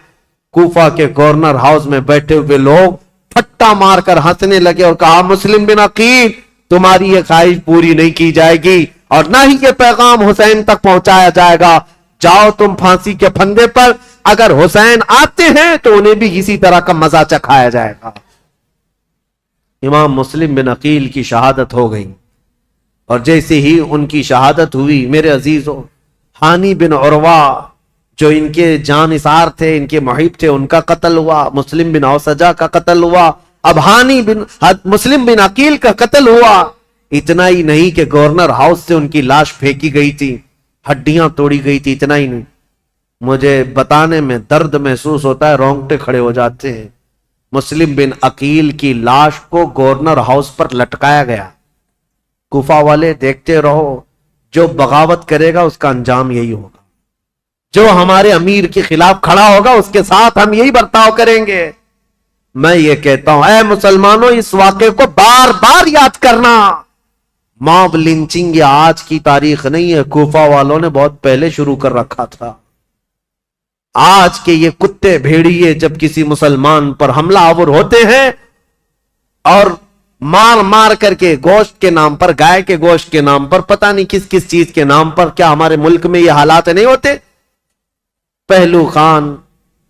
کوفہ کے گورنر ہاؤس میں بیٹھے ہوئے لوگ پھٹا مار کر ہنسنے لگے اور کہا, مسلم بن عقیل تمہاری یہ خواہش پوری نہیں کی جائے گی اور نہ ہی یہ پیغام حسین تک پہنچایا جائے گا. جاؤ تم پھانسی کے پھندے پر, اگر حسین آتے ہیں تو انہیں بھی اسی طرح کا مزہ چکھایا جائے گا. امام مسلم بن عقیل کی شہادت ہو گئی, اور جیسے ہی ان کی شہادت ہوئی میرے عزیزوں, ہانی بن عروہ جو ان کے جانثار تھے, ان کے محب تھے, ان کا قتل ہوا. مسلم بن اوسجہ کا قتل ہوا. اب مسلم بن عقیل کا قتل ہوا. اتنا ہی نہیں کہ گورنر ہاؤس سے ان کی لاش پھینکی گئی تھی, ہڈیاں توڑی گئی تھی. اتنا ہی نہیں, مجھے بتانے میں درد محسوس ہوتا ہے, رونگٹے کھڑے ہو جاتے ہیں. مسلم بن عقیل کی لاش کو گورنر ہاؤس پر لٹکایا گیا. کوفہ والے دیکھتے رہو, جو بغاوت کرے گا اس کا انجام یہی ہوگا. جو ہمارے امیر کے خلاف کھڑا ہوگا اس کے ساتھ ہم یہی برتاؤ کریں گے. میں یہ کہتا ہوں اے مسلمانوں, اس واقعے کو بار بار یاد کرنا. ماب لنچنگ یہ آج کی تاریخ نہیں ہے, کوفہ والوں نے بہت پہلے شروع کر رکھا تھا. آج کے یہ کتے بھیڑیے جب کسی مسلمان پر حملہ آور ہوتے ہیں اور مار مار کر کے گوشت کے نام پر, گائے کے گوشت کے نام پر, پتہ نہیں کس کس چیز کے نام پر, کیا ہمارے ملک میں یہ حالات نہیں ہوتے؟ پہلو خان,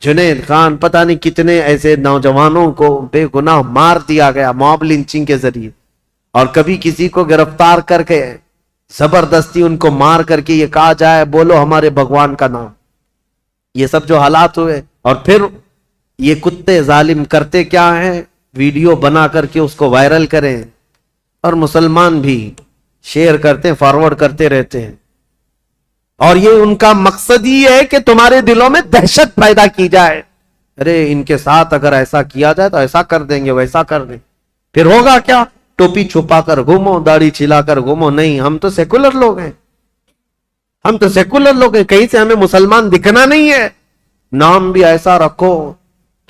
جنید خان, پتہ نہیں کتنے ایسے نوجوانوں کو بے گناہ مار دیا گیا موب لنچنگ کے ذریعے. اور کبھی کسی کو گرفتار کر کے زبردستی ان کو مار کر کے یہ کہا جائے بولو ہمارے بھگوان کا نام. یہ سب جو حالات ہوئے, اور پھر یہ کتے ظالم کرتے کیا ہیں, ویڈیو بنا کر کے اس کو وائرل کریں, اور مسلمان بھی شیئر کرتے, فارورڈ کرتے رہتے ہیں. اور یہ ان کا مقصد ہی ہے کہ تمہارے دلوں میں دہشت پیدا کی جائے. ارے ان کے ساتھ اگر ایسا کیا جائے تو ایسا کر دیں گے, ویسا کر دیں, پھر ہوگا کیا؟ ٹوپی چھپا کر گھومو, داڑھی چھلا کر گھومو. نہیں, ہم تو سیکولر لوگ ہیں, ہم تو سیکولر لوگ ہیں, کہیں سے ہمیں مسلمان دکھنا نہیں ہے. نام بھی ایسا رکھو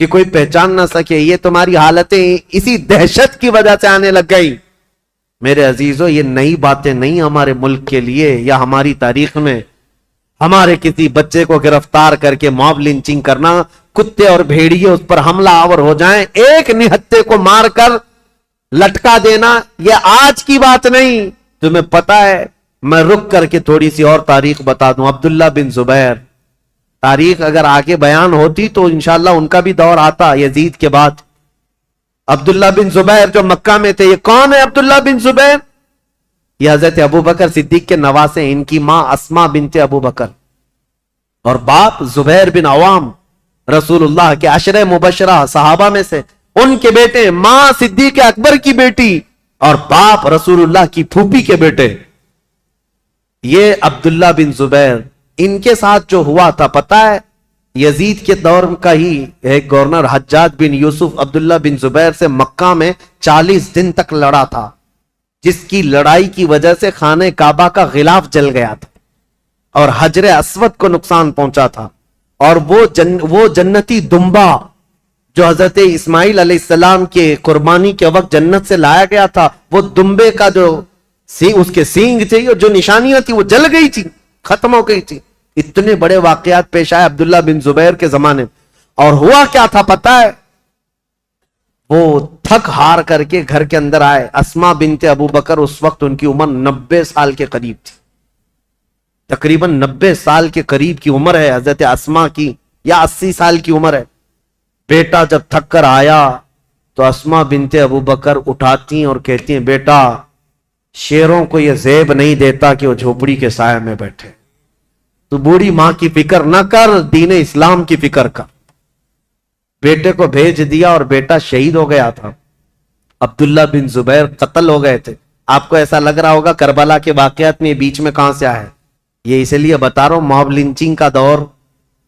کہ کوئی پہچان نہ سکے. یہ تمہاری حالتیں اسی دہشت کی وجہ سے آنے لگ گئی. میرے عزیزو, یہ نئی باتیں نہیں ہمارے ملک کے لیے یا ہماری تاریخ میں. ہمارے کسی بچے کو گرفتار کر کے موب لنچنگ کرنا, کتے اور بھیڑیے اس پر حملہ آور ہو جائیں, ایک نہتے کو مار کر لٹکا دینا, یہ آج کی بات نہیں. تمہیں پتا ہے, میں رک کر کے تھوڑی سی اور تاریخ بتا دوں. عبداللہ بن زبیر, تاریخ اگر آگے بیان ہوتی تو انشاءاللہ ان کا بھی دور آتا یزید کے بعد. عبداللہ بن زبیر جو مکہ میں تھے, یہ کون ہے عبداللہ بن زبیر؟ یہ حضرت ابو بکر صدیق کے نواسے. ان کی ماں اسما بنت ابو بکر اور باپ زبیر بن عوام, رسول اللہ کے عشرہ مبشرہ صحابہ میں سے. ان کے بیٹے, ماں صدیق اکبر کی بیٹی اور باپ رسول اللہ کی پھوپھی کے بیٹے. یہ عبداللہ بن زبیر, ان کے ساتھ جو ہوا تھا پتا ہے, یزید کے دور کا ہی ایک گورنر حجاج بن یوسف عبداللہ بن زبیر سے مکہ میں 40 دن تک لڑا تھا, جس کی لڑائی کی وجہ سے خانہ کعبہ کا غلاف جل گیا تھا اور حجر اسود کو نقصان پہنچا تھا. اور وہ جنتی دمبا جو حضرت اسماعیل علیہ السلام کے قربانی کے وقت جنت سے لایا گیا تھا, وہ دمبے کا جو اس کے سینگ تھے, جو نشانیاں تھی وہ جل گئی تھی, ختم ہو گئی تھی. اتنے بڑے واقعات پیش آئے عبداللہ بن زبیر کے زمانے میں. اور ہوا کیا تھا پتا ہے, وہ تھک ہار کر کے گھر کے اندر آئے. اسما بنت ابو بکر, اس وقت ان کی عمر 90 سال کے قریب تھی, تقریباً 90 سال کے قریب کی عمر ہے حضرت اسما کی, یا 80 سال کی عمر ہے. بیٹا جب تھک کر آیا تو اسما بنت ابو بکر اٹھاتی ہیں اور کہتی ہیں, بیٹا شیروں کو یہ زیب نہیں دیتا کہ وہ جھوپڑی کے سائے میں بیٹھے. تو بوڑھی ماں کی فکر نہ کر, دین اسلام کی فکر کر. بیٹے کو بھیج دیا اور بیٹا شہید ہو گیا تھا. عبداللہ بن زبیر قتل ہو گئے تھے. آپ کو ایسا لگ رہا ہوگا کربلا کے واقعات میں بیچ میں کہاں سے آئے. یہ اس لیے بتا رہا ہوں, موب لنچنگ کا دور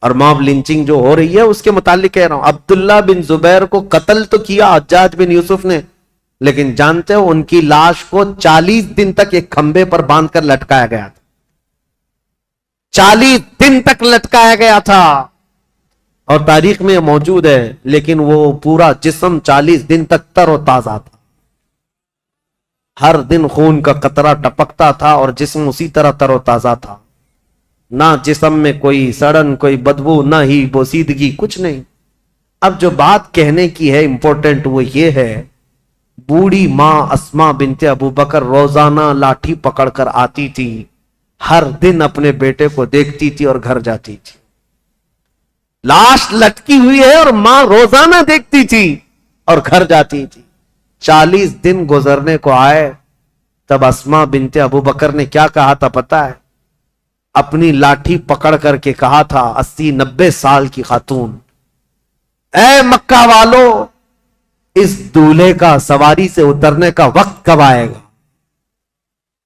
اور موب لنچنگ جو ہو رہی ہے اس کے متعلق کہہ رہا ہوں. عبداللہ بن زبیر کو قتل تو کیا حجاج بن یوسف نے, لیکن جانتے ہو ان کی لاش کو 40 دن تک ایک کھمبے پر باندھ کر لٹکایا گیا تھا. 40 دن تک لٹکایا گیا تھا، اور تاریخ میں موجود ہے، لیکن وہ پورا جسم 40 دن تک تر و تازہ تھا، ہر دن خون کا قطرہ ٹپکتا تھا اور جسم اسی طرح تر و تازہ تھا، نہ جسم میں کوئی سڑن، کوئی بدبو، نہ ہی بوسیدگی، کچھ نہیں۔ اب جو بات کہنے کی ہے امپورٹنٹ وہ یہ ہے، بوڑھی ماں اسماء بنت ابو بکر روزانہ لاٹھی پکڑ کر آتی تھی، ہر دن اپنے بیٹے کو دیکھتی تھی اور گھر جاتی تھی۔ لاش لٹکی ہوئی ہے اور ماں روزانہ دیکھتی تھی اور گھر جاتی تھی۔ 40 دن گزرنے کو آئے، تب اسماء بنت ابو بکر نے کیا کہا تھا پتہ ہے؟ اپنی لاٹھی پکڑ کر کے کہا تھا، 80-90 سال کی خاتون، اے مکہ والو، اس دولہے کا سواری سے اترنے کا وقت کب آئے گا؟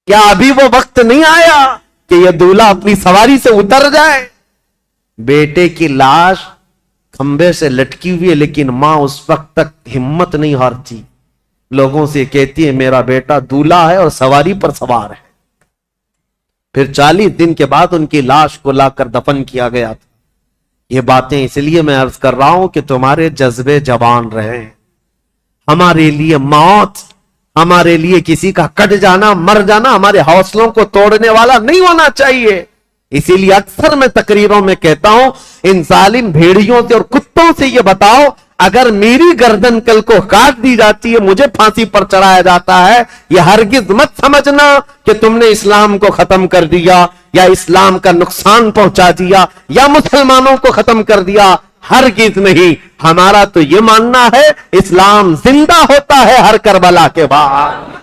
کیا ابھی وہ وقت نہیں آیا کہ یہ دولہا اپنی سواری سے اتر جائے؟ بیٹے کی لاش کھمبے سے لٹکی ہوئی ہے، لیکن ماں اس وقت تک ہمت نہیں ہارتی، لوگوں سے کہتی ہے میرا بیٹا دولہا ہے اور سواری پر سوار ہے۔ پھر 40 دن کے بعد ان کی لاش کو لا کر دفن کیا گیا تھا۔ یہ باتیں اس لیے میں عرض کر رہا ہوں کہ تمہارے جذبے جوان رہیں۔ ہمارے لیے موت، ہمارے لیے کسی کا کٹ جانا، مر جانا ہمارے حوصلوں کو توڑنے والا نہیں ہونا چاہیے۔ اسی لیے اکثر میں تقریروں میں کہتا ہوں، ان ظالم بھیڑیوں سے اور کتوں سے یہ بتاؤ، اگر میری گردن کل کو کاٹ دی جاتی ہے، مجھے پھانسی پر چڑھایا جاتا ہے، یہ ہرگز مت سمجھنا کہ تم نے اسلام کو ختم کر دیا یا اسلام کا نقصان پہنچا دیا یا مسلمانوں کو ختم کر دیا، ہرگز نہیں۔ ہمارا تو یہ ماننا ہے اسلام زندہ ہوتا ہے ہر کربلا کے بعد۔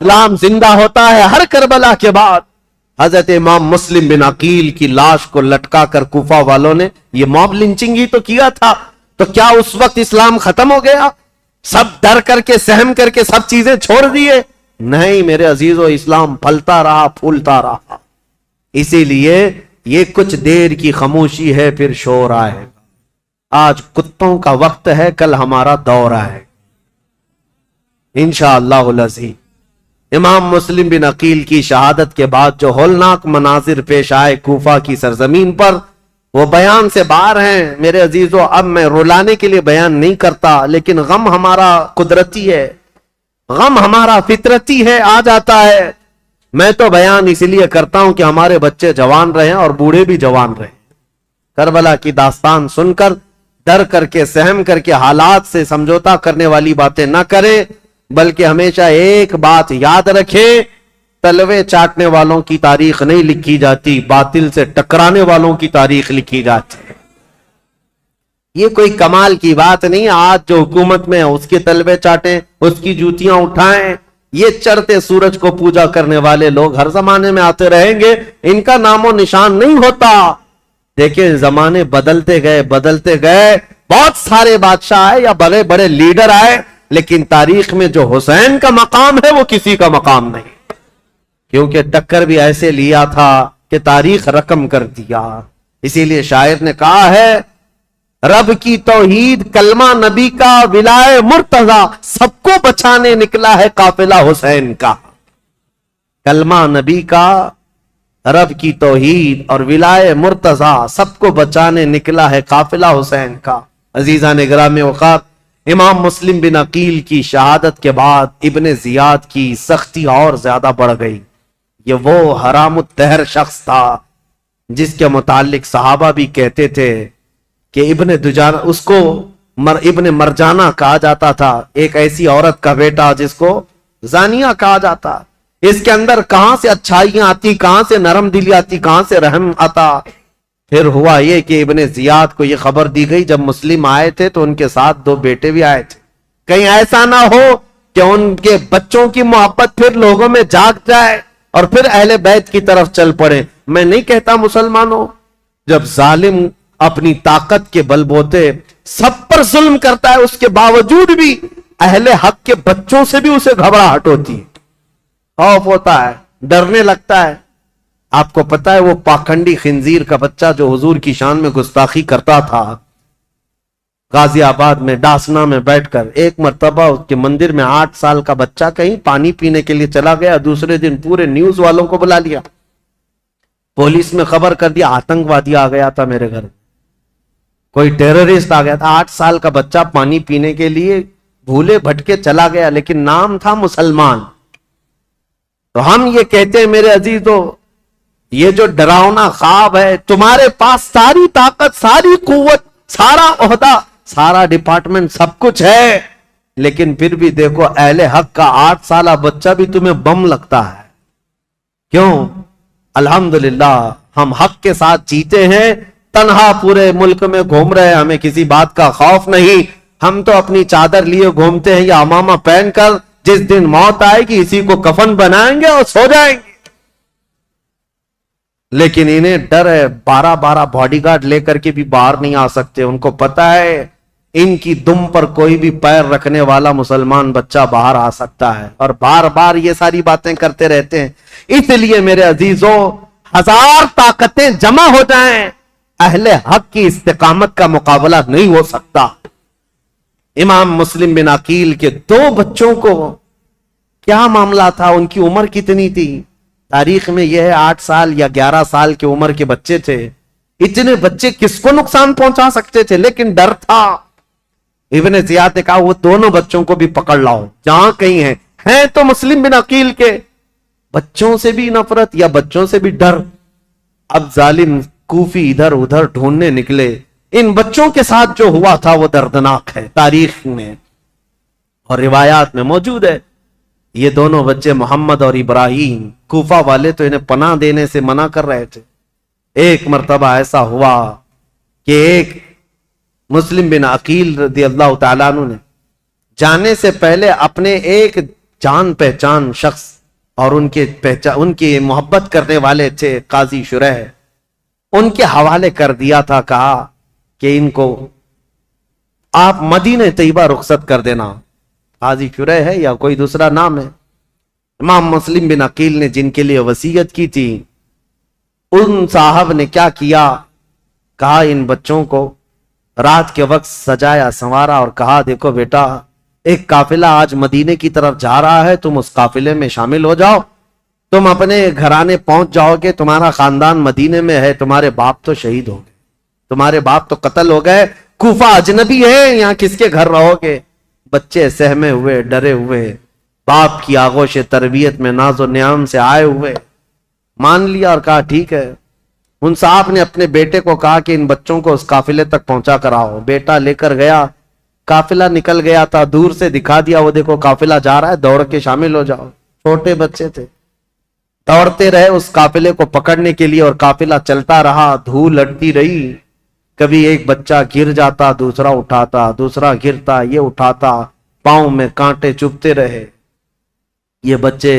اسلام زندہ ہوتا ہے ہر کربلا کے بعد۔ حضرت امام مسلم بن عقیل کی لاش کو لٹکا کر کوفہ والوں نے یہ موب لنچنگ ہی تو کیا تھا، تو کیا اس وقت اسلام ختم ہو گیا؟ سب ڈر کر کے، سہم کر کے سب چیزیں چھوڑ دیے؟ نہیں میرے عزیزو، اسلام پھلتا رہا، پھولتا رہا۔ اسی لیے یہ کچھ دیر کی خاموشی ہے، پھر شور آئے۔ آج کتوں کا وقت ہے، کل ہمارا دور ہے انشاءاللہ العزیز۔ امام مسلم بن عقیل کی شہادت کے بعد جو ہولناک مناظر پیش آئے کوفہ کی سرزمین پر، وہ بیان سے باہر ہیں میرے عزیزو۔ اب میں رلانے کے لیے بیان نہیں کرتا، لیکن غم ہمارا قدرتی ہے، غم ہمارا فطرتی ہے، آ جاتا ہے۔ میں تو بیان اس لیے کرتا ہوں کہ ہمارے بچے جوان رہیں اور بوڑھے بھی جوان رہیں۔ کربلا کی داستان سن کر ڈر کر کے، سہم کر کے، حالات سے سمجھوتا کرنے والی باتیں نہ کریں، بلکہ ہمیشہ ایک بات یاد رکھیں، تلوے چاٹنے والوں کی تاریخ نہیں لکھی جاتی، باطل سے ٹکرانے والوں کی تاریخ لکھی جاتی ہے۔ یہ کوئی کمال کی بات نہیں، آج جو حکومت میں ہے اس کے تلوے چاٹیں، اس کی جوتیاں اٹھائیں۔ یہ چڑھتے سورج کو پوجا کرنے والے لوگ ہر زمانے میں آتے رہیں گے، ان کا نام و نشان نہیں ہوتا۔ دیکھیں زمانے بدلتے گئے، بدلتے گئے، بہت سارے بادشاہ آئے یا بڑے بڑے لیڈر آئے، لیکن تاریخ میں جو حسین کا مقام ہے وہ کسی کا مقام نہیں، کیونکہ ٹکر بھی ایسے لیا تھا کہ تاریخ رقم کر دیا۔ اسی لیے شاعر نے کہا ہے، رب کی توحید کلمہ نبی کا ولائے مرتضی، سب کو بچانے نکلا ہے قافلہ حسین کا۔ کلمہ نبی کا، رب کی توحید اور ولائے مرتضی، سب کو بچانے نکلا ہے قافلہ حسین کا۔ عزیزان گرامی اوقات، امام مسلم بن عقیل کی شہادت کے بعد ابن زیاد کی سختی اور زیادہ بڑھ گئی۔ یہ وہ حرام الدہر شخص تھا جس کے متعلق صحابہ بھی کہتے تھے کہ ابن دجانہ، اس کو ابن مرجانہ کہا جاتا تھا، ایک ایسی عورت کا بیٹا جس کو زانیہ کہا جاتا۔ اس کے اندر کہاں سے اچھائیاں آتی، کہاں سے نرم دلی آتی، کہاں سے رحم آتا۔ پھر ہوا یہ کہ ابن زیاد کو یہ خبر دی گئی، جب مسلم آئے تھے تو ان کے ساتھ 2 بیٹے بھی آئے تھے، کہیں ایسا نہ ہو کہ ان کے بچوں کی محبت پھر لوگوں میں جاگ جائے اور پھر اہل بیت کی طرف چل پڑے۔ میں نہیں کہتا مسلمانوں، جب ظالم اپنی طاقت کے بل بوتے سب پر ظلم کرتا ہے، اس کے باوجود بھی اہل حق کے بچوں سے بھی اسے گھبراہٹ ہوتی ہے، خوف ہوتا ہے، ڈرنے لگتا ہے۔ آپ کو پتا ہے وہ پاکھنڈی خنزیر کا بچہ جو حضور کی شان میں گستاخی کرتا تھا، غازی آباد میں ڈاسنا میں بیٹھ کر ایک مرتبہ اس کے مندر میں 8 سال کا بچہ کہیں پانی پینے کے لیے چلا گیا، دوسرے دن پورے نیوز والوں کو بلا لیا، پولیس میں خبر کر دیا آتنکوادی آ گیا تھا میرے گھر، کوئی ٹیررسٹ آ گیا تھا۔ 8 سال کا بچہ پانی پینے کے لیے بھولے بھٹکے چلا گیا، لیکن نام تھا مسلمان۔ تو ہم یہ کہتے ہیں میرے عزیزو، یہ جو ڈراؤنا خواب ہے، تمہارے پاس ساری طاقت، ساری قوت، سارا عہدہ، سارا ڈپارٹمنٹ، سب کچھ ہے، لیکن پھر بھی دیکھو اہل حق کا 8 سالہ بچہ بھی تمہیں بم لگتا ہے۔ کیوں؟ الحمدللہ ہم حق کے ساتھ جیتے ہیں، تنہا پورے ملک میں گھوم رہے ہیں، ہمیں کسی بات کا خوف نہیں۔ ہم تو اپنی چادر لیے گھومتے ہیں یا امامہ پہن کر، جس دن موت آئے گی اسی کو کفن بنائیں گے اور سو جائیں گے۔ لیکن انہیں ڈر ہے، 12 باڈی گارڈ لے کر کے بھی باہر نہیں آ سکتے، ان کو پتا ہے ان کی دم پر کوئی بھی پیر رکھنے والا مسلمان بچہ باہر آ سکتا ہے، اور بار بار یہ ساری باتیں کرتے رہتے ہیں۔ اس لیے میرے عزیزوں، 1000 طاقتیں جمع ہو جائیں، اہل حق کی استقامت کا مقابلہ نہیں ہو سکتا۔ امام مسلم بن عقیل کے 2 بچوں کو کیا معاملہ تھا، ان کی عمر کتنی تھی؟ تاریخ میں یہ ہے 8 سال یا 11 سال کی عمر کے بچے تھے۔ اتنے بچے کس کو نقصان پہنچا سکتے تھے، لیکن ڈر تھا۔ ابن زیاد نے کہا وہ دونوں بچوں کو بھی پکڑ لاؤ جہاں کہیں ہیں تو مسلم بن عقیل کے بچوں سے بھی نفرت یا بچوں سے بھی ڈر۔ اب ظالم کوفی ادھر ادھر ڈھونڈنے نکلے، ان بچوں کے ساتھ جو ہوا تھا وہ دردناک ہے، تاریخ میں اور روایات میں موجود ہے۔ یہ دونوں بچے محمد اور ابراہیم، کوفہ والے تو انہیں پناہ دینے سے منع کر رہے تھے۔ ایک مرتبہ ایسا ہوا کہ ایک مسلم بن عقیل رضی اللہ تعالیٰ عنہ نے جانے سے پہلے اپنے ایک جان پہچان شخص اور ان کے محبت کرنے والے تھے قاضی شریح، ان کے حوالے کر دیا تھا، کہا کہ ان کو آپ مدینہ طیبہ رخصت کر دینا۔ قاضی شریح ہے یا کوئی دوسرا نام ہے؟ امام مسلم بن عقیل نے جن کے لیے وصیت کی تھی، ان صاحب نے کیا کیا، کہا ان بچوں کو رات کے وقت سجایا سنوارا اور کہا دیکھو بیٹا، ایک قافلہ آج مدینے کی طرف جا رہا ہے، تم اس قافلے میں شامل ہو جاؤ، تم اپنے گھرانے پہنچ جاؤ گے، تمہارا خاندان مدینے میں ہے، تمہارے باپ تو شہید ہو گئے، تمہارے باپ تو قتل ہو گئے، کوفہ اجنبی ہے، یہاں کس کے گھر رہو گے؟ بچے سہمے ہوئے، ڈرے ہوئے، باپ کی آغوش تربیت میں ناز و نعم سے آئے ہوئے مان لیا اور کہا ٹھیک ہے۔ ان صاحب نے اپنے بیٹے کو کہا کہ ان بچوں کو اس قافلے تک پہنچا کر آؤ۔ بیٹا لے کر گیا، قافلہ نکل گیا تھا، دور سے دکھا دیا وہ دیکھو قافلہ جا رہا ہے، دوڑ کے شامل ہو جاؤ۔ چھوٹے بچے تھے، دوڑتے رہے اس قافلے کو پکڑنے کے لیے اور قافلہ چلتا رہا، دھول لٹتی رہی، کبھی ایک بچہ گر جاتا، دوسرا اٹھاتا، دوسرا گرتا، یہ اٹھاتا، پاؤں میں کانٹے چبھتے رہے، یہ بچے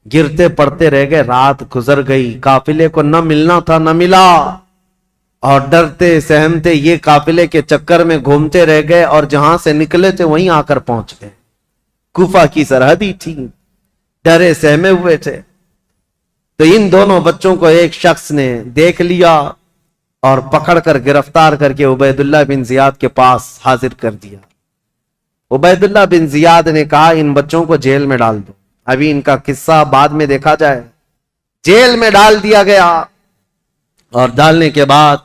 گرتے پڑتے رہ گئے۔ رات گزر گئی، قافلے کو نہ ملنا تھا، نہ ملا، اور ڈرتے سہمتے یہ قافلے کے چکر میں گھومتے رہ گئے، اور جہاں سے نکلے تھے وہیں آ کر پہنچ گئے۔ کوفہ کی سرحدی تھی، ڈرے سہمے ہوئے تھے۔ تو ان دونوں بچوں کو ایک شخص نے دیکھ لیا اور پکڑ کر گرفتار کر کے عبید اللہ بن زیاد کے پاس حاضر کر دیا۔ عبید اللہ بن زیاد نے کہا ان بچوں کو جیل میں ڈال دو، ابھی ان کا قصہ بعد میں دیکھا جائے۔ جیل میں ڈال دیا گیا، اور ڈالنے کے بعد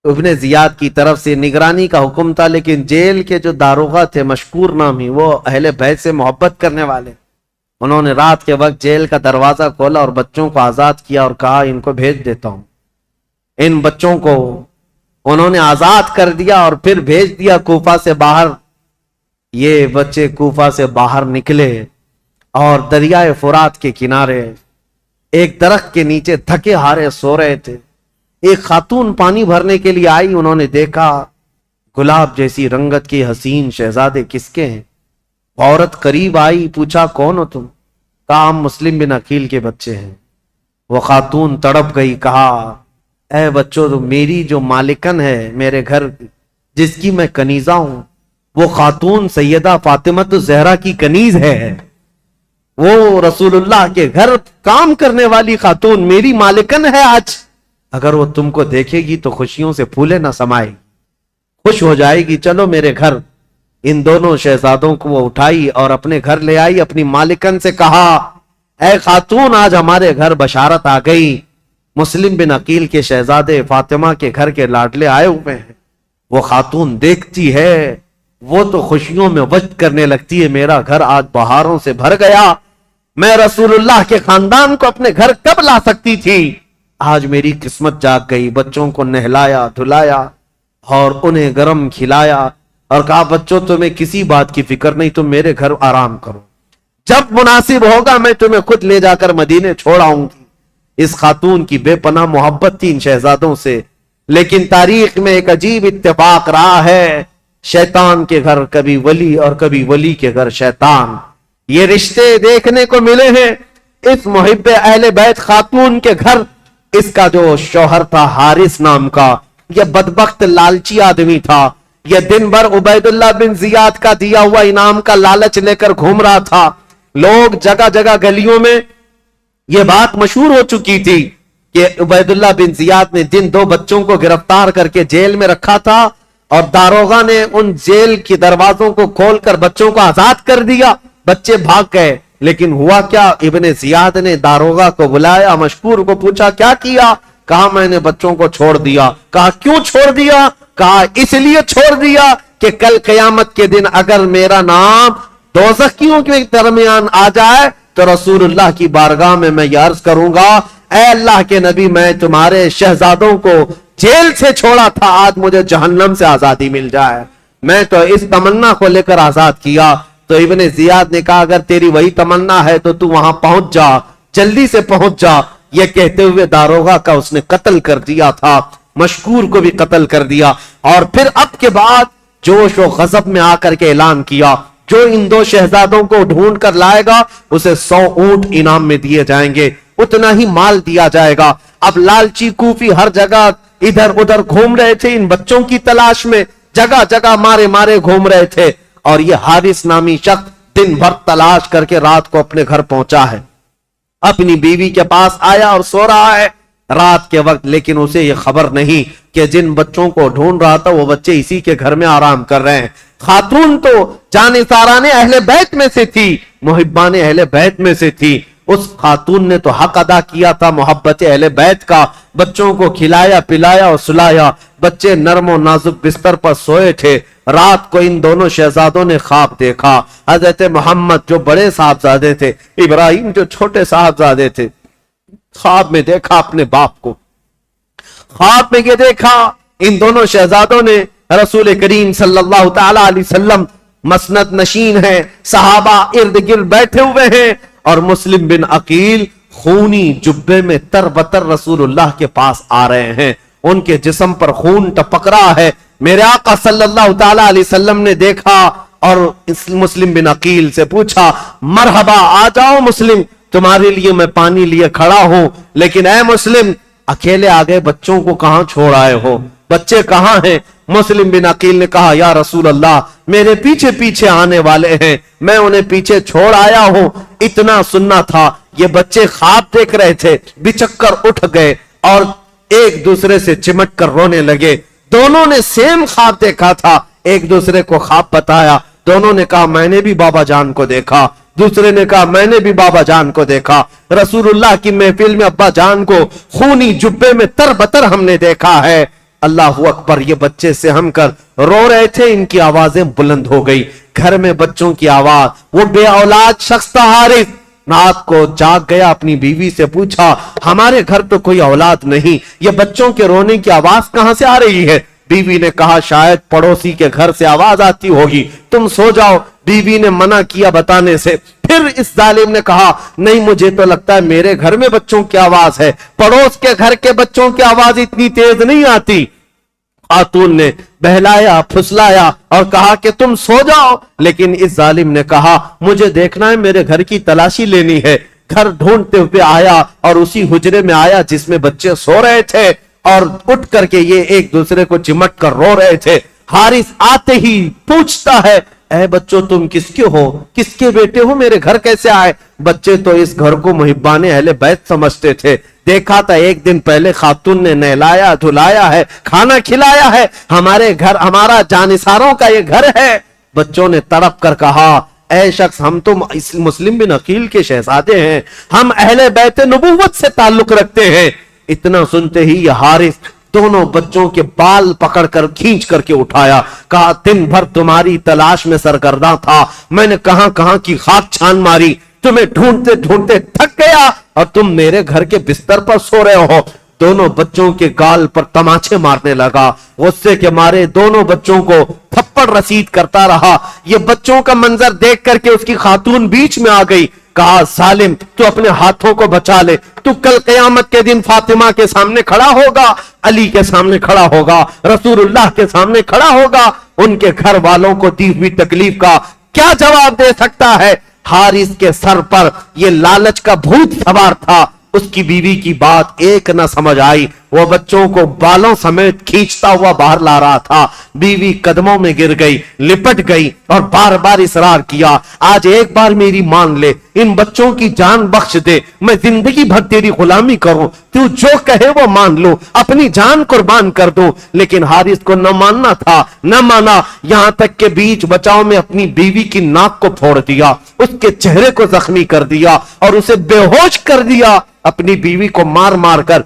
ابن زیاد کی طرف سے نگرانی کا حکم تھا، لیکن جیل کے جو داروغہ تھے مشکور نامی، وہ اہل بیت سے محبت کرنے والے، انہوں نے رات کے وقت جیل کا دروازہ کھولا اور بچوں کو آزاد کیا اور کہا ان کو بھیج دیتا ہوں۔ ان بچوں کو انہوں نے آزاد کر دیا اور پھر بھیج دیا کوفہ سے باہر۔ یہ بچے کوفہ سے باہر نکلے اور دریائے فرات کے کنارے ایک درخت کے نیچے تھکے ہارے سو رہے تھے۔ ایک خاتون پانی بھرنے کے لیے آئی، انہوں نے دیکھا گلاب جیسی رنگت کے حسین شہزادے کس کے ہیں؟ عورت قریب آئی، پوچھا کون ہو تم؟ کہا ہم مسلم بن عقیل کے بچے ہیں۔ وہ خاتون تڑپ گئی، کہا اے بچوں، تو میری جو مالکن ہے میرے گھر، جس کی میں کنیزہ ہوں، وہ خاتون سیدہ فاطمہ الزہرا کی کنیز ہے، وہ رسول اللہ کے گھر کام کرنے والی خاتون میری مالکن ہے۔ آج اگر وہ تم کو دیکھے گی تو خوشیوں سے پھولے نہ سمائے، خوش ہو جائے گی، چلو میرے گھر۔ ان دونوں شہزادوں کو وہ اٹھائی اور اپنے گھر لے آئی، اپنی مالکن سے کہا اے خاتون آج ہمارے گھر بشارت آ گئی، مسلم بن عقیل کے شہزادے فاطمہ کے گھر کے لاڈلے آئے ہوئے ہیں۔ وہ خاتون دیکھتی ہے، وہ تو خوشیوں میں وجد کرنے لگتی ہے، میرا گھر آج بہاروں سے بھر گیا، میں رسول اللہ کے خاندان کو اپنے گھر کب لا سکتی تھی، آج میری قسمت جاگ گئی۔ بچوں کو نہلایا دھلایا اور انہیں گرم کھلایا اور کہا بچوں تمہیں کسی بات کی فکر نہیں، تم میرے گھر آرام کرو، جب مناسب ہوگا میں تمہیں خود لے جا کر مدینے چھوڑ آؤں گی۔ اس خاتون کی بے پناہ محبت تھی ان شہزادوں سے، لیکن تاریخ میں ایک عجیب اتفاق رہا ہے، شیطان کے گھر کبھی ولی اور کبھی ولی کے گھر شیطان، یہ رشتے دیکھنے کو ملے ہیں۔ اس محب اہل بیت خاتون کے گھر اس کا جو شوہر تھا حارث نام کا، یہ بدبخت لالچی آدمی تھا، یہ دن بھر عبید اللہ بن زیاد کا دیا ہوا انعام کا لالچ لے کر گھوم رہا تھا۔ لوگ جگہ جگہ گلیوں میں یہ بات مشہور ہو چکی تھی کہ عبید اللہ بن زیاد نے جن دو بچوں کو گرفتار کر کے جیل میں رکھا تھا اور داروغہ نے ان جیل کے دروازوں کو کھول کر بچوں کو آزاد کر دیا، بچے بھاگ گئے، لیکن ہوا کیا، ابن زیاد نے داروغہ کو بلایا، مشکور کو پوچھا کیا کیا، کہا میں نے بچوں کو چھوڑ دیا۔ کہا کیوں چھوڑ دیا؟ کہا اس لیے چھوڑ دیا کہ کل قیامت کے دن اگر میرا نام دوزخیوں کے درمیان آ جائے تو رسول اللہ کی بارگاہ میں یہ عرض کروں گا اے اللہ کے نبی میں تمہارے شہزادوں کو جیل سے چھوڑا تھا، آج مجھے جہنم سے آزادی مل جائے، میں تو اس تمنا کو لے کر آزاد کیا۔ تو ابن زیاد نے کہا اگر تیری وہی تمنا ہے تو تو وہاں پہنچ جا، جلدی سے پہنچ جا۔ یہ کہتے ہوئے داروغہ کا اس نے قتل کر دیا تھا، مشکور کو بھی قتل کر دیا، اور پھر اب کے بعد جوش و غضب میں آ کر کے اعلان کیا جو ان دو شہزادوں کو ڈھونڈ کر لائے گا اسے 100 اونٹ انعام میں دیے جائیں گے، اتنا ہی مال دیا جائے گا۔ اب لالچی کوفی ہر جگہ ادھر ادھر گھوم رہے تھے ان بچوں کی تلاش میں، جگہ جگہ مارے مارے گھوم رہے تھے، اور یہ حارث نامی شخص دن بھر تلاش کر کے رات کو اپنے گھر پہنچا ہے، اپنی بیوی کے پاس آیا اور سو رہا ہے رات کے وقت، لیکن اسے یہ خبر نہیں کہ جن بچوں کو ڈھونڈ رہا تھا وہ بچے اسی کے گھر میں آرام کر رہے ہیں۔ خاتون تو جانثاران اہل بیت میں سے تھی، محبان اہل بیت میں سے تھی، اس خاتون نے تو حق ادا کیا تھا محبت اہل بیت کا، بچوں کو کھلایا پلایا اور سلایا، بچے نرم و نازک بستر پر سوئے تھے۔ رات کو ان دونوں شہزادوں نے خواب دیکھا، حضرت محمد جو بڑے صاحبزادے تھے، ابراہیم جو چھوٹے صاحبزادے تھے، خواب میں دیکھا اپنے باپ کو، خواب میں یہ دیکھا ان دونوں شہزادوں نے رسول کریم صلی اللہ تعالی علیہ وسلم مسند نشین ہیں، صحابہ ارد گرد بیٹھے ہوئے ہیں، اور مسلم بن عقیل خونی جبے میں تر بتر رسول اللہ کے پاس آ رہے ہیں، ان کے جسم پر خون ٹپک رہا ہے۔ میرے آقا صلی اللہ تعالی علیہ وسلم نے دیکھا اور مسلم بن عقیل سے پوچھا مرحبا، آ جاؤ مسلم، تمہارے لیے میں پانی لیے کھڑا ہوں، لیکن اے مسلم اکیلے آگے بچوں کو کہاں چھوڑ آئے ہو، بچے کہاں ہیں؟ مسلم بن عقیل نے کہا یا رسول اللہ میرے پیچھے پیچھے آنے والے ہیں، میں انہیں پیچھے چھوڑ آیا ہوں، اتنا سننا تھا یہ بچے خواب دیکھ رہے تھے، بچک کر اٹھ گئے اور ایک دوسرے سے چمٹ کر رونے لگے، دونوں نے سیم خواب دیکھا تھا، ایک دوسرے کو خواب بتایا، دونوں نے کہا میں نے بھی بابا جان کو دیکھا، دوسرے نے کہا میں نے بھی بابا جان کو دیکھا، رسول اللہ کی محفل میں ابا جان کو خونی جبے میں تر بتر ہم نے دیکھا ہے۔ اللہ اکبر، یہ بچے سے ہم کر رو رہے تھے، ان کی آوازیں بلند ہو گئی، گھر میں بچوں کی آواز، وہ بے اولاد شخص تھا حارث، رات کو جاگ گیا، اپنی بیوی سے پوچھا ہمارے گھر تو کوئی اولاد نہیں، یہ بچوں کے رونے کی آواز کہاں سے آ رہی ہے؟ بیوی نے کہا شاید پڑوسی کے گھر سے آواز آتی ہوگی، تم سو جاؤ۔ بیوی نے منع کیا بتانے سے، پھر اس ظالم نے کہا نہیں مجھے تو لگتا ہے میرے گھر میں بچوں کی آواز ہے، پڑوس کے گھر کے بچوں کی آواز اتنی تیز نہیں آتی۔ خاتون نے بہلایا پھسلایا اور کہا کہ تم سو جاؤ، لیکن اس ظالم نے کہا مجھے دیکھنا ہے، میرے گھر کی تلاشی لینی ہے۔ گھر ڈھونڈتے ہوئے آیا اور اسی حجرے میں آیا جس میں بچے سو رہے تھے، اور اٹھ کر کے یہ ایک دوسرے کو چمٹ کر رو رہے تھے۔ حارث آتے ہی پوچھتا ہے اے بچوں تم کس کے ہو, کس کے بیٹے ہو, میرے گھر کیسے آئے؟ بچے تو اس گھر کو محبان اہل بیت سمجھتے تھے. دیکھا تھا ایک دن پہلے خاتون نے نہلایا دھلایا ہے, کھانا کھلایا ہے, ہمارے گھر ہمارا جانثاروں کا یہ گھر ہے. بچوں نے تڑپ کر کہا اے شخص, ہم تو مسلم بن عقیل کے شہزادے ہیں, ہم اہل بیت نبوت سے تعلق رکھتے ہیں. اتنا سنتے ہی یہ حارث دونوں بچوں کے بال پکڑ کر کھینچ کر کے اٹھایا, کہا دن بھر تمہاری تلاش میں سرگرداں تھا, میں نے کہاں کہاں کی خاک چھان ماری, تمہیں ڈھونڈتے ڈھونڈتے تھک گیا اور تم میرے گھر کے بستر پر سو رہے ہو. دونوں بچوں کے گال پر تماچے مارنے لگا, غصے کے مارے دونوں بچوں کو تھپڑ رسید کرتا رہا. یہ بچوں کا منظر دیکھ کر کے اس کی خاتون بیچ میں آ گئی, کہا ظالم تو اپنے ہاتھوں کو بچا لے, تو کل قیامت کے دن فاطمہ کے سامنے کھڑا ہوگا, علی کے سامنے کھڑا ہوگا, رسول اللہ کے سامنے کھڑا ہوگا, ان کے گھر والوں کو دی ہوئی تکلیف کا کیا جواب دے سکتا ہے؟ حارث کے سر پر یہ لالچ کا بھوت سوار تھا. اس کی بیوی کی بات ایک نہ سمجھ آئی, وہ بچوں کو بالوں سمیت کھینچتا ہوا باہر لا رہا تھا. بیوی قدموں میں گر گئی, لپٹ گئی اور بار بار اصرار کیا, آج ایک بار میری مان لے, ان بچوں کی جان بخش دے, میں زندگی بھر تیری غلامی کروں, تو جو کہے وہ مان لوں, اپنی جان قربان کر دوں. لیکن حارث کو نہ ماننا تھا, نہ مانا, یہاں تک کہ بیچ بچاؤ میں اپنی بیوی کی ناک کو پھوڑ دیا, اس کے چہرے کو زخمی کر دیا اور اسے بے ہوش کر دیا. اپنی بیوی کو مار مار کر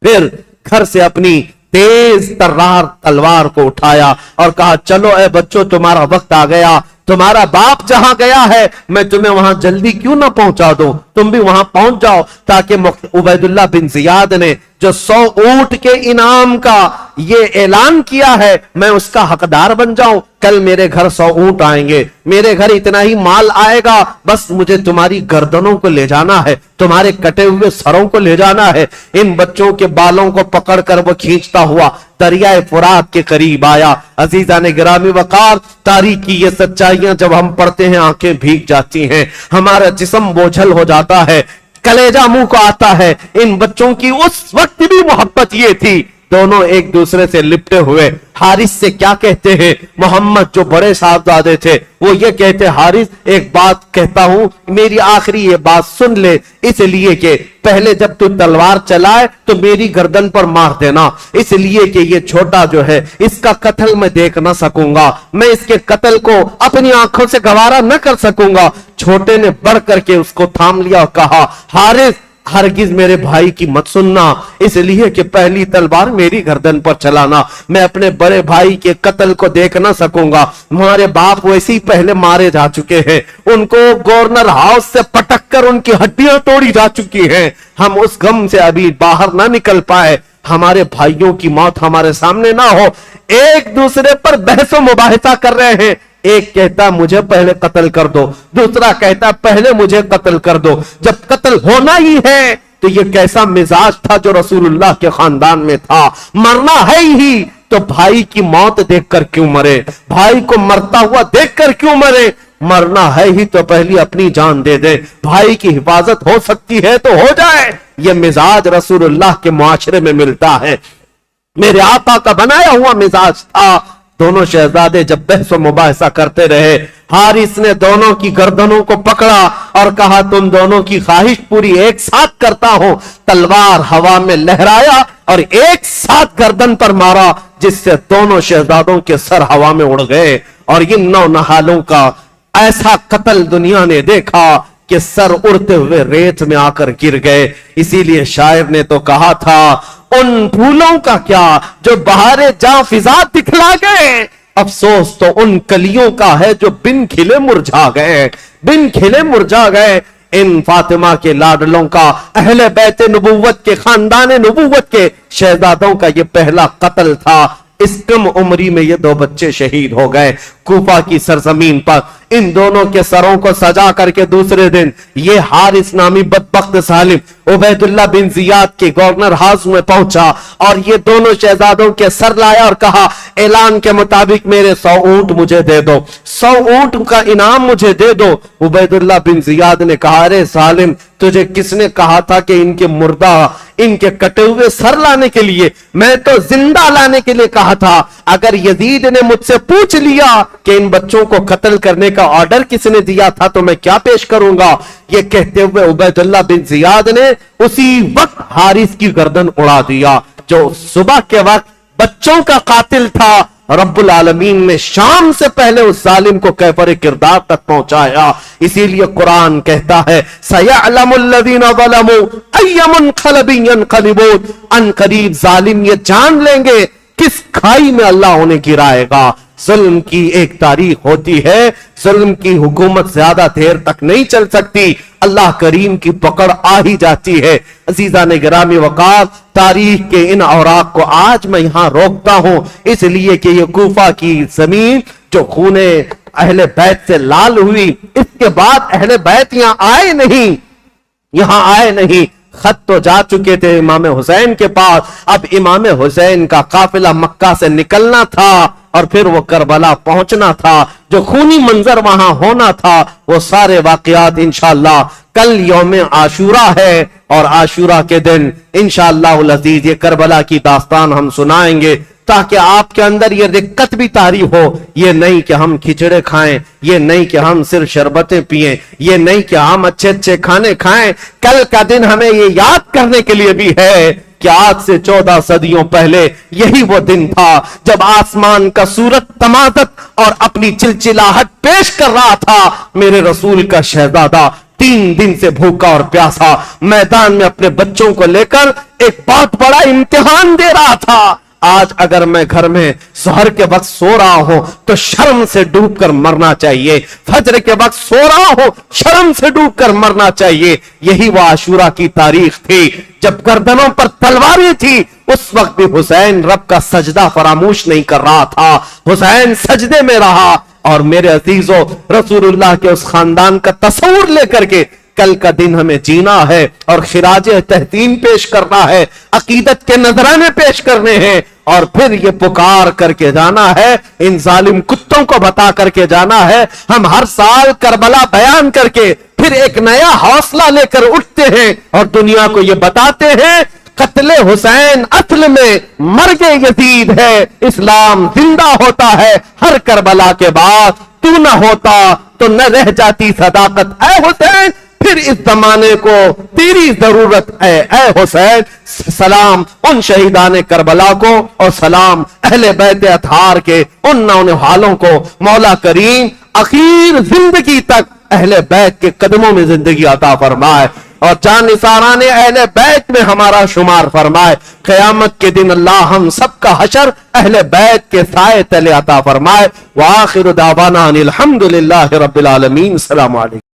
پھر گھر سے اپنی تیز ترار تلوار کو اٹھایا اور کہا چلو اے بچوں تمہارا وقت آ گیا, تمہارا باپ جہاں گیا ہے میں تمہیں وہاں جلدی کیوں نہ پہنچا دوں, تم بھی وہاں پہنچ جاؤ تاکہ عبید اللہ بن زیاد نے جو 100 اونٹ کے انعام کا یہ اعلان کیا ہے میں اس کا حقدار بن جاؤں. کل میرے گھر 100 اونٹ آئیں گے, میرے گھر اتنا ہی مال آئے گا, بس مجھے تمہاری گردنوں کو لے جانا ہے, تمہارے کٹے ہوئے سروں کو لے جانا ہے. ان بچوں کے بالوں کو پکڑ کر وہ کھینچتا ہوا دریائے فرات کے قریب آیا. عزیزان گرامی وقار, تاریخ کی یہ سچائیاں جب ہم پڑھتے ہیں آنکھیں بھیگ جاتی ہیں, ہمارا جسم بوجھل ہو جاتا ہے, کلیجہ منہ کو آتا ہے. ان بچوں کی اس وقت بھی محبت یہ تھی, دونوں ایک دوسرے سے لپٹے ہوئے. حارث سے کیا کہتے ہیں محمد جو بڑے صاحبزادے تھے, وہ یہ کہتے حارث ایک بات کہتا ہوں, میری آخری یہ بات سن لے, اس لیے کہ پہلے جب تو تلوار چلائے تو میری گردن پر مار دینا, اس لیے کہ یہ چھوٹا جو ہے اس کا قتل میں دیکھ نہ سکوں گا, میں اس کے قتل کو اپنی آنکھوں سے گوارا نہ کر سکوں گا. چھوٹے نے بڑھ کر کے اس کو تھام لیا اور کہا حارث ہرگز میرے بھائی کی مت سننا, اس لیے کہ پہلی تلوار میری گردن پر چلانا, میں اپنے بڑے بھائی کے قتل کو دیکھ نہ سکوں گا. ہمارے باپ ویسے ہی پہلے مارے جا چکے ہیں, ان کو گورنر ہاؤس سے پٹک کر ان کی ہڈیاں توڑی جا چکی ہیں, ہم اس غم سے ابھی باہر نہ نکل پائے, ہمارے بھائیوں کی موت ہمارے سامنے نہ ہو. ایک دوسرے پر بحث و مباحثہ کر رہے ہیں, ایک کہتا مجھے پہلے قتل کر دو, دوسرا کہتا پہلے مجھے قتل کر دو. جب قتل ہونا ہی ہے تو یہ کیسا مزاج تھا جو رسول اللہ کے خاندان میں تھا, مرنا ہے ہی تو بھائی کی موت دیکھ کر کیوں مرے, بھائی کو مرتا ہوا دیکھ کر کیوں مرے, مرنا ہے ہی تو پہلی اپنی جان دے دے, بھائی کی حفاظت ہو سکتی ہے تو ہو جائے. یہ مزاج رسول اللہ کے معاشرے میں ملتا ہے, میرے آقا کا بنایا ہوا مزاج تھا. دونوں شہزادے جب بحث و مباحثہ کرتے رہے, حارث نے دونوں کی گردنوں کو پکڑا اور کہا تم دونوں کی خواہش پوری ایک ساتھ کرتا ہوں. تلوار ہوا میں لہرایا اور ایک ساتھ گردن پر مارا, جس سے دونوں شہزادوں کے سر ہوا میں اڑ گئے. اور ان نونہالوں کا ایسا قتل دنیا نے دیکھا کہ سر اڑتے ہوئے ریت میں آ کر گر گئے. اسی لیے شاعر نے تو کہا تھا ان پھولوں کا کیا جو بہار جاں فضا دکھلا گئے, افسوس تو ان کلیوں کا ہے جو بن کھلے مرجھا گئے, بن کھلے مرجھا گئے. ان فاطمہ کے لاڈلوں کا, اہل بیت نبوت کے, خاندان نبوت کے شہزادوں کا یہ پہلا قتل تھا. اس کم عمری میں یہ 2 بچے شہید ہو گئے. کوفہ کی سرزمین پر ان دونوں کے سروں کو سجا کر کے دوسرے دن یہ حارث نامی بدبخت ظالم عبید اللہ بن زیاد کے گورنر ہاؤس میں پہنچا اور یہ دونوں شہزادوں کے سر لایا اور کہا اعلان کے مطابق میرے 100 اونٹ مجھے دے دو، 100 اونٹ کا انعام مجھے دے دو۔ عبیداللہ بن زیاد نے کہا ارے ظالم، تجھے کس نے کہا تھا کہ ان کے مردہ، ان کے کٹے ہوئے سر لانے کے لیے؟ میں تو زندہ لانے کے لیے کہا تھا۔ اگر یزید نے مجھ سے پوچھ لیا کہ ان بچوں کو قتل کرنے کا آرڈر کس نے دیا تھا تو میں کیا پیش کروں گا؟ یہ کہتے ہوئے عبیداللہ بن زیاد نے اسی وقت حارث کی گردن اڑا دیا جو صبح کے وقت بچوں کا قاتل تھا۔ رب العالمین نے شام سے پہلے اس ظالم کو کیفر کردار تک پہنچایا۔ اسی لیے قرآن کہتا ہے سَيَعْلَمُ الَّذِينَ ظَلَمُوا أَيَّ مُنْقَلَبٍ يَنْقَلِبُونَ، ان قریب ظالم یہ جان لیں گے کس کھائی میں اللہ انہیں گرائے گا۔ ظلم کی ایک تاریخ ہوتی ہے، ظلم کی حکومت زیادہ دیر تک نہیں چل سکتی، اللہ کریم کی پکڑ آ ہی جاتی ہے۔ عزیزان گرامی وقار، تاریخ کے ان اوراق کو آج میں یہاں روکتا ہوں اس لیے کہ یہ کوفہ کی زمین جو خون اہل بیت سے لال ہوئی، اس کے بعد اہل بیت یہاں آئے نہیں، خط تو جا چکے تھے امام حسین کے پاس، اب امام حسین کا قافلہ مکہ سے نکلنا تھا اور پھر وہ کربلا پہنچنا تھا، جو خونی منظر وہاں ہونا تھا، وہ سارے واقعات انشاءاللہ کل یوم عاشورہ ہے، اور عاشورہ کے دن انشاءاللہ العزیز یہ کربلا کی داستان ہم سنائیں گے تاکہ آپ کے اندر یہ رقت بھی طاری ہو۔ یہ نہیں کہ ہم کھچڑے کھائیں، یہ نہیں کہ ہم صرف شربتیں پیئیں، یہ نہیں کہ ہم اچھے اچھے کھانے کھائیں، کل کا دن ہمیں یہ یاد کرنے کے لیے بھی ہے کہ آج سے 14 صدیوں پہلے یہی وہ دن تھا جب آسمان کا سورج تمازت اور اپنی چلچلاہٹ پیش کر رہا تھا۔ میرے رسول کا شہزادہ 3 دن سے بھوکا اور پیاسا میدان میں اپنے بچوں کو لے کر ایک بہت بڑا امتحان دے رہا تھا۔ آج اگر میں گھر میں سحر کے وقت سو رہا ہوں تو شرم سے ڈوب کر مرنا چاہیے، فجر کے وقت سو رہا ہوں شرم سے ڈوب کر مرنا چاہیے۔ یہی وہ عاشورہ کی تاریخ تھی جب گردنوں پر تلواریں تھی، اس وقت بھی حسین رب کا سجدہ فراموش نہیں کر رہا تھا، حسین سجدے میں رہا۔ اور میرے عزیزو، رسول اللہ کے اس خاندان کا تصور لے کر کے کل کا دن ہمیں جینا ہے اور خراج تحسین پیش کرنا ہے، عقیدت کے نذرانے پیش کرنے ہیں، اور پھر یہ پکار کر کے جانا ہے، ان ظالم کتوں کو بتا کر کے جانا ہے۔ ہم ہر سال کربلا بیان کر کے پھر ایک نیا حوصلہ لے کر اٹھتے ہیں اور دنیا کو یہ بتاتے ہیں قتل حسین اصل میں مرگ یزید ہے، اسلام زندہ ہوتا ہے ہر کربلا کے بعد، تو نہ ہوتا تو نہ رہ جاتی صداقت اے حسین، پھر اس زمانے کو تیری ضرورت ہے اے حسین۔ سلام ان شہیدان کربلا کو اور سلام اہل بیت اطہار کے ان نونہالوں کو، مولا کریم اخیر زندگی تک اہل بیت کے قدموں میں زندگی عطا فرمائے اور جان نثاران اہل بیت میں ہمارا شمار فرمائے۔ قیامت کے دن اللہ ہم سب کا حشر اہل بیت کے سائے تلے عطا فرمائے۔ وآخر دعوانا ان الحمدللہ رب العالمین۔ السلام علیکم۔